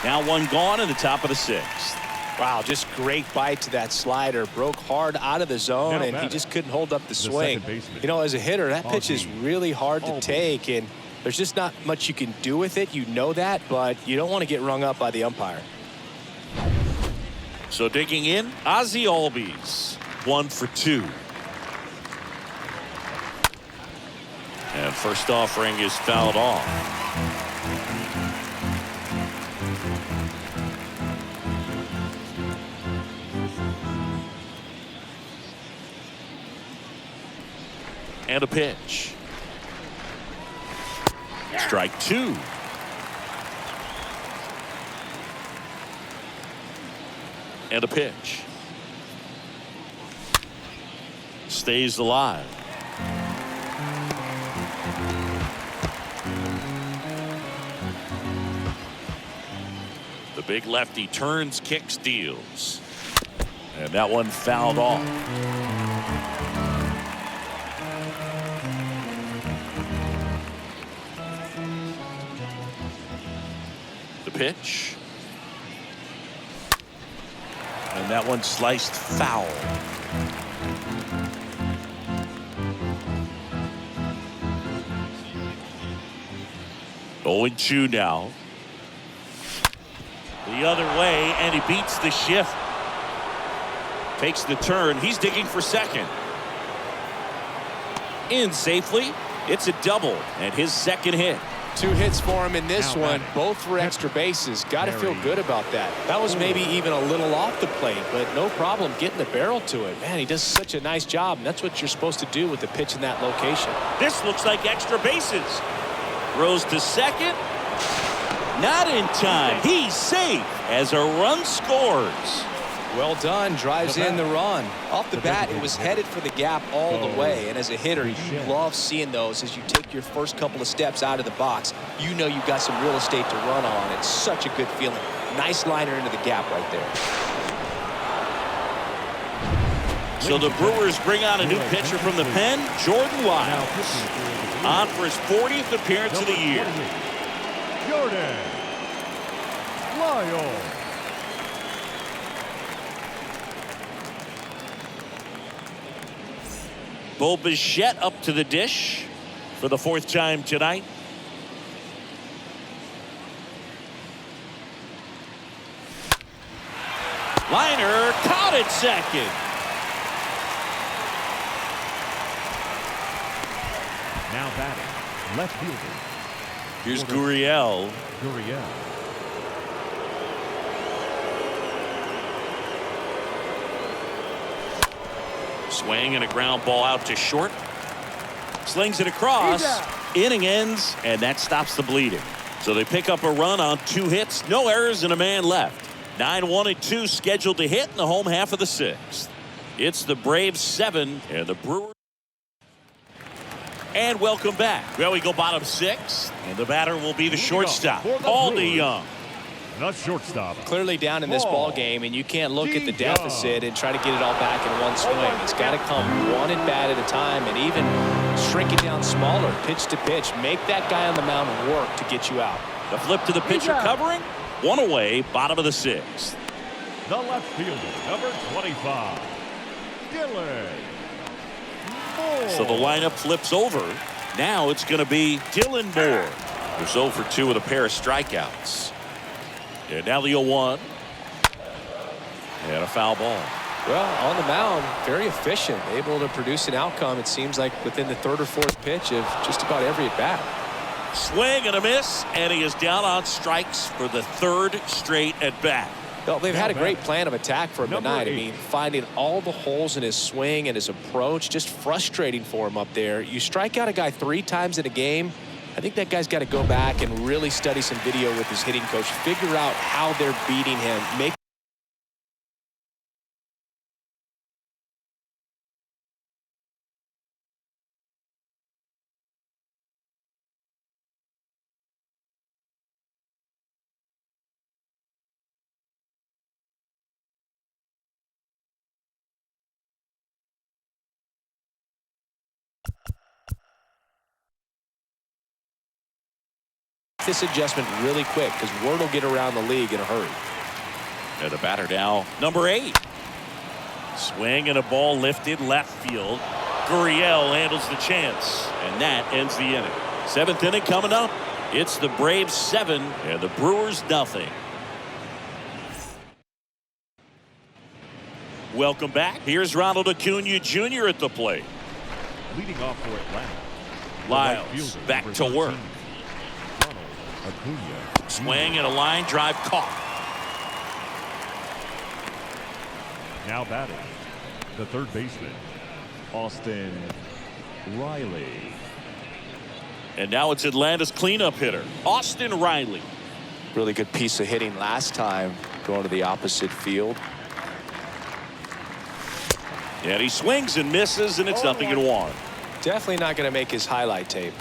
Now one gone in the top of the 6th. Wow, just great bite to that slider. Broke hard out of the zone, and he just couldn't hold up the swing. You know, as a hitter, that pitch is really hard to take, and there's just not much you can do with it. You know that, but you don't want to get rung up by the umpire. So digging in, Ozzie Albies, 1 for 2. And first offering is fouled off. And a pitch. Strike 2. And a pitch. Stays alive. The big lefty turns, kicks, deals. And that one fouled off. The pitch. And that one sliced foul. Oh, 0-2 now. The other way, and he beats the shift. Takes the turn. He's digging for second. In safely. It's a double, and his second hit. 2 hits for him in this one, both for extra bases. Got to feel good about that. That was maybe even a little off the plate, but no problem getting the barrel to it. Man, he does such a nice job, and that's what you're supposed to do with the pitch in that location. This looks like extra bases. Throws to second. Not in time. He's safe as a run scores. Well done. Drives in the run. Off the bat, it was headed for the gap all the way. And as a hitter, you love seeing those as you take your first couple of steps out of the box. You know you've got some real estate to run on. It's such a good feeling. Nice liner into the gap right there. So the Brewers bring on a new pitcher from the pen, Jordan Lyles. On for his 40th appearance of the year. Jordan Lyles. Bo Bichette up to the dish for the 4th time tonight. Liner caught at second. Now batting, left fielder. Here's Gurriel. Swing and a ground ball out to short. Slings it across. Inning ends, and that stops the bleeding. So they pick up a run on 2 hits, no errors, and a man left. 9-1-2 scheduled to hit in the home half of the 6th. It's the Braves 7 and the Brewers. And welcome back. Well, we go bottom 6, and the batter will be the shortstop, Paul DeYoung. The shortstop. Clearly down in this ball game, and you can't look at the deficit and try to get it all back in one swing. It's got to come one at bat at a time, and even shrink it down smaller, pitch to pitch. Make that guy on the mound work to get you out. The flip to the pitcher covering. 1 away, bottom of the 6th. The left fielder, number 25, Dylan Moore. So the lineup flips over. Now it's going to be Dylan Moore, who's 0 for 2 with a pair of strikeouts. And now the 0-1. And a foul ball. Well, on the mound, very efficient, able to produce an outcome, it seems like, within the 3rd or 4th pitch of just about every at-bat. Swing and a miss, and he is down on strikes for the 3rd straight at-bat. Well, they've had a Now great batting, plan of attack for him number tonight. I 8. mean, finding all the holes in his swing and his approach, just frustrating for him up there. You strike out a guy 3 times in a game, I think that guy's got to go back and really study some video with his hitting coach, figure out how they're beating him, make this adjustment really quick because word will get around the league in a hurry. And the batter now, number 8. Swing and a ball lifted left field. Gurriel handles the chance, and that ends the inning. 7th inning coming up. It's the Braves 7 and the Brewers nothing. Welcome back. Here's Ronald Acuna Jr. at the plate. Leading off for Atlanta. the Lyles right fielder, back number to work. 13, Ronald Acuna. Swing and a line drive caught. Now batting, the third baseman, Austin Riley. And now it's Atlanta's cleanup hitter, Austin Riley. Really good piece of hitting last time going to the opposite field. And he swings and misses, and it's 0-1. Definitely not going to make his highlight tape.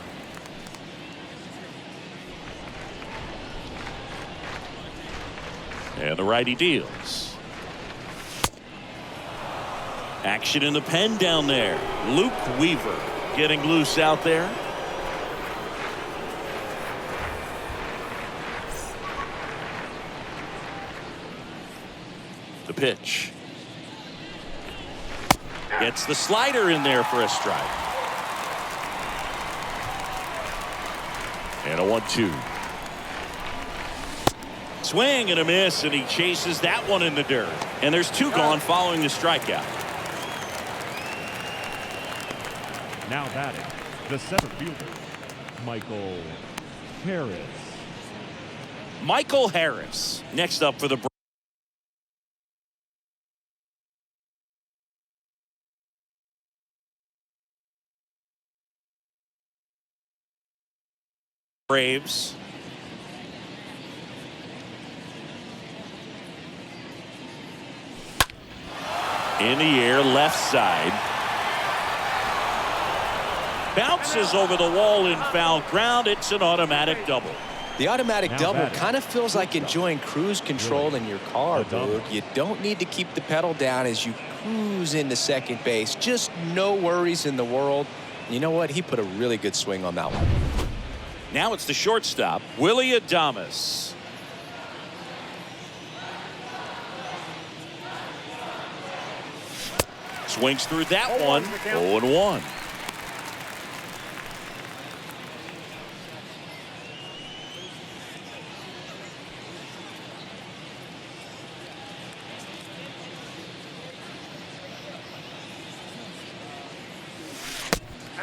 And the righty deals. Action in the pen down there. Luke Weaver getting loose out there. The pitch. Gets the slider in there for a strike. And a 1-2. Swing and a miss, and he chases that one in the dirt. And there's 2 gone following the strikeout. Now batting, the center fielder, Michael Harris. Michael Harris next up for the Braves. In the air, left side. Bounces over the wall in foul ground. It's an automatic double. The automatic Now double batting. kind of feels like enjoying cruise control in your car, A double. dude. You don't need to keep the pedal down as you cruise into second base. Just no worries in the world. You know what? He put a really good swing on that one. Now it's the shortstop, Willie Adames. Swings through that one. 0-1.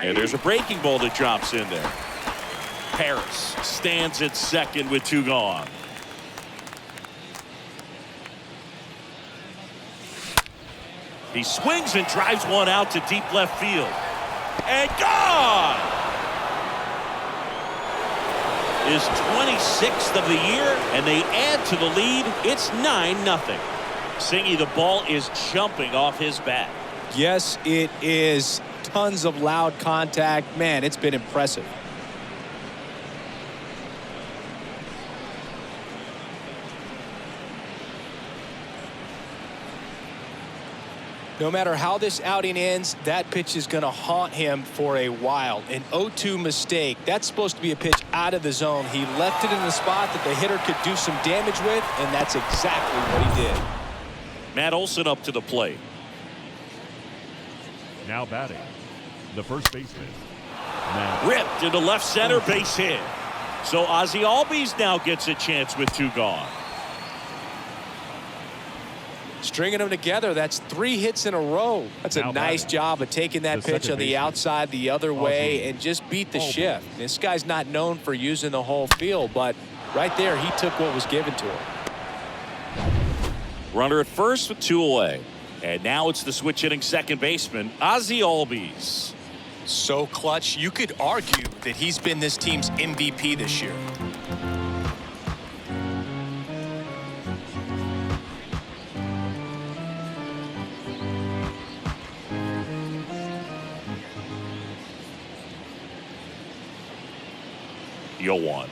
And there's a breaking ball that drops in there. Harris stands at second with 2 gone. He swings and drives one out to deep left field. And gone! His 26th of the year, and they add to the lead. It's 9-0. Singy, the ball is jumping off his bat. Yes, it is. Tons of loud contact. Man, it's been impressive. No matter how this outing ends, that pitch is going to haunt him for a while. An 0-2 mistake. That's supposed to be a pitch out of the zone. He left it in the spot that the hitter could do some damage with, and that's exactly what he did. Matt Olson up to the plate. Now batting, the first baseman, Matt Ripped into left center, base hit. So Ozzie Albies now gets a chance with 2 gone. Stringing them together, that's 3 hits in a row. That's a Now nice batting, job of taking that the pitch second on the baseman, outside the other way Ozzie and just beat the Albies. shift. This guy's not known for using the whole field, but right there he took what was given to him. Runner at first with 2 away. And now it's the switch hitting second baseman, Ozzie Albies. So clutch, you could argue that he's been this team's MVP this year. Yo one.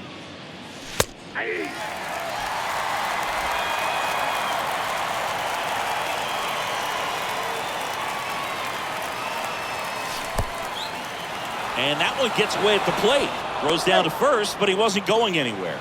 And that one gets away at the plate. Throws down to first, but he wasn't going anywhere.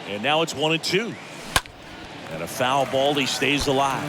And now it's 1-2. And a foul ball. He stays alive.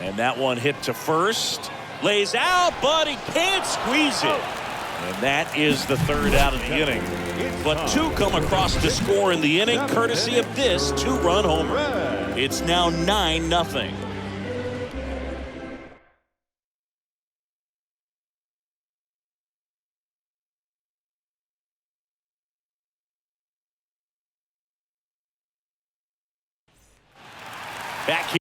And that one hit to first. Lays out, but he can't squeeze it. And that is the third out of the inning. But two come across to score in the inning, courtesy of this two-run homer. It's now 9-0. Back here.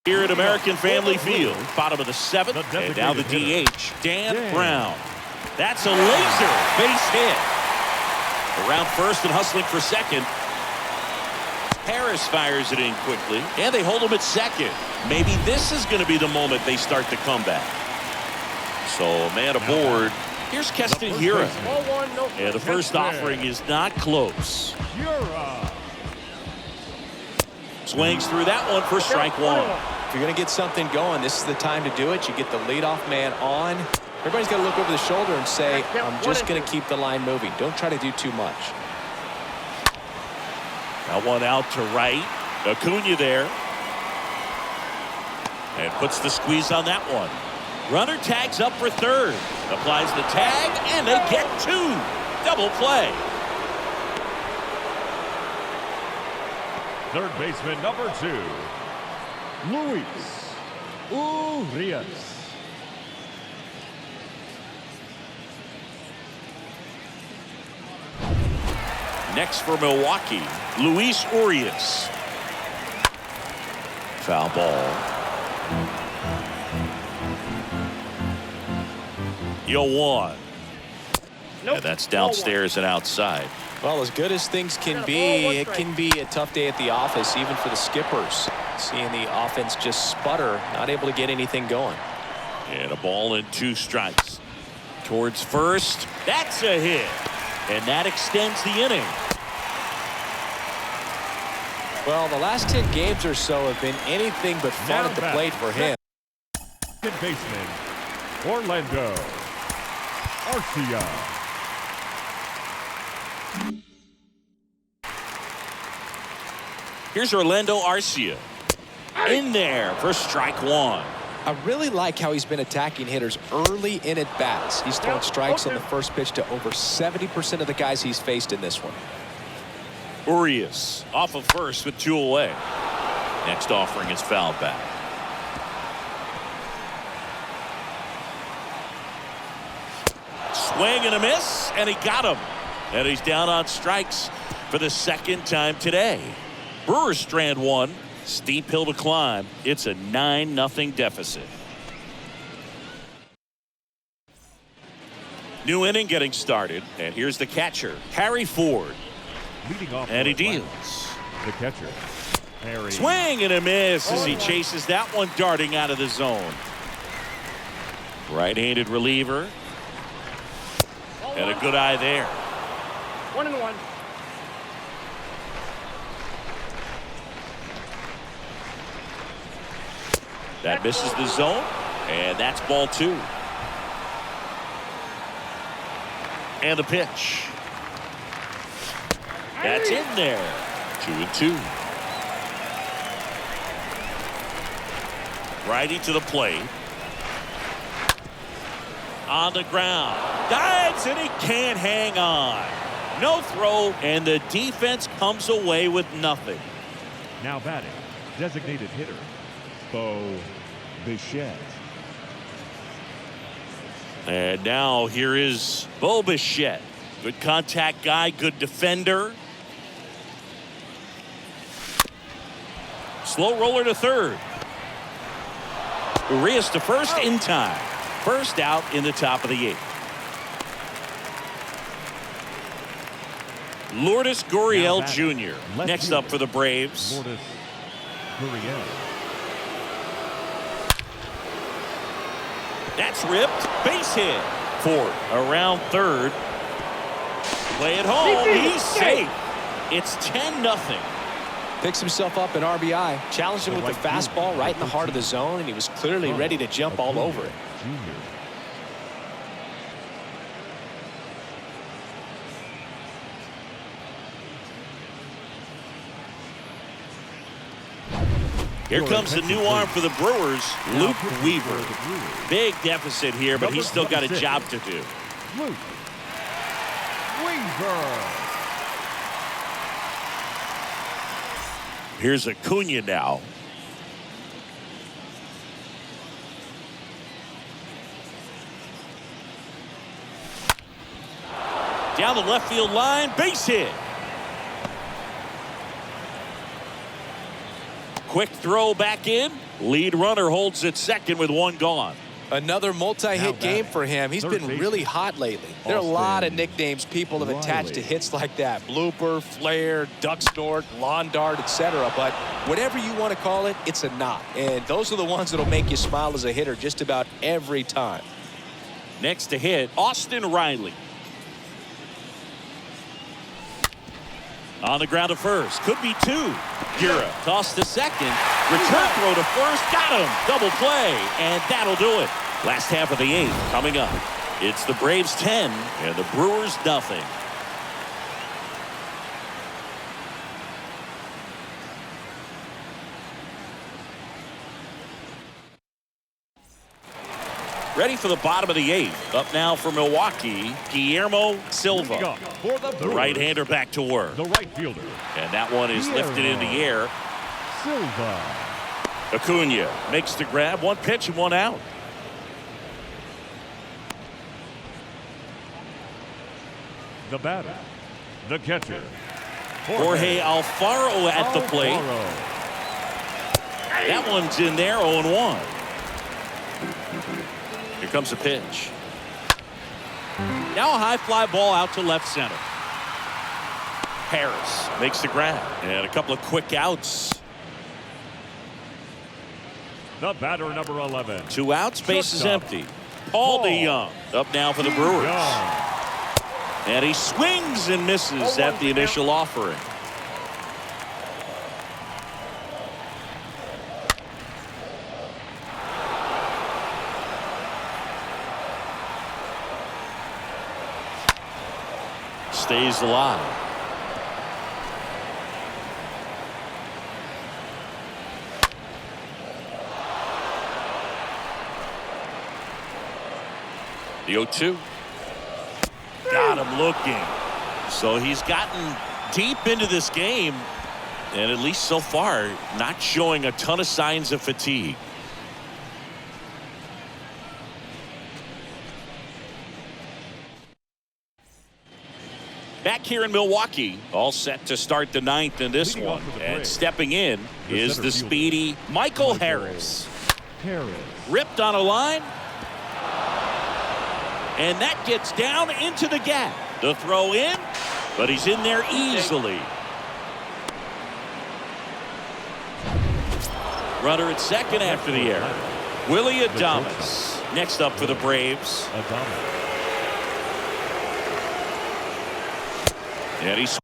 Here at American Family Field, bottom of the seventh, and now the DH, Dan Brown. That's a laser base hit. Around first and hustling for second. Harris fires it in quickly, and they hold him at second. Maybe this is going to be the moment they start the comeback. So, man aboard. Here's Keston Hira. And the first offering is not close. Swings through that one for strike one. If you're going to get something going, this is the time to do it. You get the leadoff man on. Everybody's got to look over the shoulder and say, I'm just going to keep the line moving. Don't try to do too much. That one out to right. Acuna there. And puts the squeeze on that one. Runner tags up for third. Applies the tag, and they get two. Double play. Third baseman number 2, Luis Urias. Next for Milwaukee, Luis Urias. Foul ball. 0-1. Nope. And that's downstairs and outside. Well, as good as things can be, it can be a tough day at the office, even for the skippers. Seeing the offense just sputter, not able to get anything going. And a ball and 2 strikes. Towards first. That's a hit. And that extends the inning. Well, the last 10 games or so have been anything but fun at the plate for him. Second baseman, Orlando Arcia. Here's Orlando Arcia. In there for strike one. I really like how he's been attacking hitters early in at bats. He's thrown strikes on the first pitch to over 70% of the guys he's faced in this one. Urias off of first with 2 away. Next offering is fouled back. Swing and a miss, and he got him. And he's down on strikes for the second time today. Brewers strand one. Steep hill to climb. It's a 9-0 deficit. New inning getting started. And here's the catcher, Harry Ford. Leading off And he deals. The catcher, Harry. Swing and a miss as he chases that one darting out of the zone. Right-handed reliever. And a good eye there. 1-1. That misses the zone, and that's ball 2. And the pitch. That's in there. 2-2. Righty to the plate. On the ground. Dives, and he can't hang on. No throw, and the defense comes away with nothing. Now batting, designated hitter, Bo Bichette. And now here is Bo Bichette. Good contact guy, good defender. Slow roller to third. Urias to first in time. First out in the top of the 8th. Lourdes Gurriel Jr. next up for the Braves. Lourdes Gurriel. That's ripped. Base hit. Ford around third. Play it home. He's safe. It's 10-0. Picks himself up an RBI. Challenged him with the fastball right in the heart of the zone, and he was clearly ready to jump all over it. Here comes the new arm for the Brewers, Luke Weaver. Big deficit here, but he's still got a job to do. Luke Weaver. Here's Acuna now. Down the left field line, base hit. Quick throw back in. Lead runner holds at second with one gone. Another multi-hit game for him. He's been really hot lately. There are a lot of nicknames people have attached to hits like that. Blooper, flare, duck snort, lawn dart, etc. But whatever you want to call it, it's a knot. And those are the ones that'll make you smile as a hitter just about every time. Next to hit, Austin Riley. On the ground to first. Could be two. Gura tossed to second. Return throw to first. Got him. Double play. And that'll do it. Last half of the eighth coming up. It's the Braves 10 and the Brewers nothing. Ready for the bottom of the eighth. Up now for Milwaukee, Guillermo Silva. The right-hander back to work. The right fielder. And that one is lifted in the air. Silva. Acuna makes the grab. One pitch and one out. The batter. The catcher. Jorge Alfaro at the plate. That one's in there, 0-1. Here comes a pitch. Now a high fly ball out to left center. Harris makes the grab. And a couple of quick outs. The batter, number 11. 2 outs, base is empty. Paul DeYoung up now for the Brewers. And he swings and misses at the initial offering. Stays alive. The 0-2. Got him looking. So he's gotten deep into this game, and at least so far, not showing a ton of signs of fatigue. Back here in Milwaukee, all set to start the ninth in this one. And stepping in is the speedy Michael Harris. Ripped on a line. And that gets down into the gap. The throw in, but he's in there easily. Runner at second after the error. Willie Adames next up for the Braves. And he's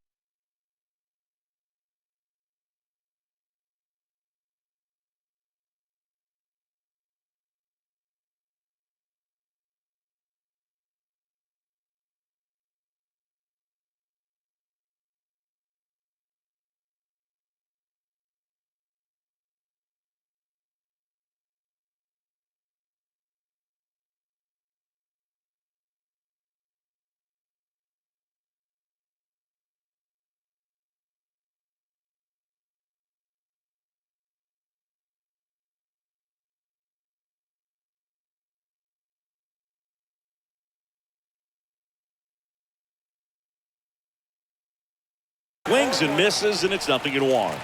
swings and misses, and it's 0-1.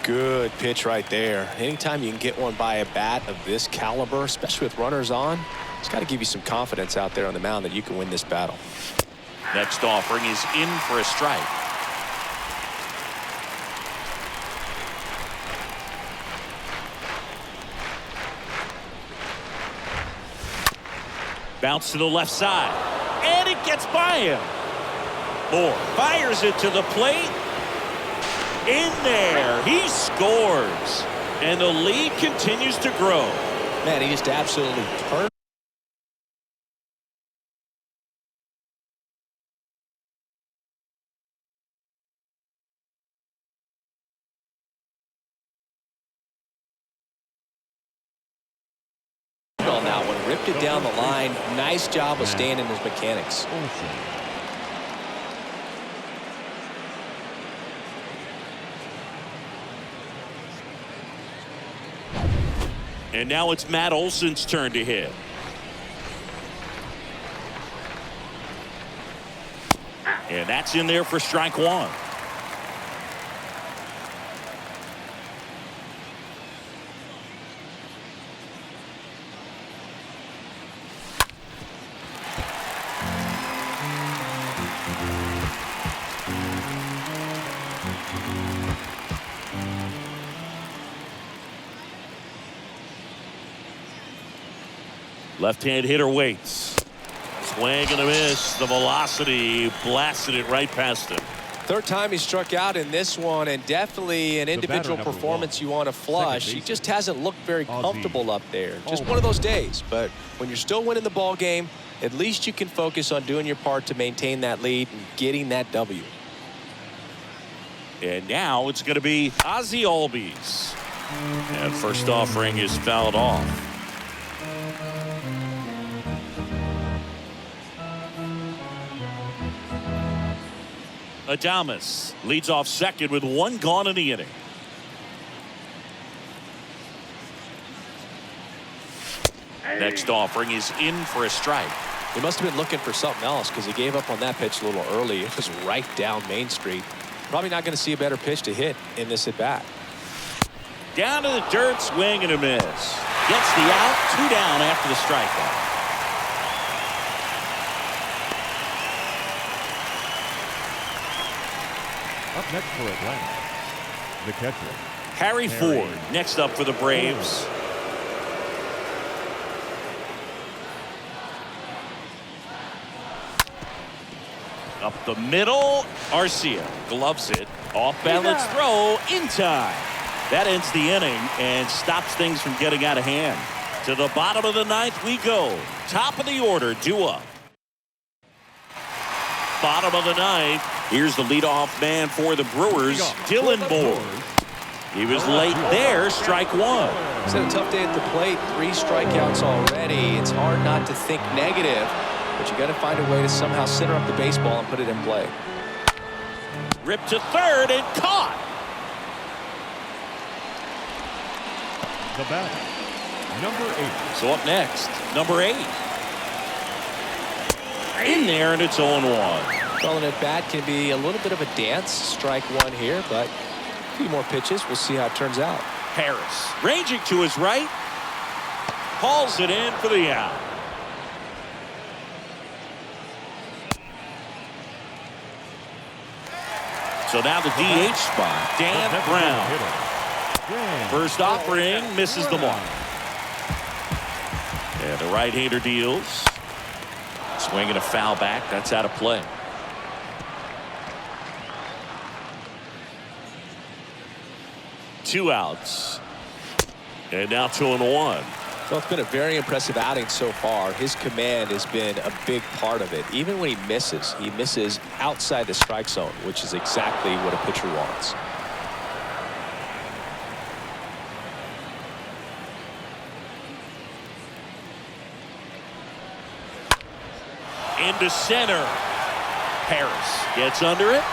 Good pitch right there. Anytime you can get one by a bat of this caliber, especially with runners on, it's got to give you some confidence out there on the mound that you can win this battle. Next offering is in for a strike. Bounce to the left side, and it gets by him. Moore fires it to the plate. In there, he scores, and the lead continues to grow. Man, he just absolutely turned. On that one, ripped it down the line. Nice job of staying in his mechanics. And now it's Matt Olson's turn to hit. And that's in there for strike one. Left-hand hitter waits. Swing and a miss. The velocity blasted it right past him. Third time he struck out in this one, and definitely an individual performance you want to flush. He just hasn't looked very comfortable up there. Just one of those days. But when you're still winning the ball game, at least you can focus on doing your part to maintain that lead and getting that W. And now it's going to be Ozzie Albies. And first offering is fouled off. Adames leads off second with one gone in the inning. Next offering is in for a strike. He must have been looking for something else because he gave up on that pitch a little early. It was right down Main Street. Probably not going to see a better pitch to hit in this at bat. Down to the dirt, swing and a miss. Gets the out, 2 down after the strikeout. Up next for Atlanta, the catcher, Harry Ford next up for the Braves. Up the middle, Arcia gloves it. Off balance throw in time. That ends the inning and stops things from getting out of hand. To the bottom of the 9th we go. Top of the order, due up. Bottom of the 9th. Here's the leadoff man for the Brewers, Dylan Moore. He was late there, strike one. He's had a tough day at the plate. 3 strikeouts already. It's hard not to think negative, but you got to find a way to somehow center up the baseball and put it in play. Ripped to third and caught. the batter, number 8. So up next, number 8. In there, and it's 0-1. Well, an at bat can be a little bit of a dance. Strike one here, but a few more pitches. We'll see how it turns out. Harris ranging to his right. Hauls it in for the out. So now the DH spot, Dan Brown. First offering misses the mark. And the right-hander deals. Swinging a foul back. That's out of play. Two outs. And now 2-1. Well, it's been a very impressive outing so far. His command has been a big part of it. Even when he misses outside the strike zone, which is exactly what a pitcher wants. Into center. Harris gets under it.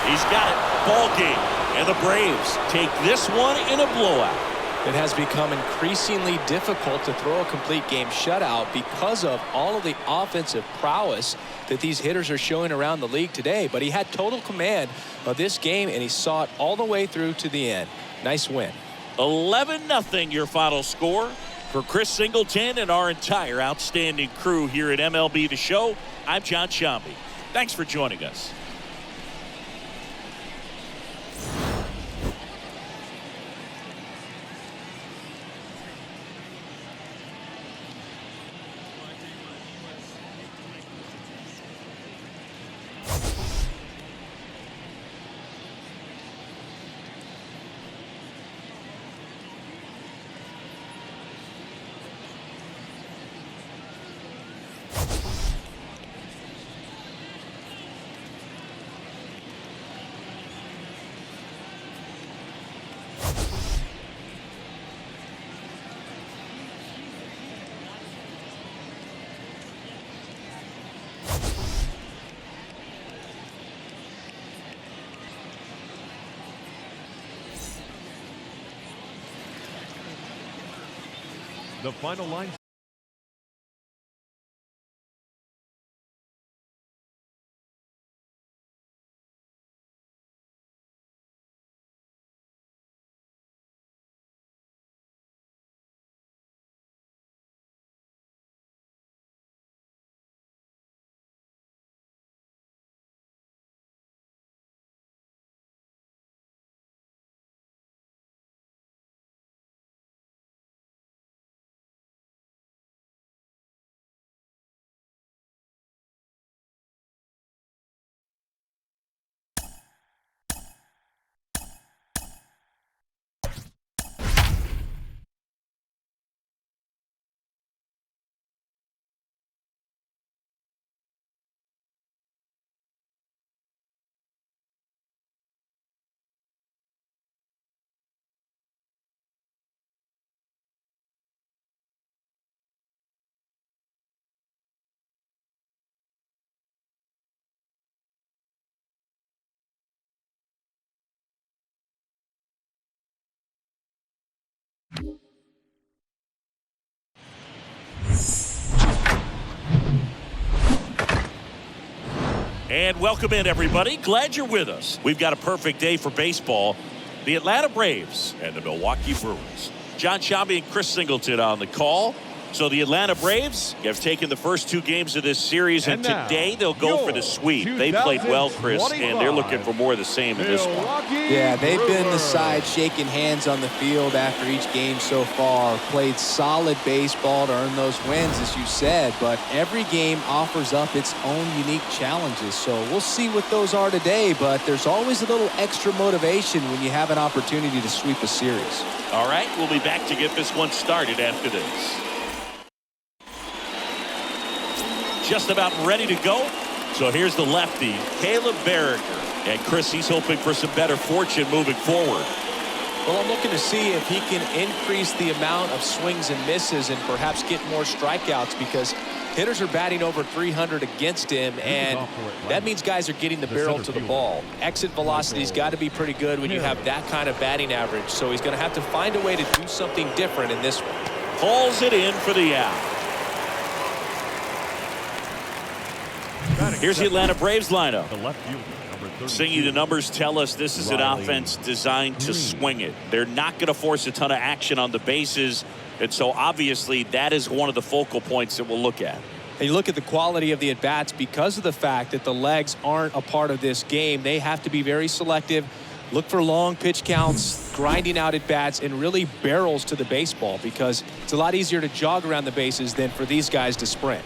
He's got it. Ball game. And the Braves take this one in a blowout. It has become increasingly difficult to throw a complete game shutout because of all of the offensive prowess that these hitters are showing around the league today. But he had total command of this game, and he saw it all the way through to the end. Nice win. 11-0 your final score. For Chris Singleton and our entire outstanding crew here at MLB The Show, I'm John Shambi. Thanks for joining us. The final line. And welcome in, everybody. Glad you're with us. We've got a perfect day for baseball. The Atlanta Braves and the Milwaukee Brewers. John Shambi and Chris Singleton on the call. So the Atlanta Braves have taken the first 2 games of this series, and today they'll go for the sweep. They played well, Chris, and they're looking for more of the same in this one. Yeah, they've been the side shaking hands on the field after each game so far. Played solid baseball to earn those wins, as you said, but every game offers up its own unique challenges. So we'll see what those are today, but there's always a little extra motivation when you have an opportunity to sweep a series. All right, we'll be back to get this one started after this. Just about ready to go. So here's the lefty, Caleb Berriger. And Chris, he's hoping for some better fortune moving forward. Well, I'm looking to see if he can increase the amount of swings and misses and perhaps get more strikeouts, because hitters are batting over 300 against him, and that means guys are getting the barrel to the ball. Exit velocity's got to be pretty good when you have that kind of batting average. So he's going to have to find a way to do something different in this one. Pulls it in for the out. Here's the Atlanta Braves lineup. Singy, the numbers tell us this is an offense designed to swing it. They're not going to force a ton of action on the bases, and so obviously that is one of the focal points that we'll look at. And you look at the quality of the at-bats because of the fact that the legs aren't a part of this game. They have to be very selective, look for long pitch counts, grinding out at-bats, and really barrels to the baseball, because it's a lot easier to jog around the bases than for these guys to sprint.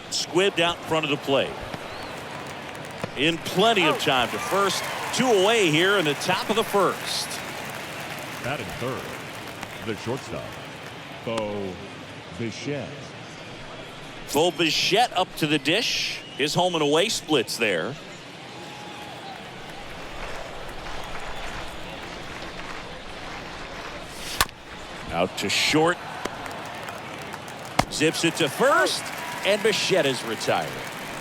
Squibbed out in front of the plate. In plenty of time to first. 2 away here in the top of the first. Batting third, the shortstop, Bo Bichette. Bo Bichette up to the dish. His home and away splits there. Out to short. Zips it to first. And Bichette is retired.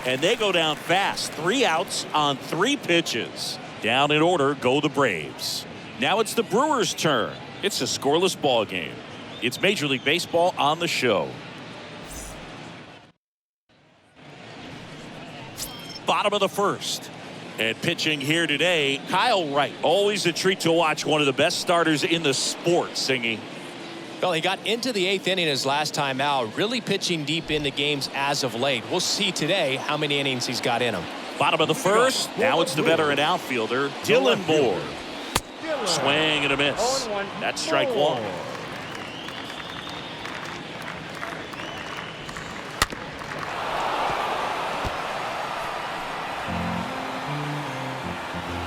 And they go down fast. 3 outs on 3 pitches. Down in order go the Braves. Now it's the Brewers' turn. It's a scoreless ball game. It's Major League Baseball on the show. Bottom of the first. And pitching here today, Kyle Wright. Always a treat to watch. One of the best starters in the sport, Singy. Well, he got into the 8th inning his last time out, really pitching deep into games as of late. We'll see today how many innings he's got in him. Bottom of the first. Now it's the veteran outfielder, Dylan Moore. Swing and a miss. That's strike 1.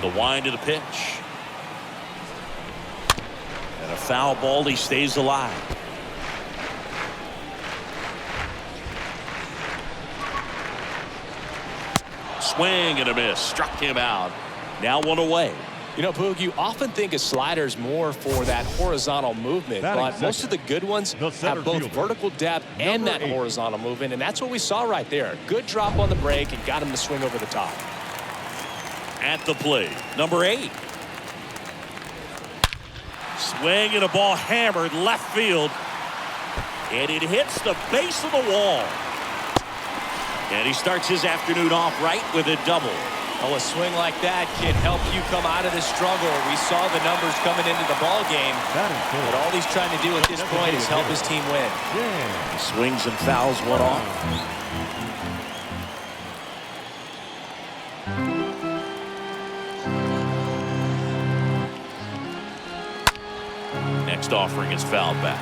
The wind of the pitch. And a foul ball. He stays alive. Swing and a miss. Struck him out. Now 1 away. You know, Boog, you often think of sliders more for that horizontal movement, but most of the good ones have both vertical depth and that horizontal movement, and that's what we saw right there. Good drop on the break and got him to swing over the top. At the plate, number 8. Swing and a ball hammered left field. And it hits the base of the wall. And he starts his afternoon off right with a double. Oh, a swing like that can help you come out of this struggle. We saw the numbers coming into the ball game. But all he's trying to do at this point is help his team win. He swings and fouls one off. Next offering is fouled back.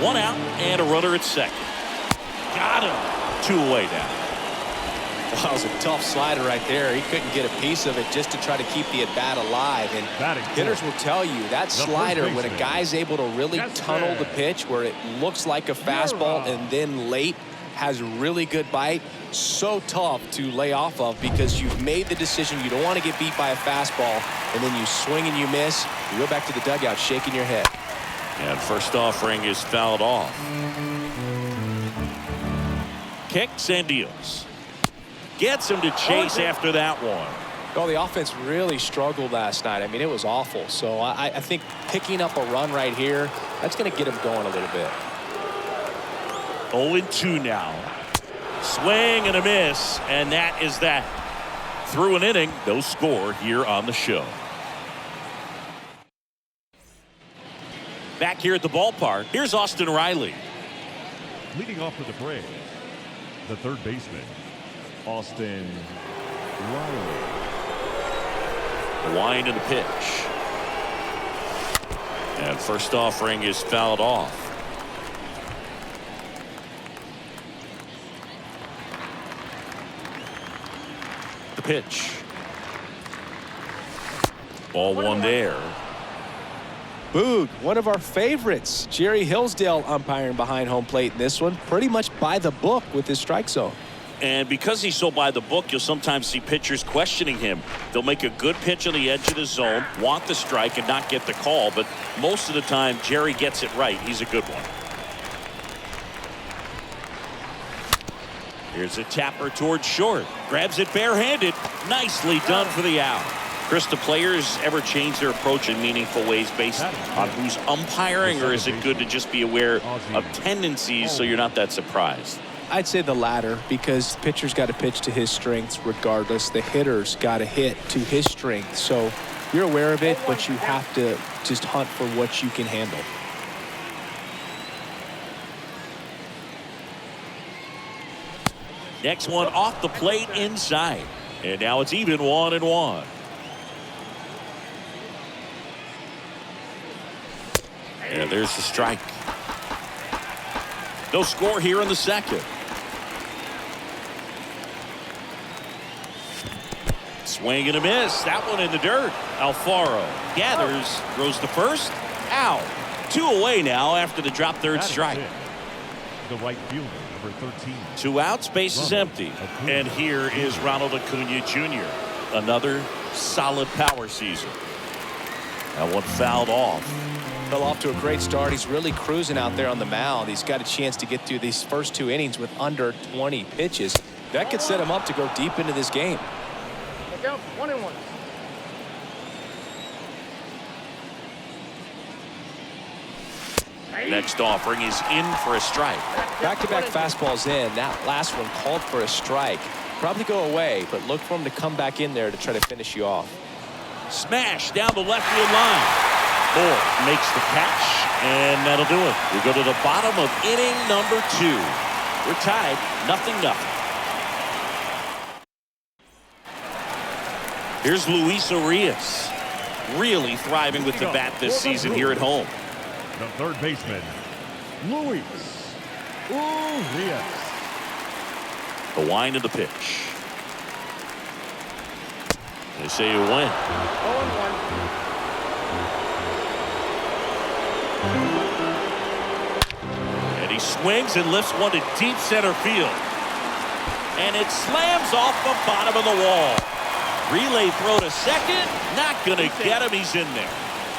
1 out and a runner at second. Got him. 2 away now. That was a tough slider right there. He couldn't get a piece of it just to try to keep the at-bat alive. And hitters will tell you that slider, when a guy's able to really tunnel the pitch where it looks like a fastball and then late has really good bite, so tough to lay off of, because you've made the decision you don't want to get beat by a fastball, and then you swing and you miss. You go back to the dugout shaking your head. And first offering is fouled off. Kicks and deals. Gets him to chase after that one. Well, the offense really struggled last night. I mean, it was awful. So I think picking up a run right here, that's going to get him going a little bit. 0-2 now. Swing and a miss, and that is that. Through an inning, no score here on the show. Back here at the ballpark, here's Austin Riley. Leading off for the Braves, the third baseman, Austin Riley. The wind and the pitch. And first offering is fouled off. The pitch. Ball one there. Boog, one of our favorites. Jerry Hillsdale umpiring behind home plate in this one. Pretty much by the book with his strike zone. And because he's so by the book, you'll sometimes see pitchers questioning him. They'll make a good pitch on the edge of the zone, want the strike, and not get the call. But most of the time, Jerry gets it right. He's a good one. Here's a tapper towards short. Grabs it barehanded. Nicely done for the out. Chris, do players ever change their approach in meaningful ways based on who's umpiring, or is it good to just be aware of tendencies so you're not that surprised? I'd say the latter, because the pitcher's got to pitch to his strengths regardless. The hitter's got to hit to his strength. So you're aware of it, but you have to just hunt for what you can handle. Next one off the plate inside. And now it's even 1-1. And there's the strike. No score here in the second. Swing and a miss. That one in the dirt. Alfaro gathers, throws to first. Out. 2 away now after the drop third strike. The right fielder, number 13. 2 outs, base is empty. And here is Ronald Acuna Jr. Another solid power season. That one fouled off. Fell off to a great start. He's really cruising out there on the mound. He's got a chance to get through these first 2 innings with under 20 pitches. That could set him up to go deep into this game. Look out, 1-1. Next offering is in for a strike. Back-to-back fastballs in. That last one called for a strike. Probably go away, but look for him to come back in there to try to finish you off. Smash down the left field line. Moore makes the catch, and that'll do it. We go to the bottom of inning number 2. We're tied 0-0. Here's Luis Urias, really thriving with the bat this season here at home. The third baseman, Luis Urias. The wind of the pitch. They say you win. 0-1. And he swings and lifts one to deep center field. And it slams off the bottom of the wall. Relay throw to second. Not going to get him. He's in there.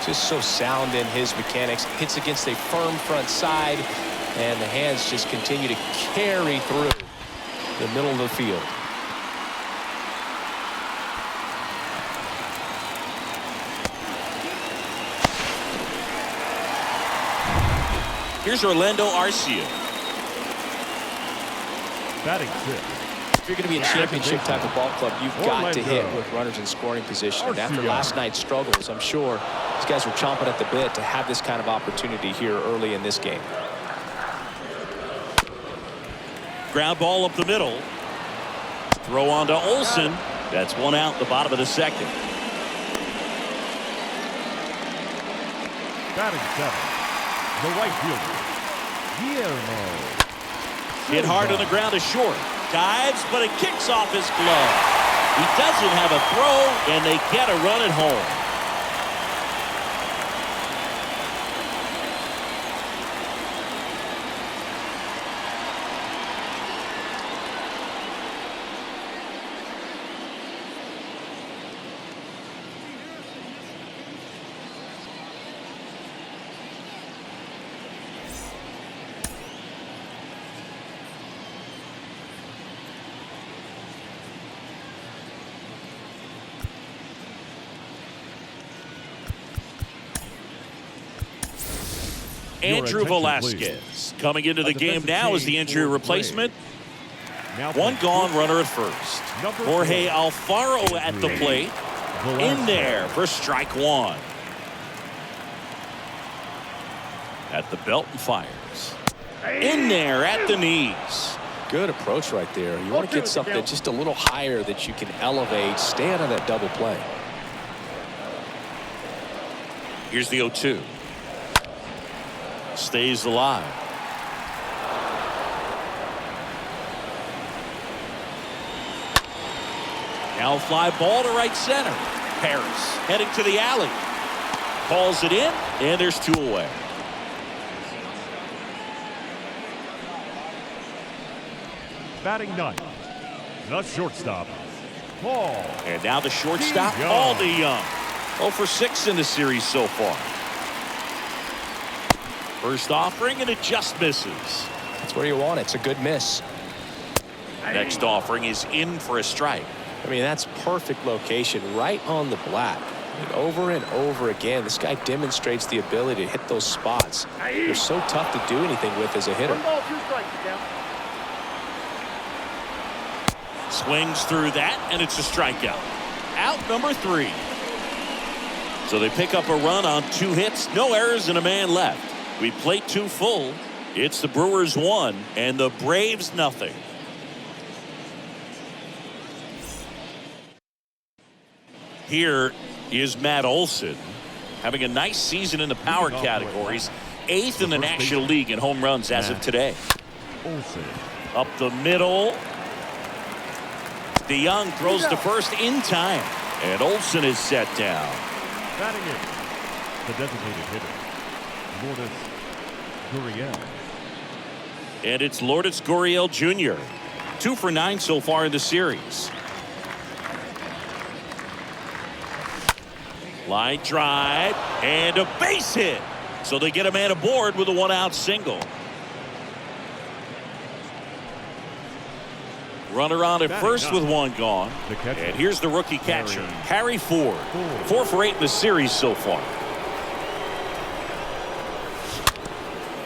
Just so sound in his mechanics. Hits against a firm front side, and the hands just continue to carry through the middle of the field. Here's Orlando Arcia. Batting 6. If you're going to be a championship type of ball club, you've got to hit with runners in scoring position. And after last night's struggles, I'm sure these guys were chomping at the bit to have this kind of opportunity here early in this game. Ground ball up the middle. Throw on to Olsen. That's 1 out in the bottom of the second. Batting 7. The right fielder, Guillermo. Hit hard on the ground to short. Dives, but it kicks off his glove. He doesn't have a throw, and they get a run at home. Andrew attention, Velasquez coming into the game defensive now as the change injury for replacement. Now One playing gone, runner at first. Number Jorge 4, Alfaro at the plate. In there for strike one. At the belt and fires. In there at the knees. Good approach right there. You want to get something just a little higher that you can elevate. Stay out of that double play. Here's the 0-2. Stays alive. Now fly ball to right center. Harris heading to the alley. Calls it in, and there's 2 away. Batting ninth, the shortstop, Paul. And now the shortstop, DeYoung. Paul DeYoung. 0 for 6 in the series so far. First offering, and it just misses. That's where you want it. It's a good miss. Next offering is in for a strike. I mean, that's perfect location, right on the black. And over again, this guy demonstrates the ability to hit those spots. They're so tough to do anything with as a hitter. 1 ball, 2 strikes, count. Swings through that, and it's a strikeout. Out number 3. So they pick up a run on 2 hits, no errors, and a man left. We plate 2 full. It's the Brewers 1 and the Braves nothing. Here is Matt Olson having a nice season in the power categories. 8th in the National League in home runs as of today. Olson. Up the middle. DeYoung throws to first in time. And Olson is set down. Batting in, the designated hitter, Lourdes Gurriel. And it's Lourdes Gurriel Jr. 2 for 9 so far in the series. Line drive and a base hit. So they get a man aboard with a 1-out single. Runner on at first with 1 gone. And here's the rookie catcher, Harry Ford. 4 for 8 in the series so far.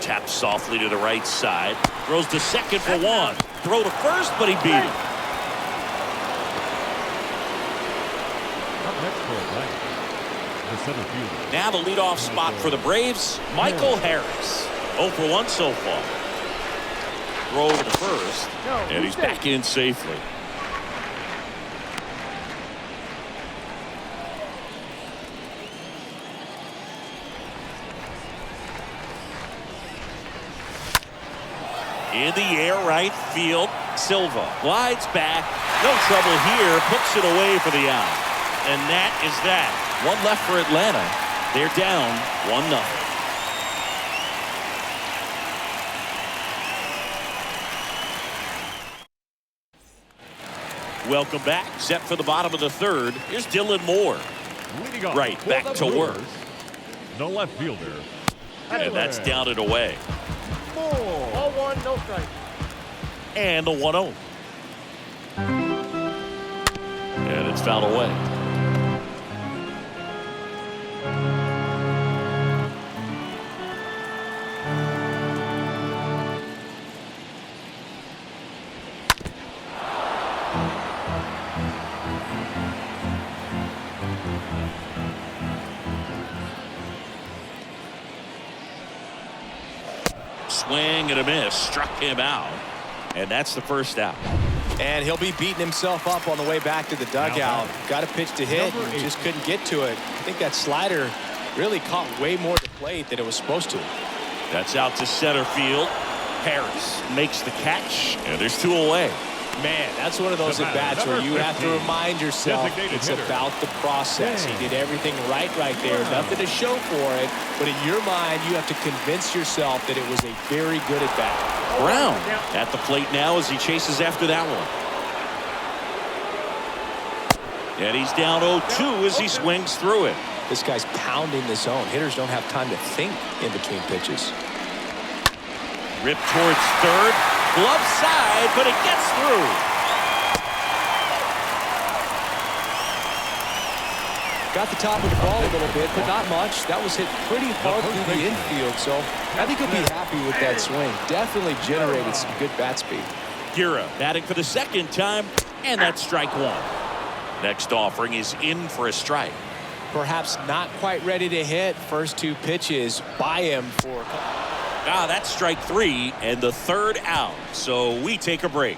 Taps softly to the right side. Throws to second for 1. Throw to first, but he beat it. Up next for Atlanta, the center fielder. Now the leadoff spot for the Braves, Michael Harris. 0 for 1 so far. Throw over to first, and he's back in safely. In the air, right field. Silva glides back. No trouble here. Puts it away for the out. And that is that. 1 left for Atlanta. They're down 1-0. Welcome back. Set for the bottom of the 3rd. Here's Dylan Moore. Leading off Right, for back the to work. Brewers, the left fielder. And that's down and away. Ball 1, no strikes. And the 1-0. And it's fouled away. Swing and a miss. Struck him out. And that's the first out. And he'll be beating himself up on the way back to the dugout. Got a pitch to hit and just couldn't get to it. I think that slider really caught way more to plate than it was supposed to. That's out to center field. Harris makes the catch, and there's 2 away. Man, that's one of those at-bats where you have to remind yourself it's about the process. He did everything right there. Nothing to show for it, but in your mind, you have to convince yourself that it was a very good at-bat. Brown at the plate now as he chases after that one. And he's down 0-2 as he swings through it. This guy's pounding the zone. Hitters don't have time to think in between pitches. Ripped towards third. Glove side, but it gets through. Got the top of the ball a little bit, but not much. That was hit pretty hard through the infield, so I think he'll be happy with that swing. Definitely generated some good bat speed. Gira batting for the second time, and that's strike one. Next offering is in for a strike. Perhaps not quite ready to hit. First two pitches by him for. That's strike three and the third out. So we take a break.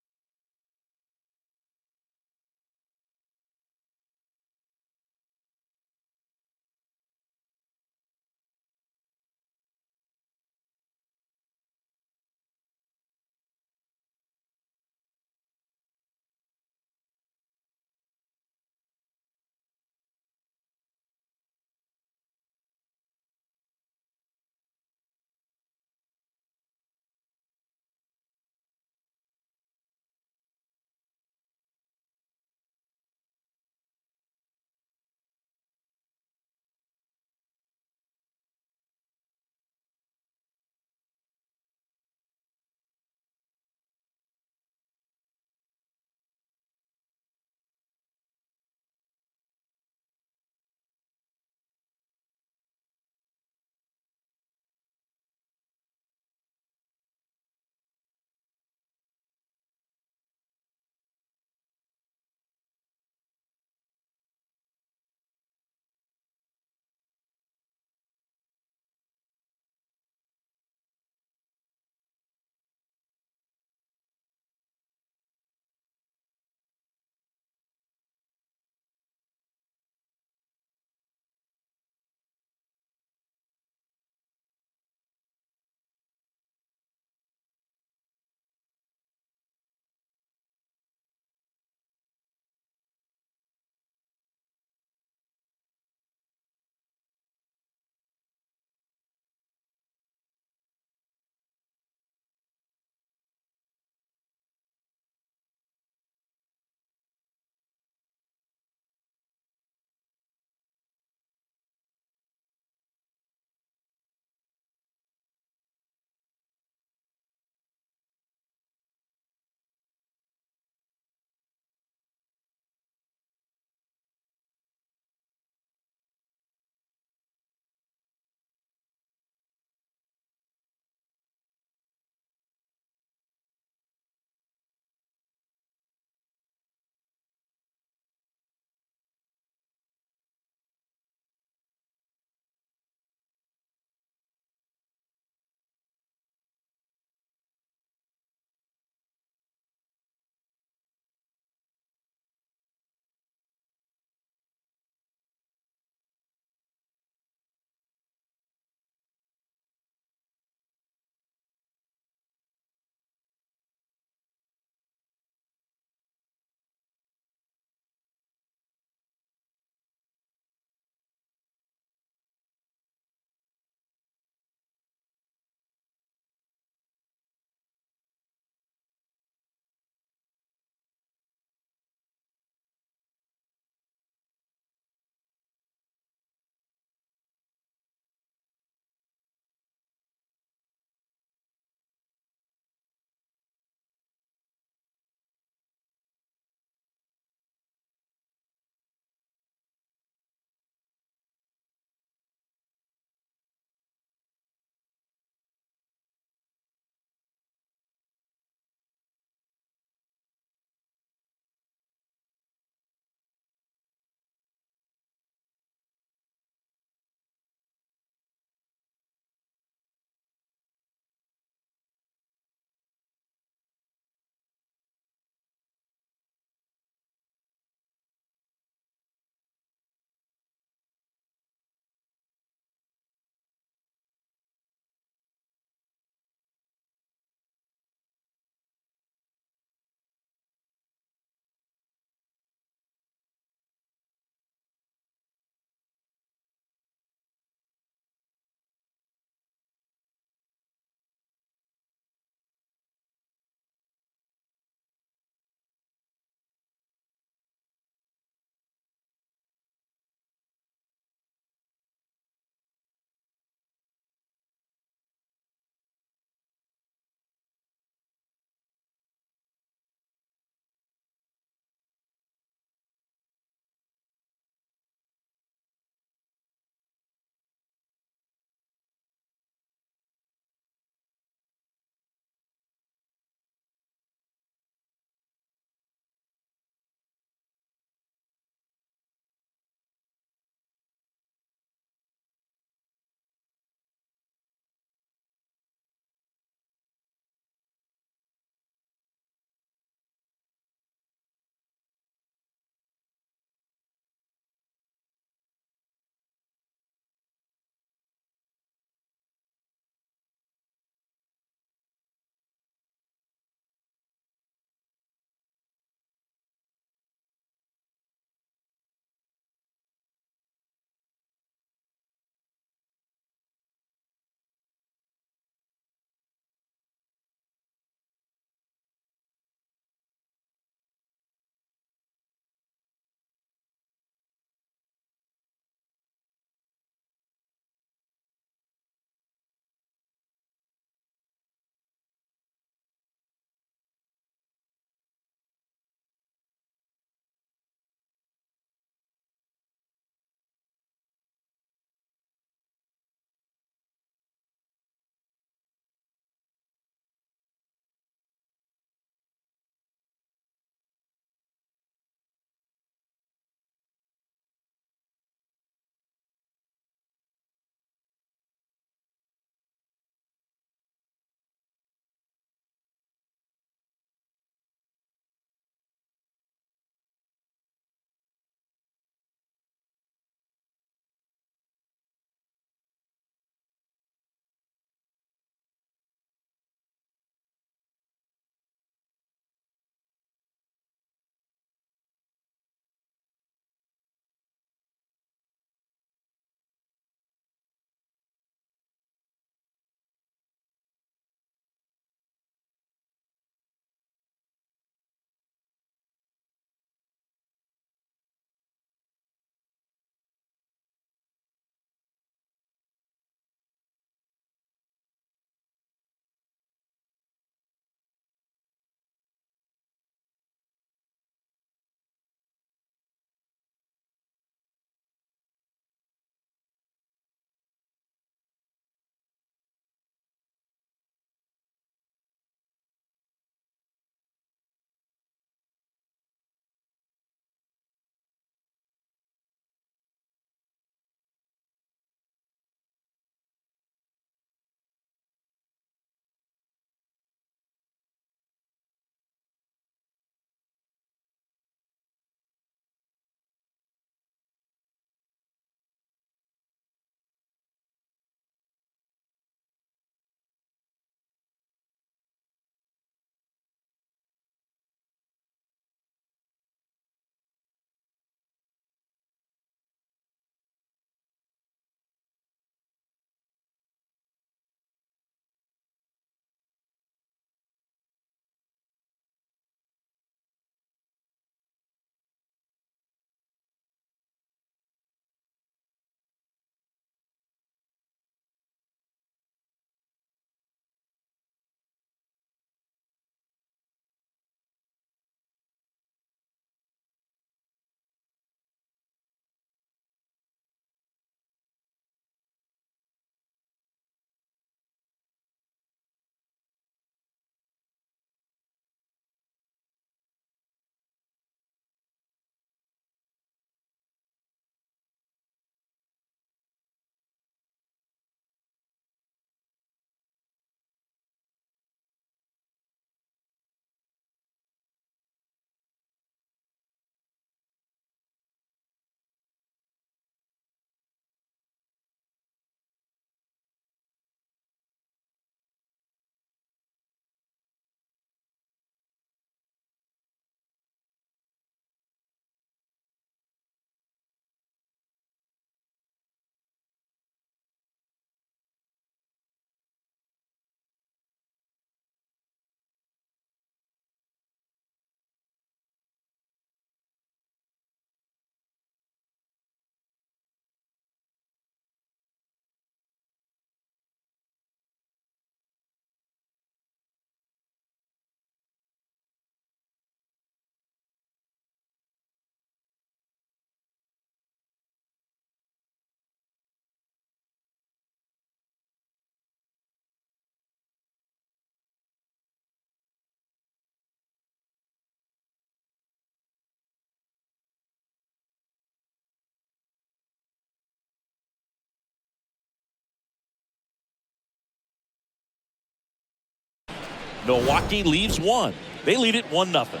Milwaukee leaves one. They lead it 1-0.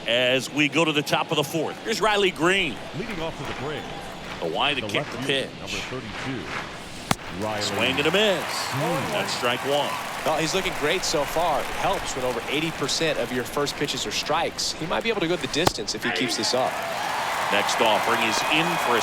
As we go to the top of the fourth, here's Riley Green. Leading off to the break. A wide to kick the pitch. Number 32. Riley. Swing and a miss. That's strike one. Well, he's looking great so far. It helps when over 80% of your first pitches are strikes. He might be able to go the distance if he keeps this up. Next offering is in for a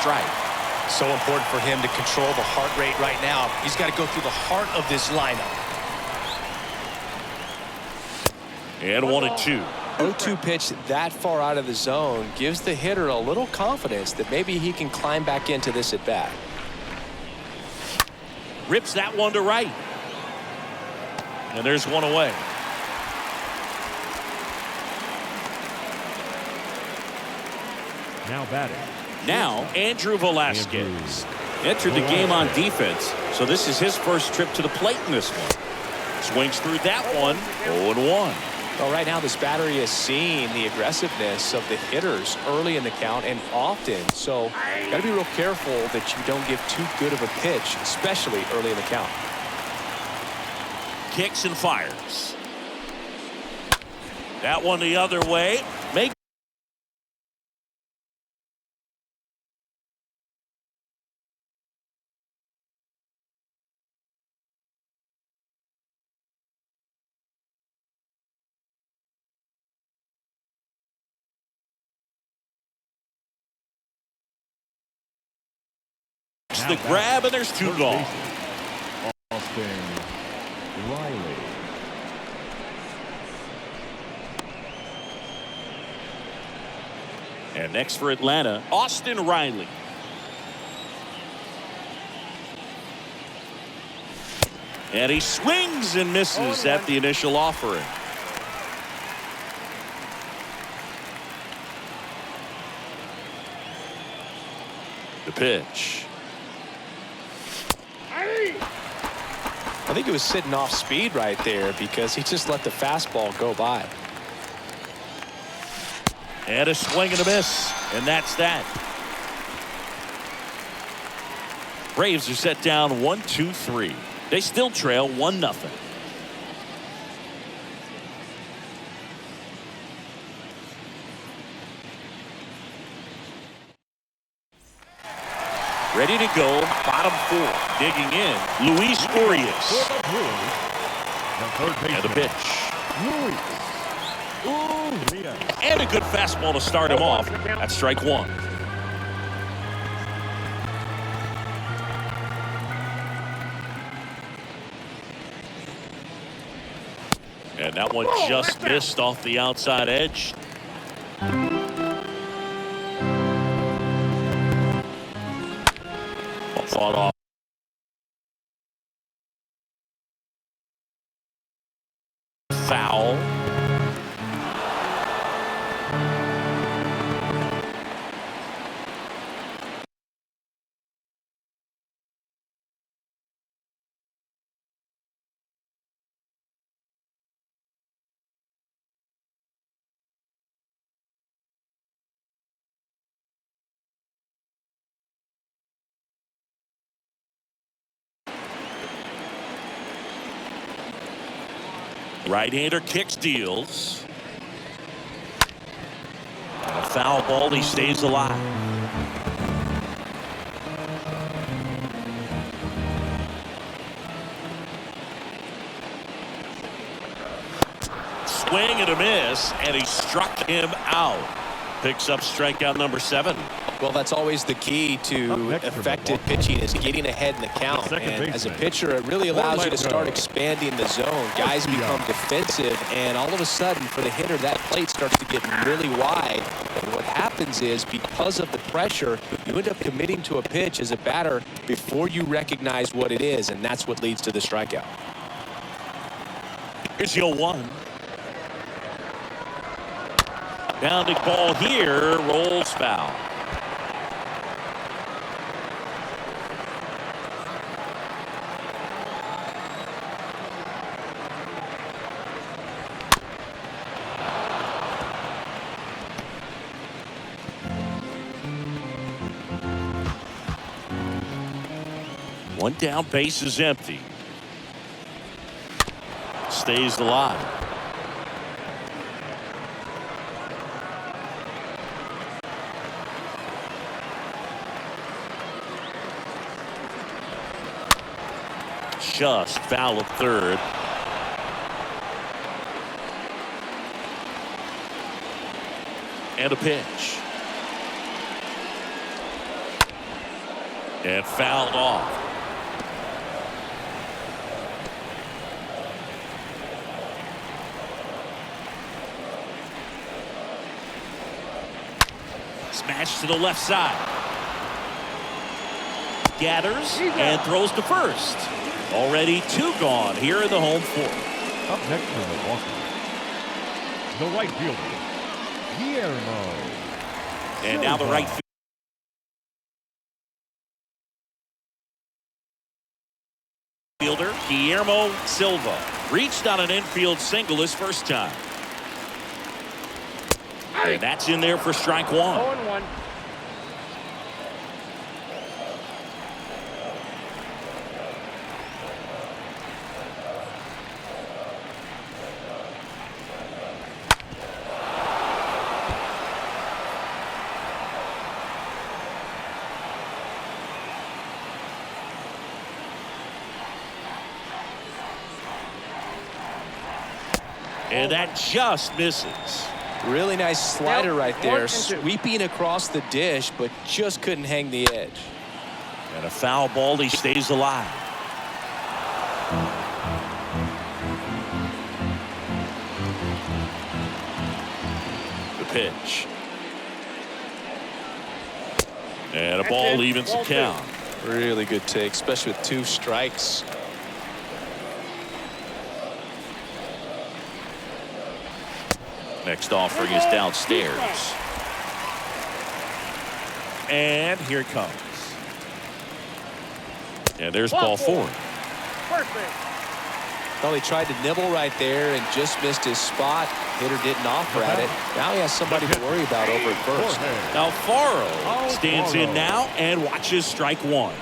Strike. So important for him to control the heart rate right now. He's got to go through the heart of this lineup. and 1-2. 0-2 pitch that far out of the zone gives the hitter a little confidence that maybe he can climb back into this at bat. Rips that one to right. And there's one away. Now batting. Now, Andrew Velasquez entered the game on defense, so this is his first trip to the plate in this one. Swings through that one, 0-1. Well, right now this battery is seeing the aggressiveness of the hitters early in the count and often, so got to be real careful that you don't give too good of a pitch, especially early in the count. Kicks and fires. That one the other way. Make the grab, and there's two gone. Austin Riley. And next for Atlanta, Austin Riley. And he swings and misses at the initial offering. The pitch. I think it was sitting off speed right there because he just let the fastball go by. And a swing and a miss. And that's that. Braves are set down 1-2-3. They still trail 1-0. Ready to go, bottom four. Digging in, Luis Urias. And the pitch. And a good fastball to start him off. That's strike one. And that one just missed off the outside edge. Fought off. Foul. Right-hander kick steals. And a foul ball. He stays alive. Swing and a miss, and he struck him out. Picks up strikeout number 7. Well, that's always the key to effective pitching, is getting ahead in the count. And as a pitcher, it really allows you to start expanding the zone. Guys become defensive, and all of a sudden, for the hitter, that plate starts to get really wide. And what happens is, because of the pressure, you end up committing to a pitch as a batter before you recognize what it is, and that's what leads to the strikeout. Here's the 0-1. Pounding ball here, rolls foul. One down, base is empty. Stays alive. Just foul of third. And a pitch. And fouled off. Smash to the left side. Gathers and throws to first. Already 2 gone here in the home 4th. Up next for Milwaukee, the right fielder, Guillermo. And now the right fielder, Guillermo Silva, reached on an infield single his first time. And that's in there for strike 1. 0-1. And that just misses. Really nice slider right there, 1-2. sweeping across the dish, but just couldn't hang the edge. And a foul ball, he stays alive. The pitch. And a ball evens the count. Really good take, especially with 2 strikes. Next offering is downstairs. And here it comes. And there's ball 4. Perfect. Well, he tried to nibble right there and just missed his spot. Hitter didn't offer at it. Now he has somebody to worry about over at first. Alfaro stands in now and watches strike 1.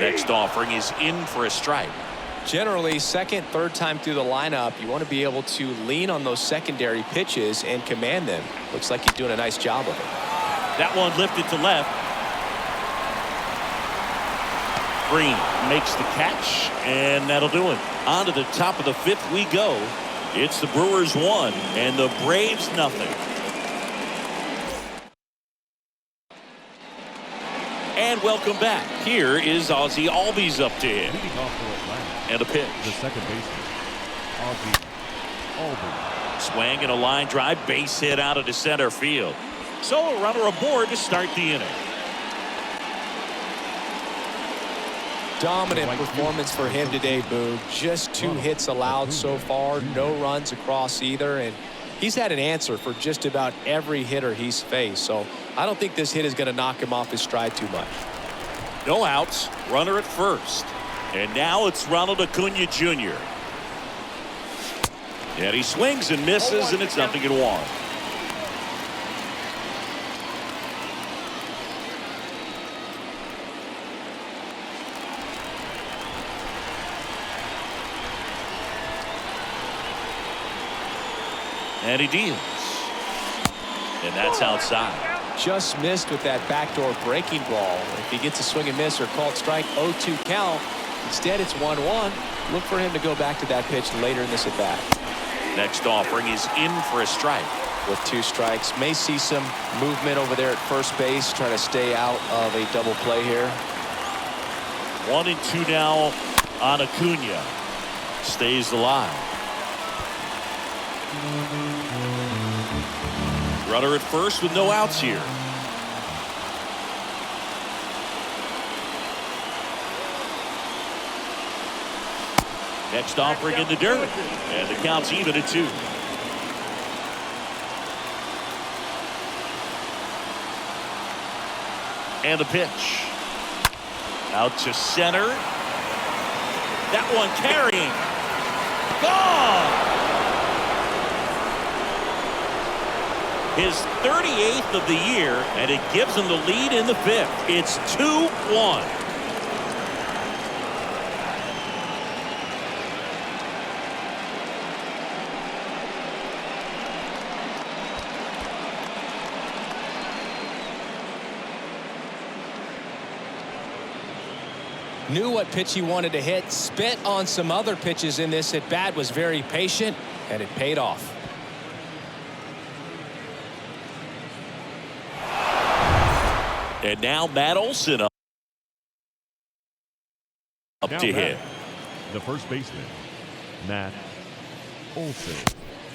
Next offering is in for a strike. Generally, second, third time through the lineup, you want to be able to lean on those secondary pitches and command them. Looks like he's doing a nice job of it. That one lifted to left. Green makes the catch, and that'll do it. On to the top of the 5th we go. It's the Brewers 1 and the Braves nothing. And welcome back. Here is Ozzie Albies up to hit. Leading off for Atlanta, And a pitch. the second baseman, Ozzie Albies. Swing and a line drive, base hit out of the center field. So a runner aboard to start the inning. Dominant performance for him today, Boog. Just 2 hits allowed so far, no runs across either, and he's had an answer for just about every hitter he's faced. So I don't think this hit is going to knock him off his stride too much. No outs, runner at first. And now it's Ronald Acuna Jr. And he swings and misses, and it's 0-1. And he deals. And that's outside. Just missed with that backdoor breaking ball. If he gets a swing and miss or called strike, 0-2 count. Instead, it's 1-1. Look for him to go back to that pitch later in this at bat. Next offering is in for a strike. With 2 strikes, may see some movement over there at first base, trying to stay out of a double play here. 1-2 now on Acuna. Stays alive. Runner at first with no outs here. Next offering in the dirt. And the count's even at 2. And the pitch. Out to center. That one carrying. Gone! His 38th of the year, and it gives him the lead in the 5th. It's 2-1. Knew what pitch he wanted to hit, spit on some other pitches in this at bat, was very patient, and it paid off. And now Matt Olson up Now to back, hit. the first baseman, Matt Olson.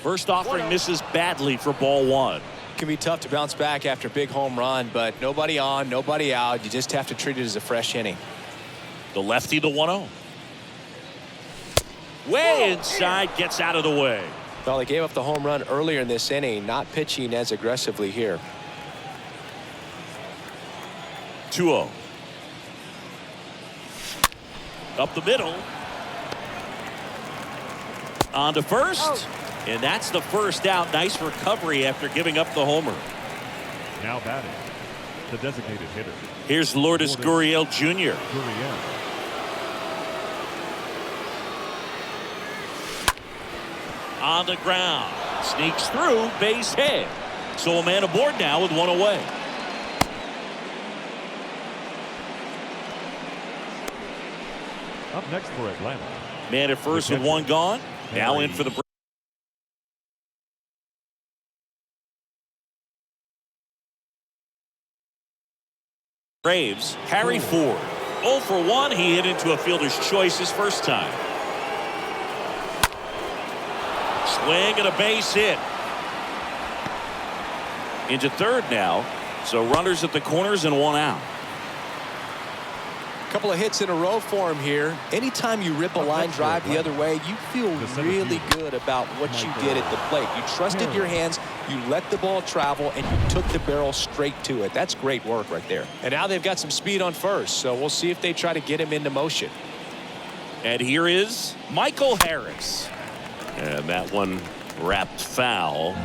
First offering misses badly for ball 1. Can be tough to bounce back after a big home run, but nobody on, nobody out. You just have to treat it as a fresh inning. The lefty, the 1-0. Way inside, gets out of the way. Well, they gave up the home run earlier in this inning, not pitching as aggressively here. 2-0. Up the middle. On to first. And that's the first out. Nice recovery after giving up the homer. Now batting, the designated hitter, Here's Lourdes Gurriel Jr. Gurriel. On the ground. Sneaks through, base hit. So a man aboard now with 1 away. Up next for Atlanta, Man at first with 1 gone. Now in for the Braves, Harry Ford. 0 for 1. He hit into a fielder's choice his first time. Swing and a base hit. Into third now. So runners at the corners and 1 out. Couple of hits in a row for him here. Anytime you rip a line drive the other way, you feel really good about what you did at the plate. You trusted your hands, you let the ball travel, and you took the barrel straight to it. That's great work right there. And now they've got some speed on first, so we'll see if they try to get him into motion. And here is Michael Harris. And that one wrapped foul.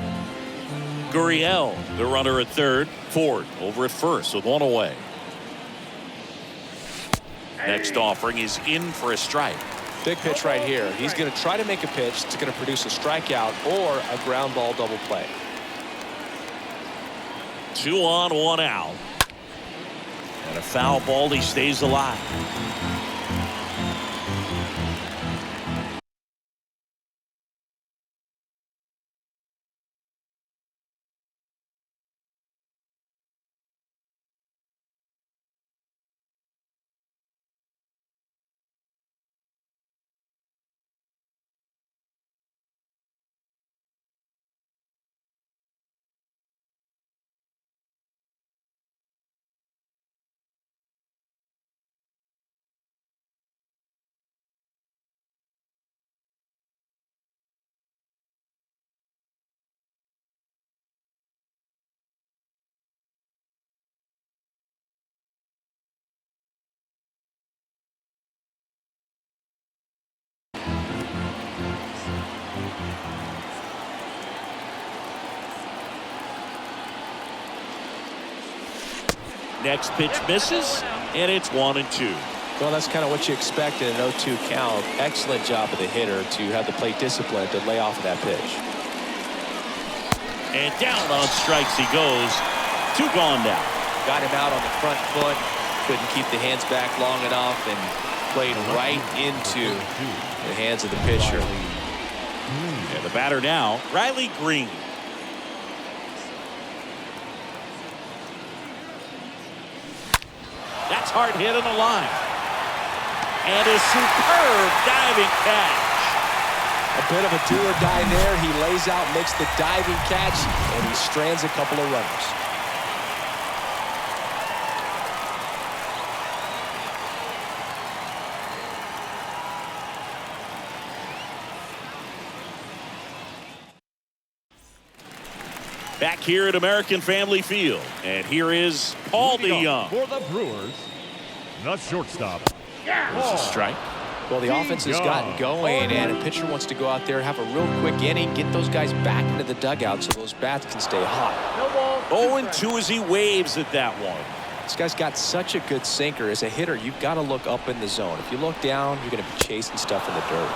Gurriel, the runner at third. Ford over at first with 1 away. Next offering is in for a strike. Big pitch right here. He's going to try to make a pitch that's going to produce a strikeout or a ground ball double play. 2 on, 1 out. And a foul ball. He stays alive. Next pitch misses, and it's 1-2. Well, that's kind of what you expect in an 0-2 count. Excellent job of the hitter to have the plate discipline to lay off of that pitch. And down on strikes he goes. 2 gone now. Got him out on the front foot. Couldn't keep the hands back long enough and played right into the hands of the pitcher. And the batter now, Riley Green. That's hard hit on the line. And a superb diving catch. A bit of a do or die there. He lays out, makes the diving catch, and he strands a couple of runners. Back here at American Family Field. And here is Paul DeYoung. For the Brewers, the shortstop. There's a strike. Well, the offense has gotten going, and a pitcher wants to go out there, have a real quick inning, get those guys back into the dugout so those bats can stay hot. 0-2 as he waves at that one. This guy's got such a good sinker. As a hitter, you've got to look up in the zone. If you look down, you're going to be chasing stuff in the dirt.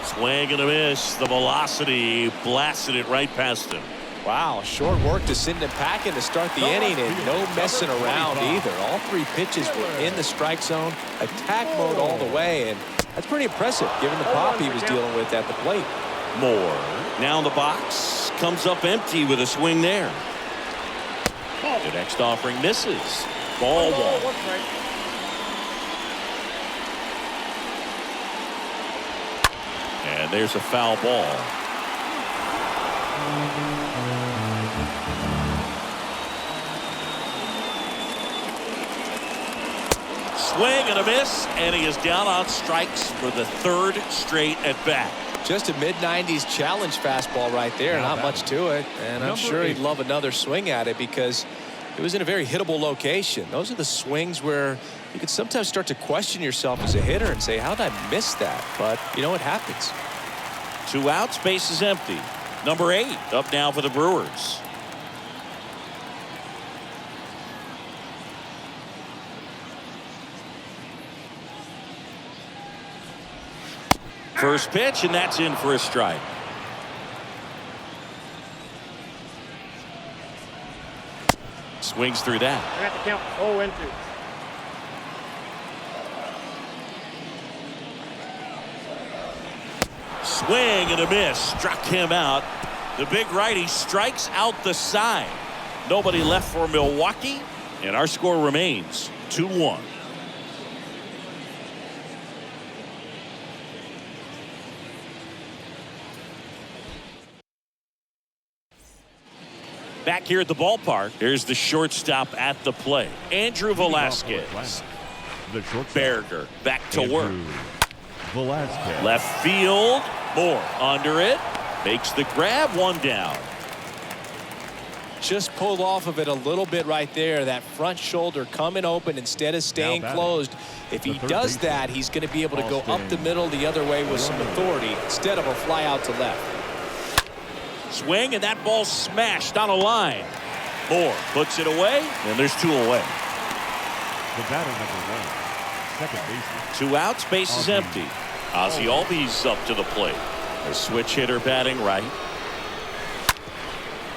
Swing and a miss. The velocity blasted it right past him. Wow, short work to send him packing to start the inning, and no messing around either. All 3 pitches were in the strike zone, attack mode all the way, and that's pretty impressive given the pop he was dealing with at the plate. Moore now in the box, comes up empty with a swing there. The next offering misses. Ball 1. And there's a foul ball. Swing and a miss, and he is down on strikes for the 3rd straight at bat. Just a mid-90s challenge fastball right there. Not much to it, and I'm sure he'd love another swing at it because it was in a very hittable location. Those are the swings where you can sometimes start to question yourself as a hitter and say, how did I miss that? But you know, it happens. 2 outs, base is empty. Number 8 up now for the Brewers. First pitch, and that's in for a strike. Swings through that. I got the count 0-2. Swing and a miss. Struck him out. The big righty strikes out the side. Nobody left for Milwaukee, and our score remains 2-1. Back here at the ballpark, here's the shortstop at the plate. Andrew Velasquez. The shortstop. Berger back to work. Velasquez. Left field. Moore under it. Makes the grab. 1 down. Just pulled off of it a little bit right there. That front shoulder coming open instead of staying closed. If he does that, he's going to be able to go up the middle the other way with some authority instead of a fly out to left. Swing, and that ball smashed on a line. Moore puts it away, and there's 2 away. The batter number 1, second baseman. 2 outs, base is empty. Ozzie Albies up to the plate. A switch hitter batting right.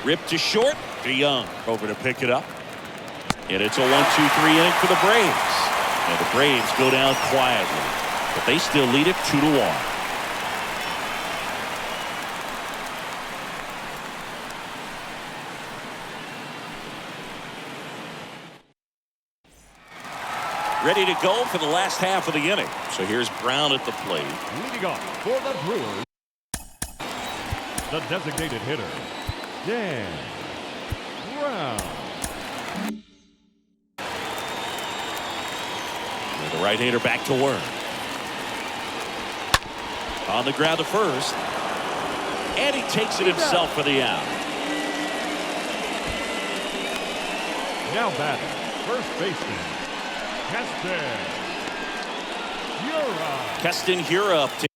Ripped to short. DeYoung over to pick it up. And it's a 1-2-3 inning for the Braves. And the Braves go down quietly, but they still lead it 2-1. Ready to go for the last half of the inning. So here's Brown at the plate. Leading off for the Brewers, the designated hitter, Dan Brown. And the right-hander back to work. On the ground to first. And he takes it himself for the out. Now batting, first baseman, Keston Hiura up to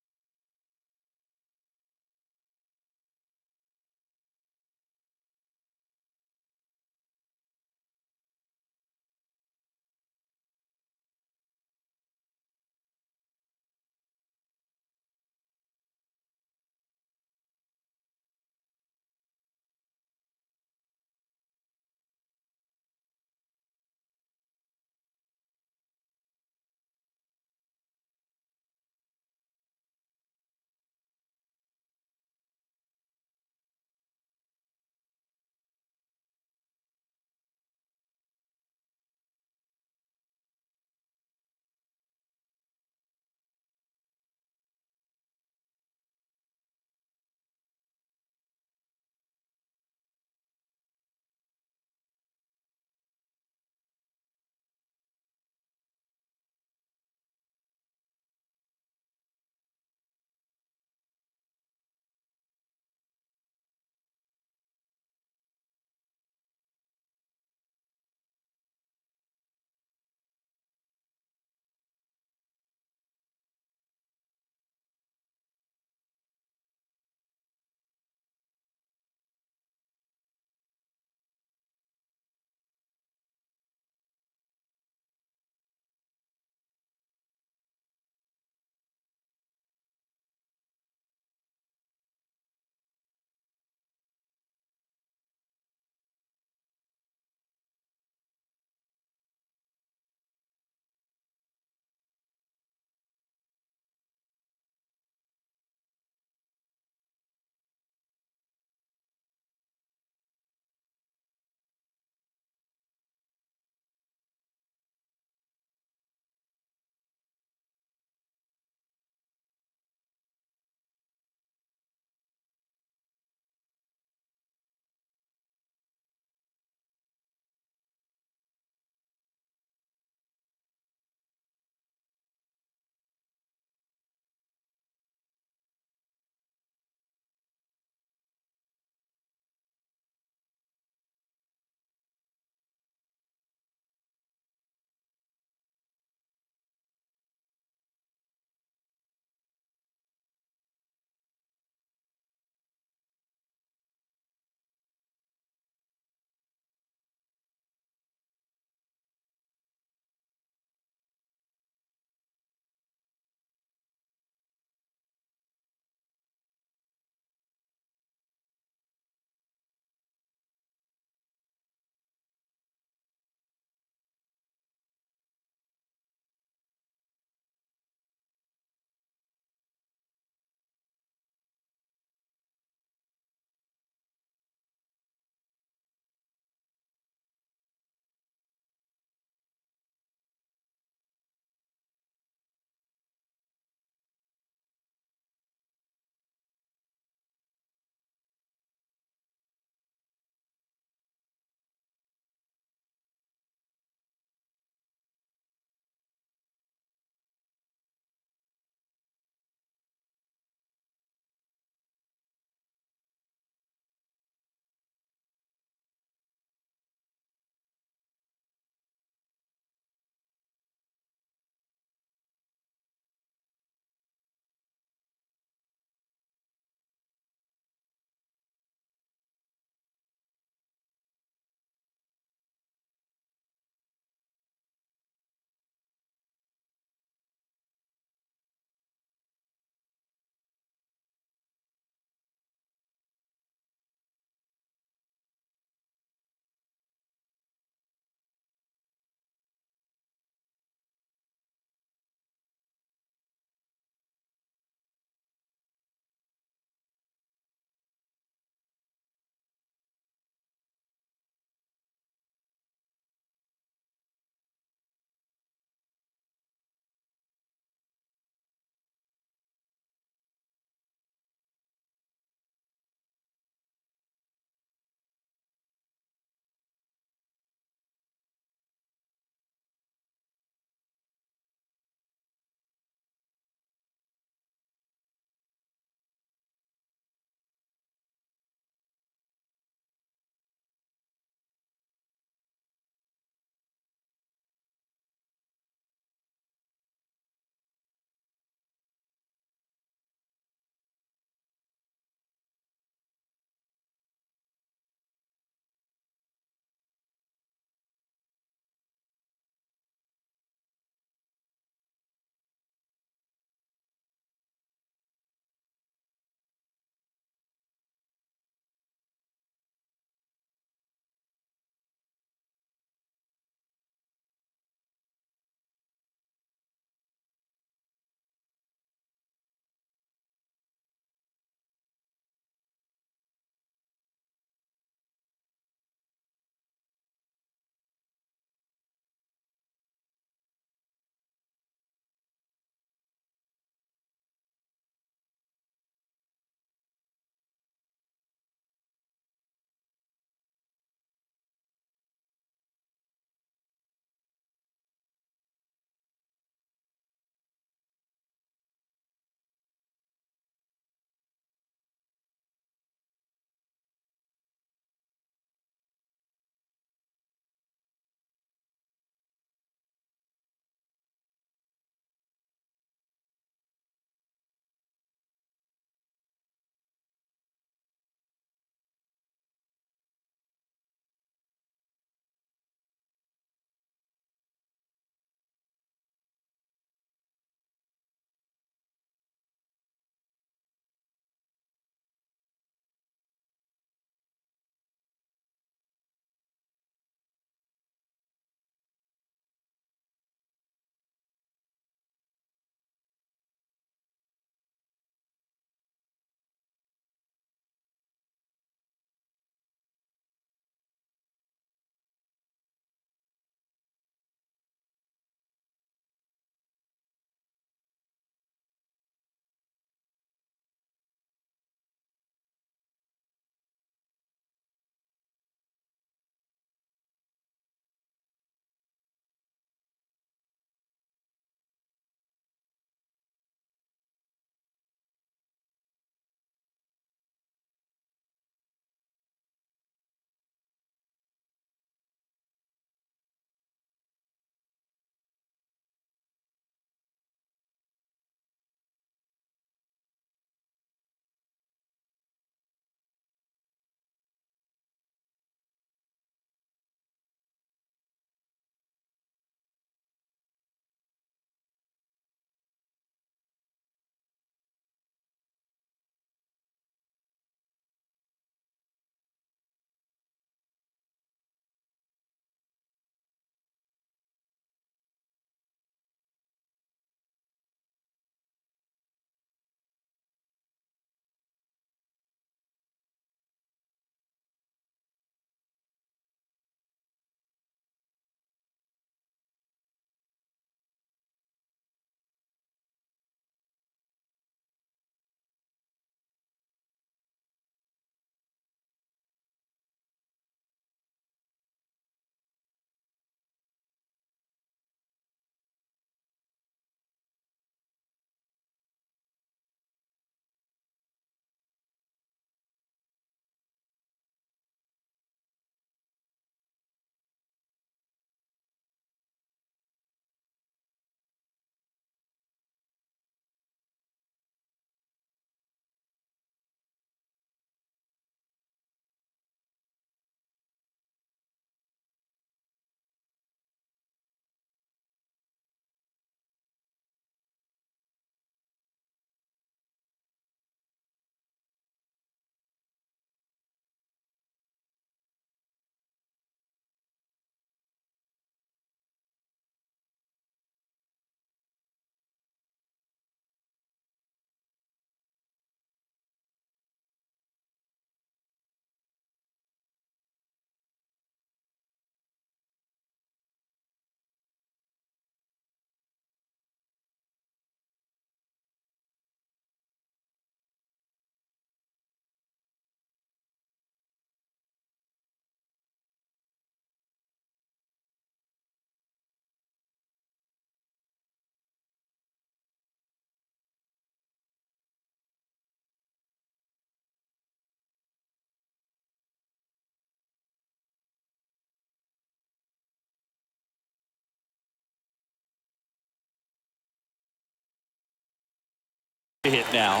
hit now.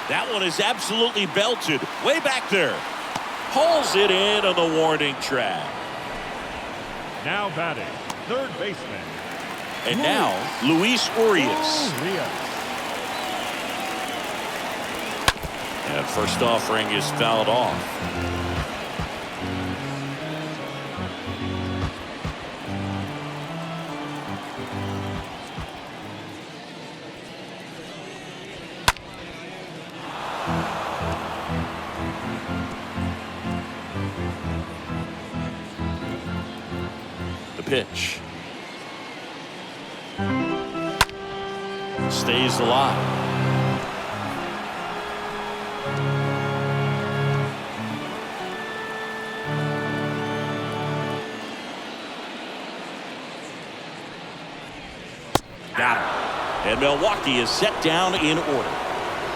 That one is absolutely belted. Way back there. Pulls it in on the warning track. Now batting, third baseman. And now, Luis Urias. And first offering is fouled off. The pitch. Stays alive. Got it. And Milwaukee is set down in order.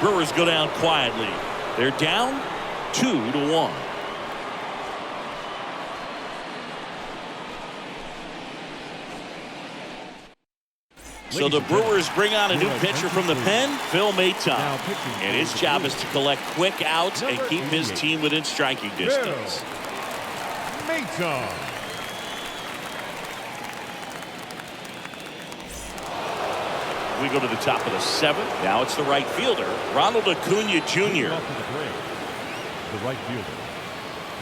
Brewers go down quietly. They're down 2-1. So the Brewers bring on a new pitcher from the pen, Phil Maton. And his job is to collect quick outs and keep his team within striking distance. Maton. We go to the top of the seventh. Now it's the right fielder, Ronald Acuna Jr. The right fielder,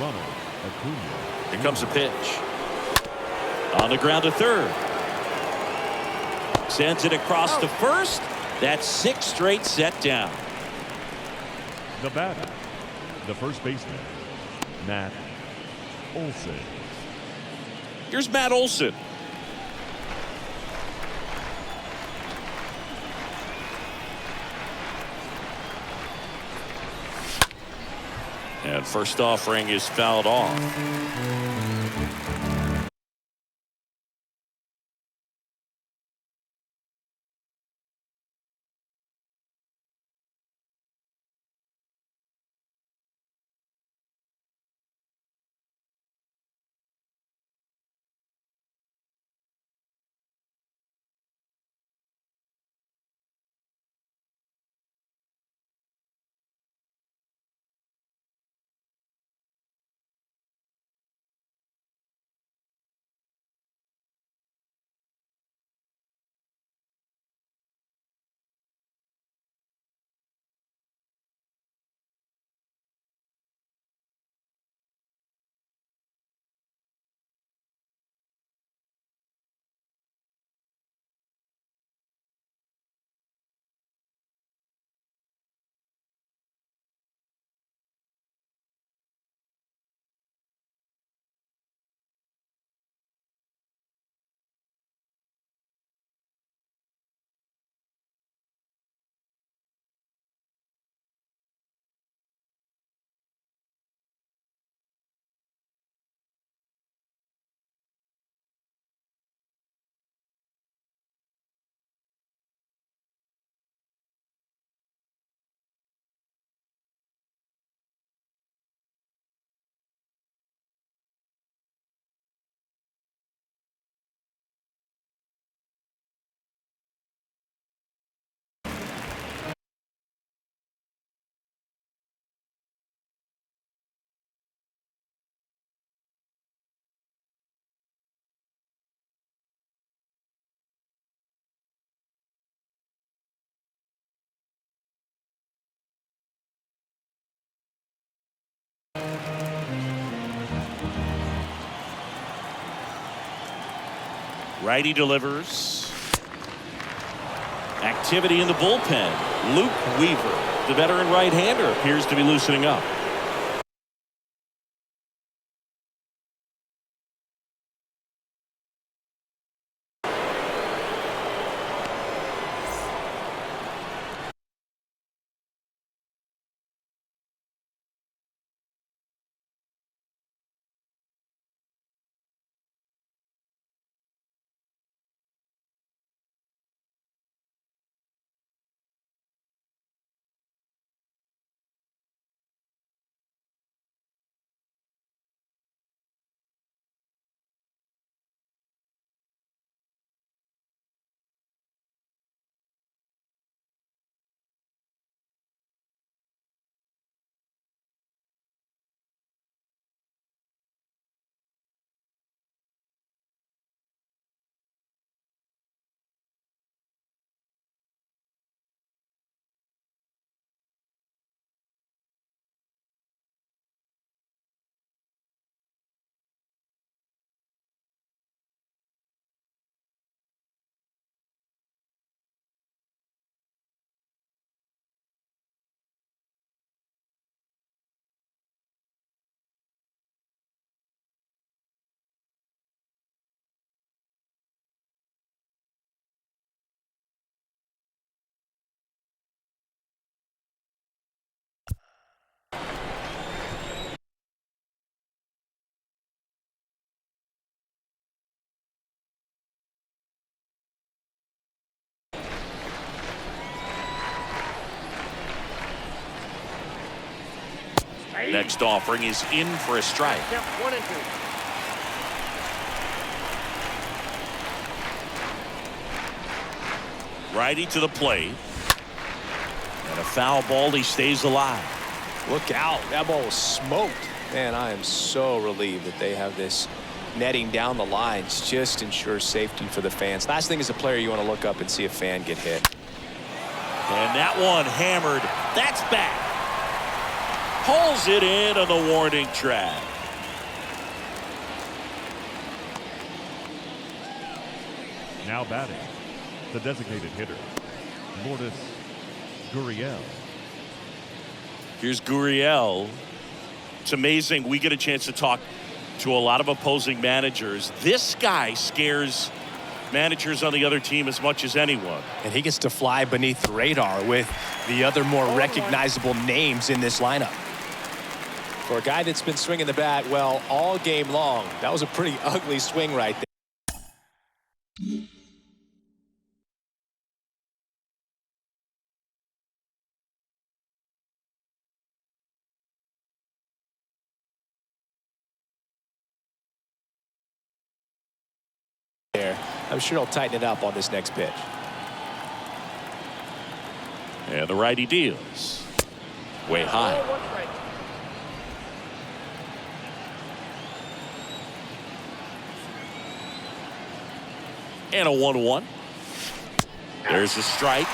Ronald Acuna. Here comes a pitch. On the ground to third. Sends it across to first. That's 6 straight set down. The batter, the first baseman, Matt Olson. Here's Matt Olson. And first offering is fouled off. Righty delivers. Activity in the bullpen. Luke Weaver, the veteran right-hander, appears to be loosening up. Next offering is in for a strike. Count 1 and 2. Righty to the plate. And a foul ball. He stays alive. Look out. That ball was smoked. Man, I am so relieved that they have this netting down the lines. Just ensures safety for the fans. Last thing as a player, you want to look up and see a fan get hit. And that one hammered. That's back. Pulls it in on the warning track. Now batting, the designated hitter, Lourdes Gurriel. Here's Gurriel. It's amazing. We get a chance to talk to a lot of opposing managers. This guy scares managers on the other team as much as anyone. And he gets to fly beneath the radar with the other more recognizable names in this lineup. For a guy that's been swinging the bat, well, all game long, that was a pretty ugly swing right there. I'm sure he'll tighten it up on this next pitch. And the righty deals. Way high. And a 1-1. There's a strike.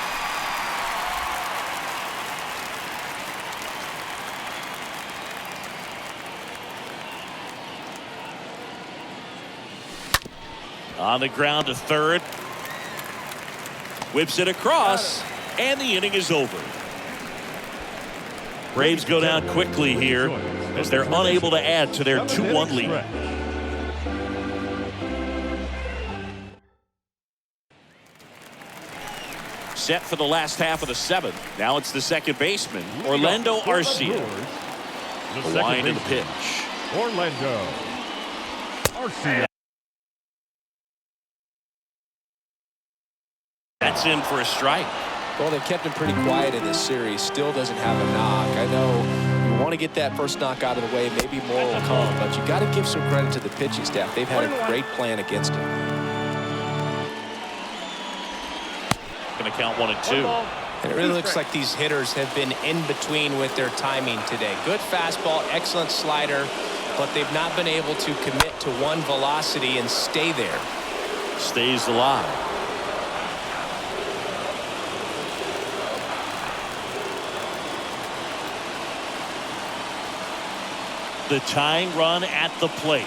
On the ground to third. Whips it across. And the inning is over. Braves go down quickly here as they're unable to add to their 2-1 lead. Set for the last half of the seventh. Now it's the second baseman, Orlando Arcia. The line and the pitch. Orlando Arcia. That's in for a strike. Well, they kept him pretty quiet in this series. Still doesn't have a knock. I know you want to get that first knock out of the way. Maybe more will come, but you got to give some credit to the pitching staff. They've had a great plan against him. Going to count 1 and 2. And it really looks like these hitters have been in between with their timing today. Good fastball, excellent slider, but they've not been able to commit to one velocity and stay there. Stays alive. The tying run at the plate.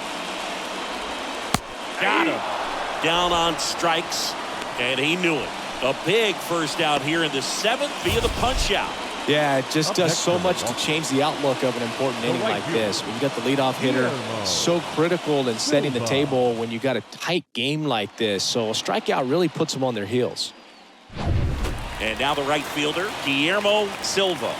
Got him. Down on strikes, and he knew it. A big first out here in the seventh via the punch out. Yeah, it just does so much to change the outlook of an important inning like this. When you got the leadoff hitter, so critical in setting the table when you got a tight game like this. So a strikeout really puts them on their heels. And now the right fielder, Guillermo Silva.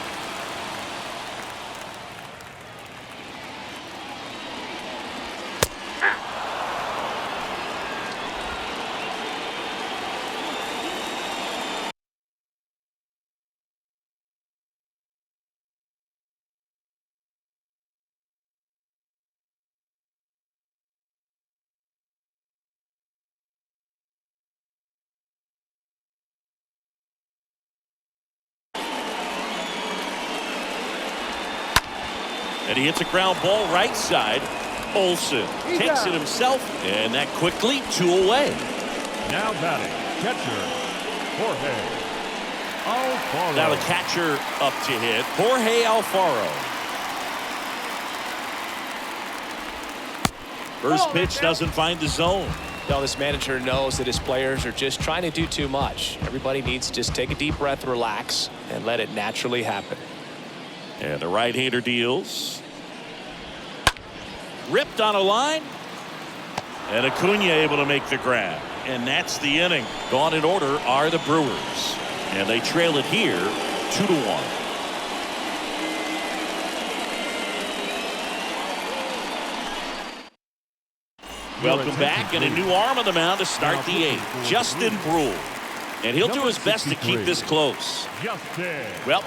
And he hits a ground ball right side. Olsen takes it himself, and that quickly 2 away. Now batting, catcher Jorge Alfaro. Now the catcher up to hit, Jorge Alfaro. First pitch doesn't find the zone. Now this manager knows that his players are just trying to do too much. Everybody needs to just take a deep breath, relax, and let it naturally happen. And the right-hander deals. Ripped on a line. And Acuna able to make the grab. And that's the inning. Gone in order are the Brewers. And they trail it here 2-1. Welcome back, and a new arm on the mound to start the eighth. Justin Brewell. And he'll do his best to keep this close. Justin. Well,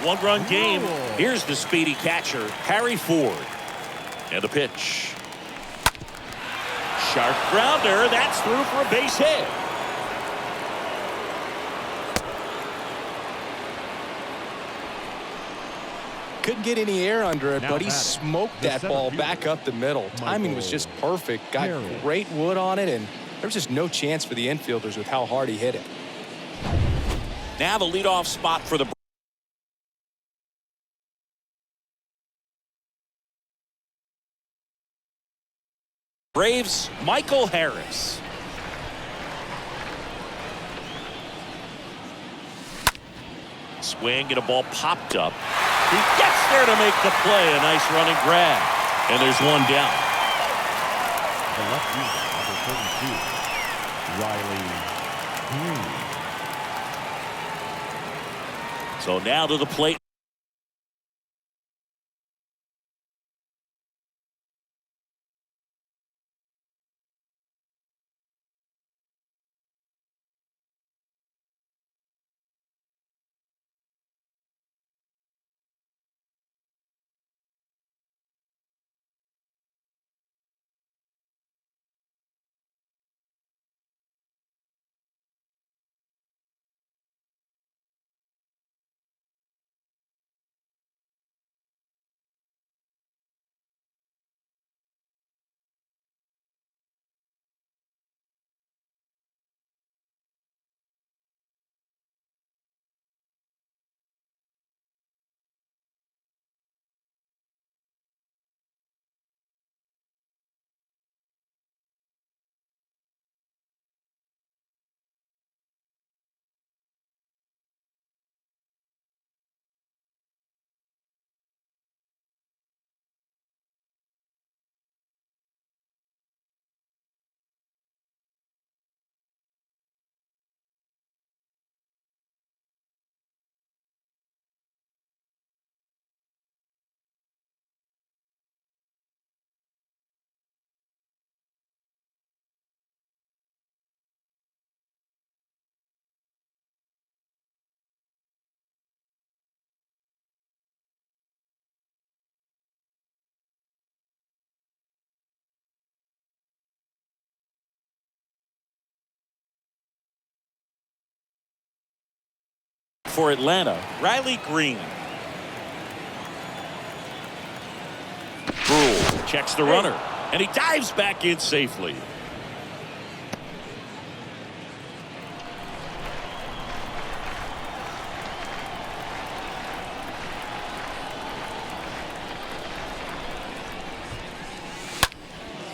One-run game. Here's the speedy catcher, Harry Ford. And the pitch. Sharp grounder. That's through for a base hit. Couldn't get any air under it, but he smoked that ball back up the middle. Timing was just perfect. Got great wood on it, and there was just no chance for the infielders with how hard he hit it. Now the leadoff spot for the Braves, Michael Harris. Swing and a ball popped up. He gets there to make the play. A nice running grab. And there's one down. The left fielder, number 32, Riley Green. So now to the plate. For Atlanta, Riley Green. Brewers checks the runner, and he dives back in safely.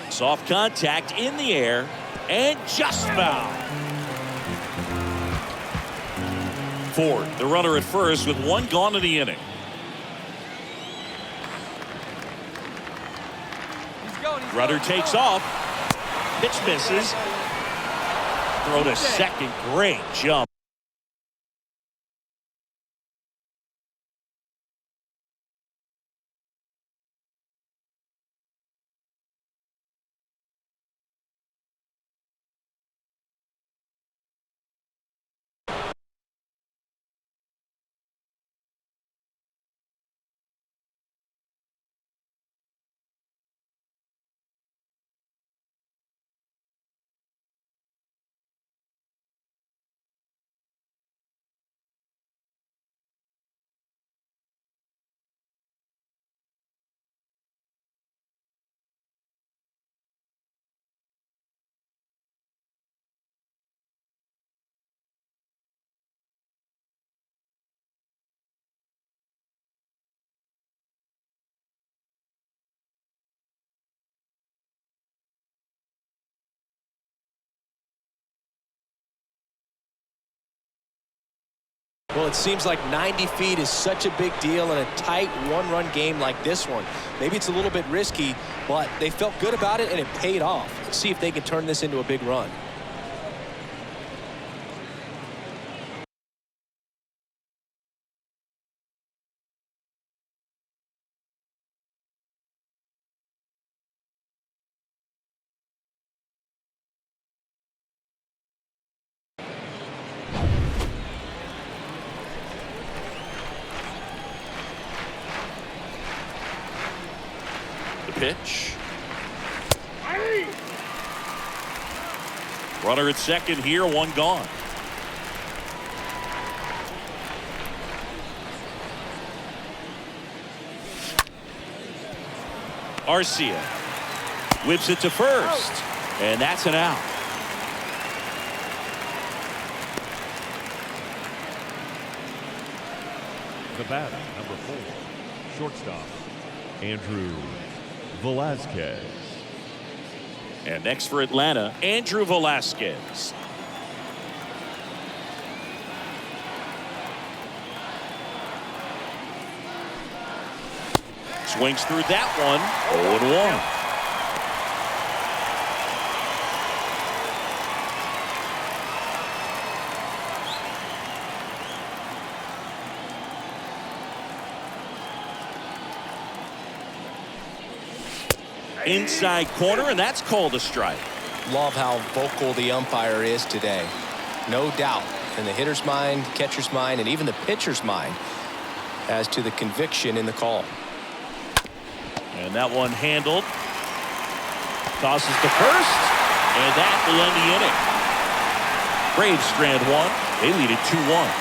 Soft contact in the air, and just foul. Ford, the runner at first with one gone in the inning. Runner takes off. Pitch misses. Throw to second. Great jump. Well, it seems like 90 feet is such a big deal in a tight one-run game like this one. Maybe it's a little bit risky, but they felt good about it, and it paid off. Let's see if they can turn this into a big run. pitch. Runner at second here, one gone. Arcia whips it to first, and that's an out. The batter, number 4, shortstop, Andrew Velazquez. And next for Atlanta, Andrew Velazquez. Swings through that one, 0-1. Inside corner, and that's called a strike. Love how vocal the umpire is today. No doubt in the hitter's mind, catcher's mind, and even the pitcher's mind as to the conviction in the call. And that one handled. Tosses to first, and that will end the inning. Braves strand one. They lead it 2-1.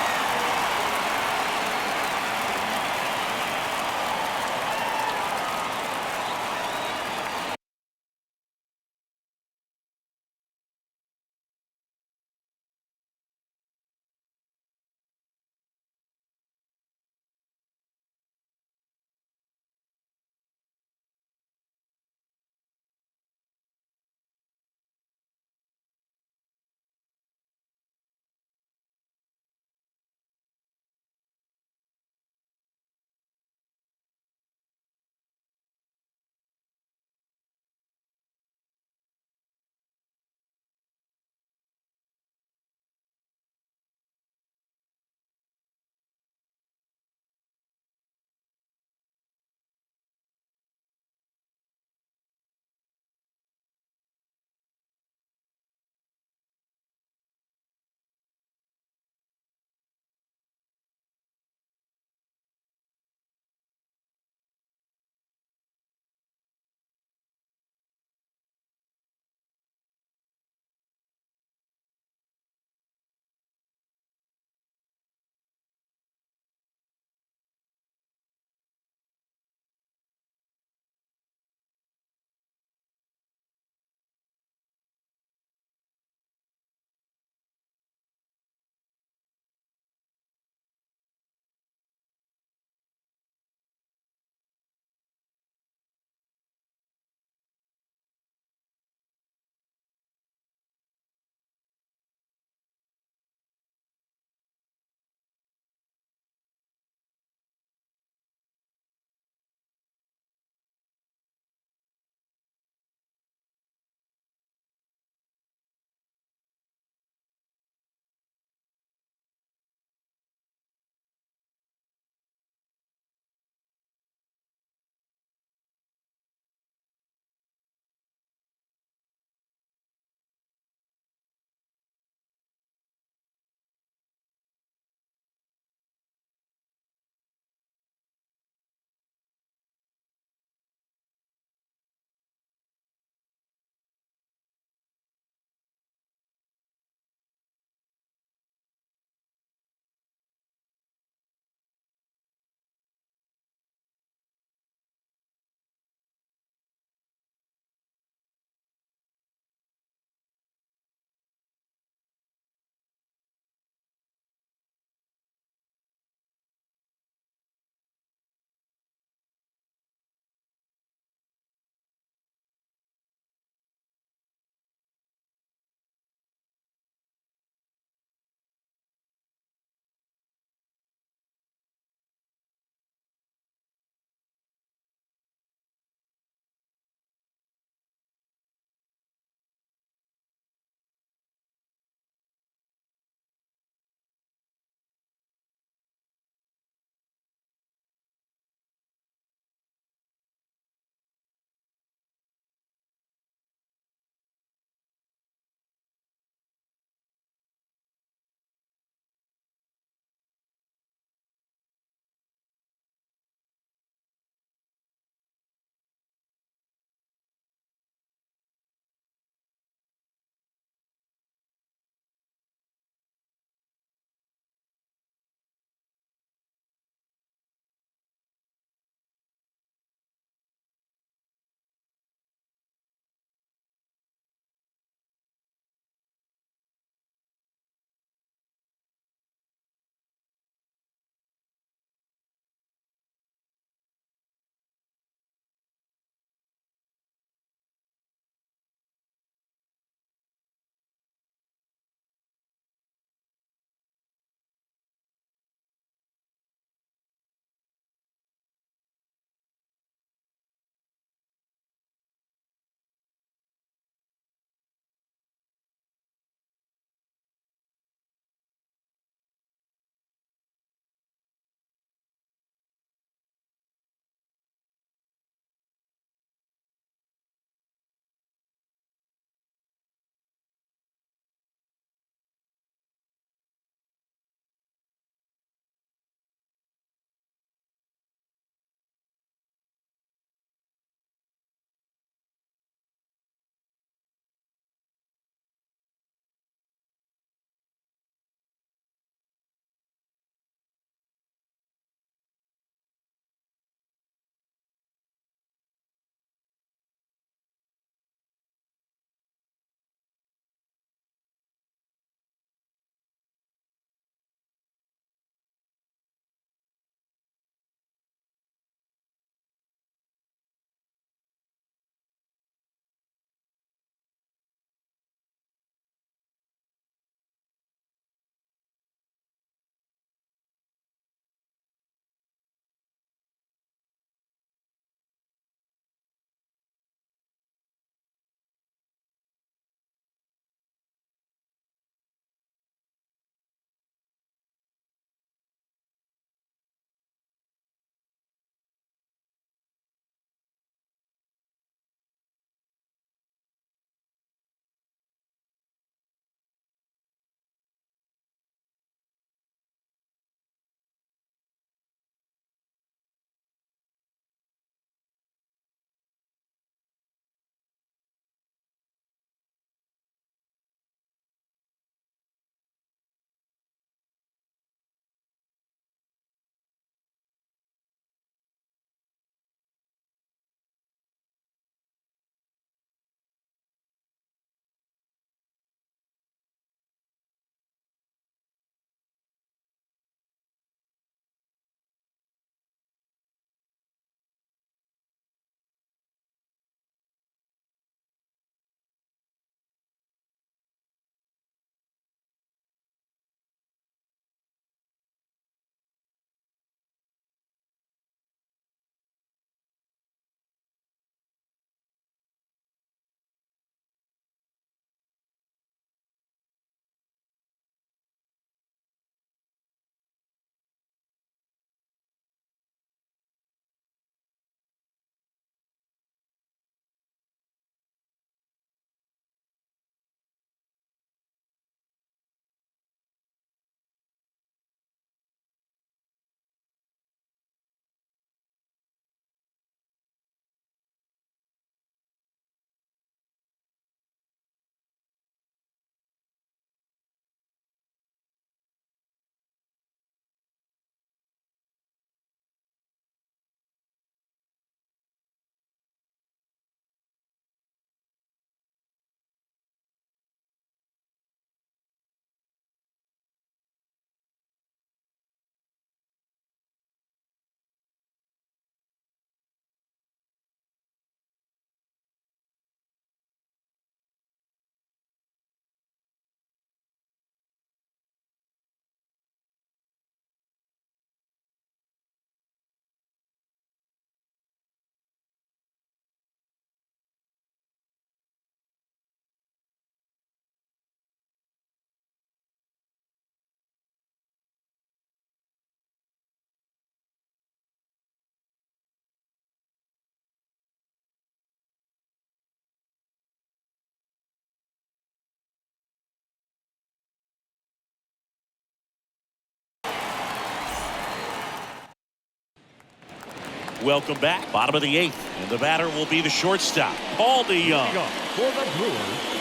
Welcome back. Bottom of the 8th. And the batter will be the shortstop, Paul DeYoung. For the Brewers,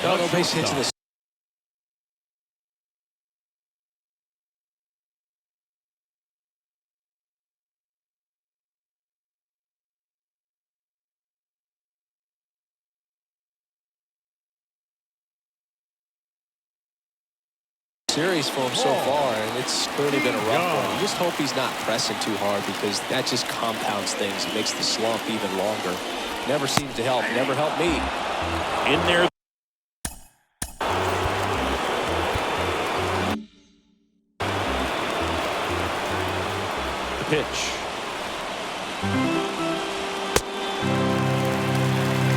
No base hits in the series for him so far, and it's clearly been a rough one. You just hope he's not pressing too hard, because that just compounds things. It makes the slump even longer. Never seems to help. Never helped me. In there. The pitch.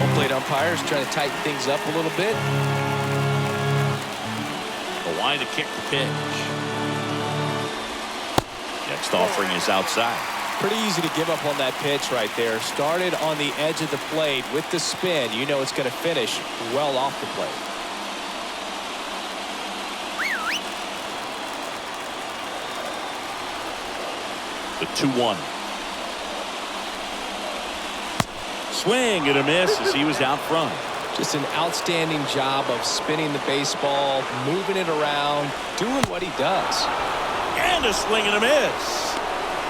Home plate umpires trying to tighten things up a little bit. The line to kick the pitch. Next offering is outside. Pretty easy to give up on that pitch right there. Started on the edge of the plate with the spin. You know it's going to finish well off the plate. The 2-1. Swing and a miss as he was out front. Just an outstanding job of spinning the baseball, moving it around, doing what he does. And a swing and a miss.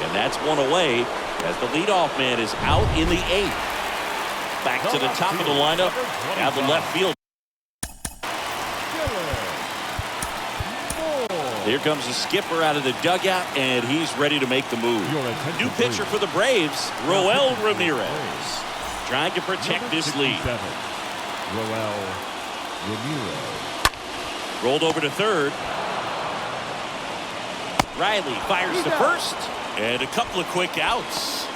And that's one away as the leadoff man is out in the 8th. Back to the top of the lineup. Now the left field. Here comes the skipper out of the dugout, and he's ready to make the move. New pitcher for the Braves, Roel Ramirez. Trying to protect this lead. Roel Ramirez. Rolled over to third. Riley fires to first. And a couple of quick outs.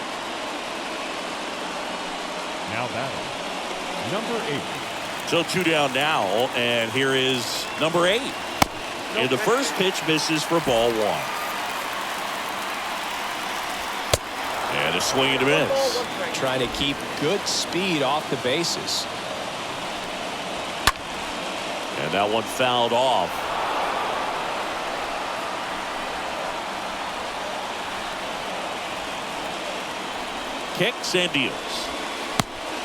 Now batting, number 8. So 2 down now, and here is number 8. And the first pitch misses for ball 1. And a swing and a miss. Trying to keep good speed off the bases. And that one fouled off. Kicks and deals.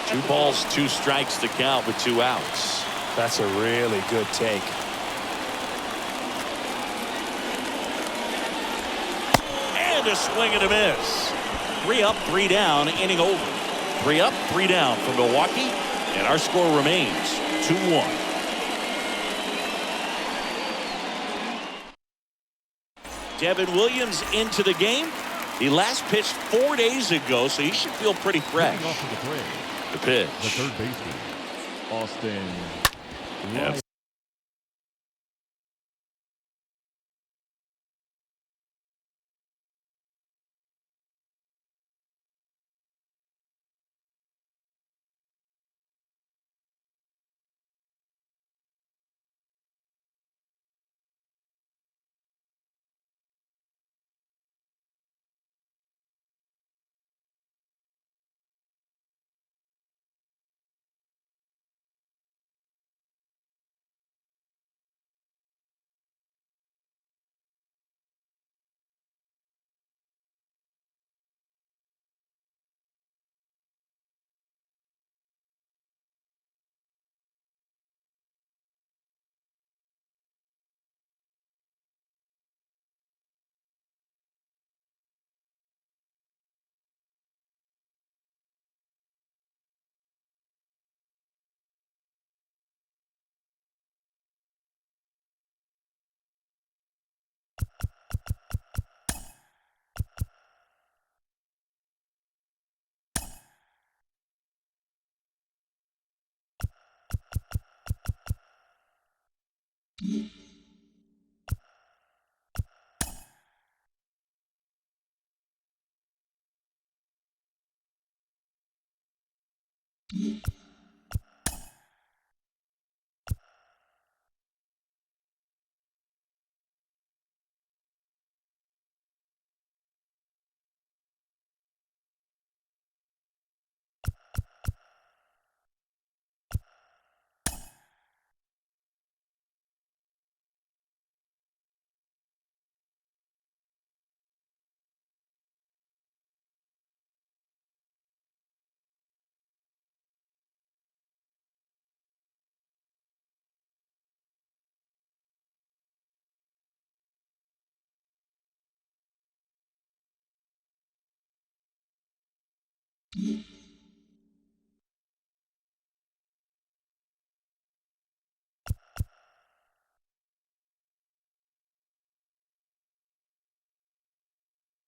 2 balls, 2 strikes to count with 2 outs. That's a really good take. And a swing and a miss. 3 up, 3 down, inning over. 3 up, 3 down for Milwaukee, and our score remains 2-1. Devin Williams into the game. He last pitched 4 days ago, so he should feel pretty fresh. The pitch. The third baseman, Austin. Yep.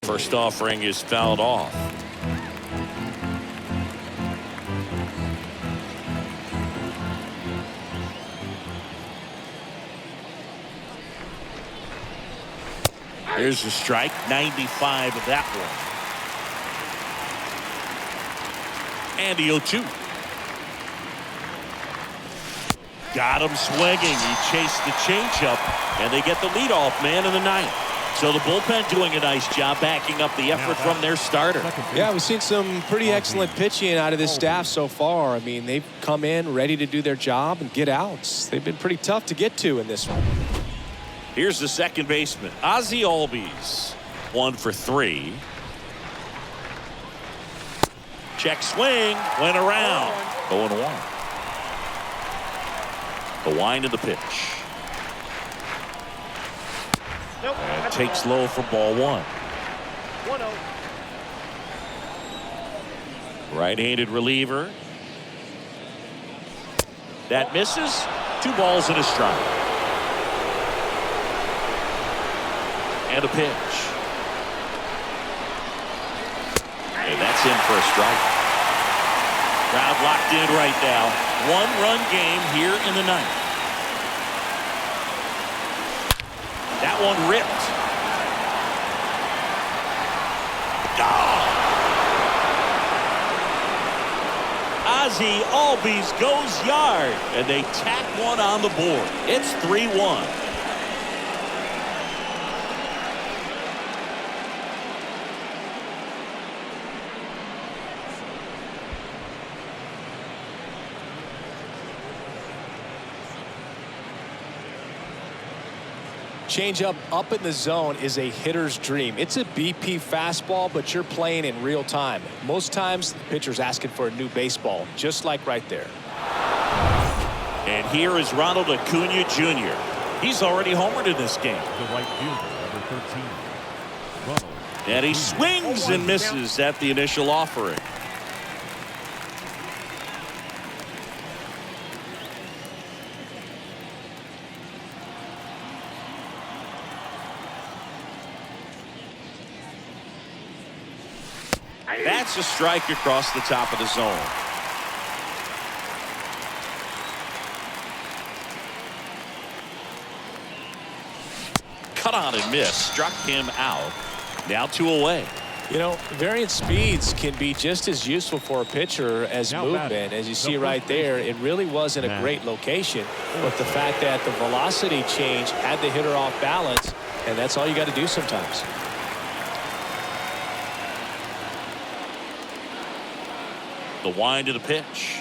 First offering is fouled off. Here's the strike, 95 of that one. And the 0-2. Got him swinging. He chased the changeup, and they get the leadoff man in the ninth. So the bullpen doing a nice job backing up the effort from their starter. Yeah, we've seen some pretty excellent pitching out of this staff so far. I mean, they've come in ready to do their job and get outs. They've been pretty tough to get to in this one. Here's the second baseman, Ozzie Albies. 1 for 3. Check swing, went around. 0-1. The wind of the pitch. Nope. And takes low for ball 1. 1-0. Right-handed reliever. That misses. 2 balls and a strike. And a pitch. And that's in for a strike. Crowd locked in right now. 1-run game here in the ninth. That one ripped. Gone. Ozzie Albies goes yard, and they tack one on the board. It's 3-1. Changeup up in the zone is a hitter's dream. It's a BP fastball, but you're playing in real time. Most times, the pitcher's asking for a new baseball, just like right there. And here is Ronald Acuna Jr. He's already homered in this game. The right fielder, number 13. Ronald. And he swings and misses at the initial offering. That's a strike across the top of the zone. Cut on and miss. Struck him out. Now 2 away. You know, variant speeds can be just as useful for a pitcher as movement. As you see right there, it really wasn't a great location. But the fact that the velocity change had the hitter off balance, and that's all you got to do sometimes. The wind of the pitch.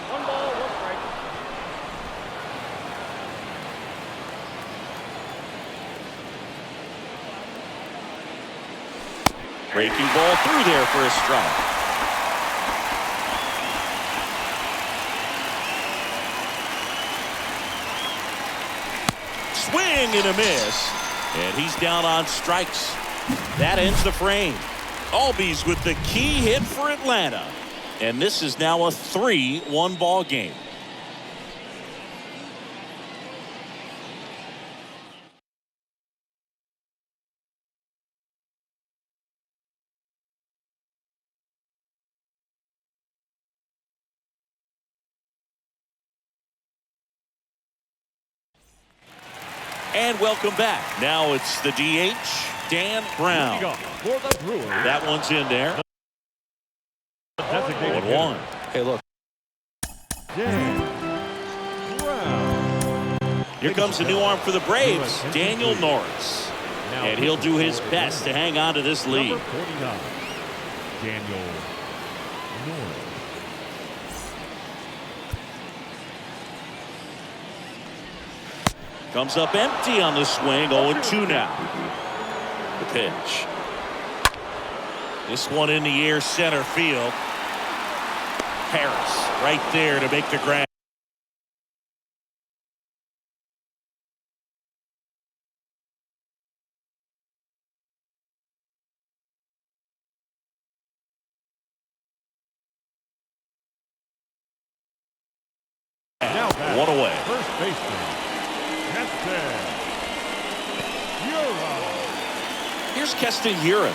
1 ball, 1 strike. Breaking ball through there for a strike. Swing and a miss. And he's down on strikes. That ends the frame. Albies with the key hit for Atlanta. And this is now a 3-1 ball game. And welcome back. Now it's the DH, Dan Brown. For the Brewers. That one's in there. 1-1. Hey, look. Dan Brown. Here comes a new arm for the Braves, Daniel Norris. And he'll do his best to hang on to this lead. Number 49, Daniel Norris. Comes up empty on the swing. 0-2 now. The pitch. This one in the air, center field. Harris right there to make the grab. One away. First baseman, Keston Urán. Here's Keston Urán.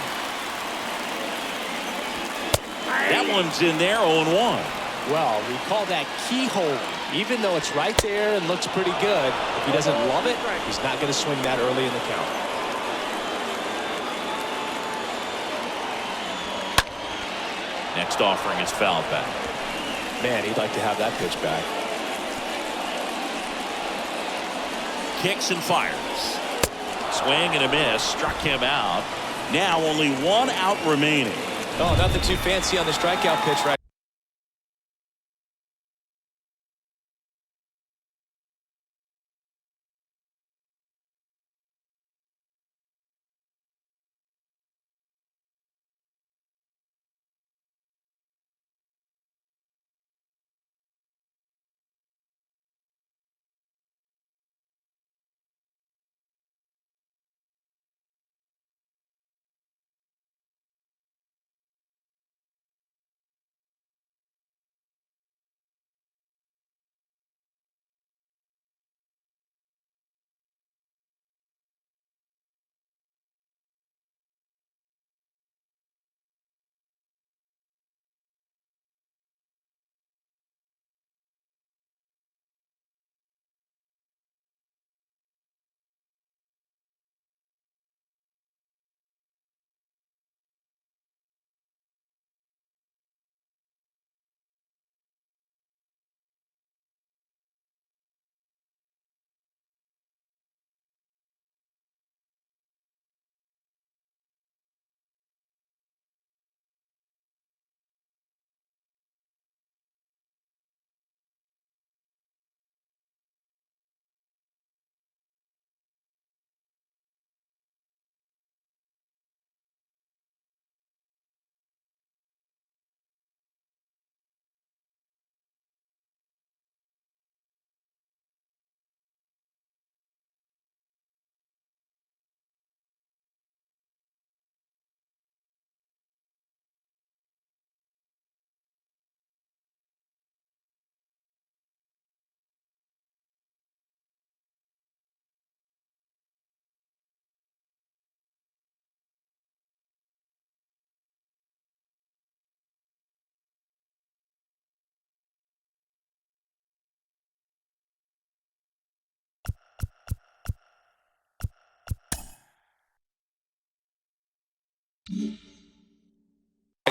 That one's in there, 0-1. Well, we call that keyhole. Even though it's right there and looks pretty good, if he doesn't love it, he's not going to swing that early in the count. Next offering is fouled back. Man, he'd like to have that pitch back. Kicks and fires. Swing and a miss. Struck him out. Now only one out remaining. Oh, nothing too fancy on the strikeout pitch right.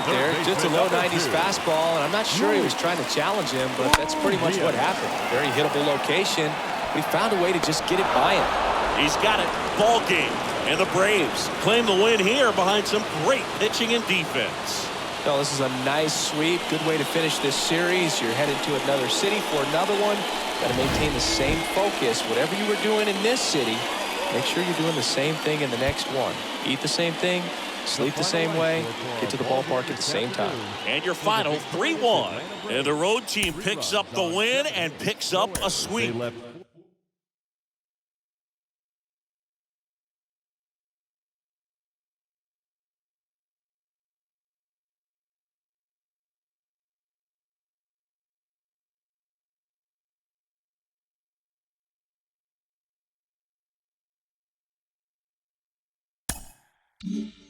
There, just a low 90s fastball, and I'm not sure he was trying to challenge him, but that's pretty much what happened. Very hittable location, but he found a way to just get it by him. He's got it. Ball game. And the Braves claim the win here behind some great pitching and defense. Well, this is a nice sweep. Good way to finish this series. You're headed to another city for another one. Got to maintain the same focus. Whatever you were doing in this city, make sure you're doing the same thing in the next one. Eat the same thing, sleep the same way, get to the ballpark at the same time. And your final 3-1. And the road team picks up the win and picks up a sweep. Mm-hmm.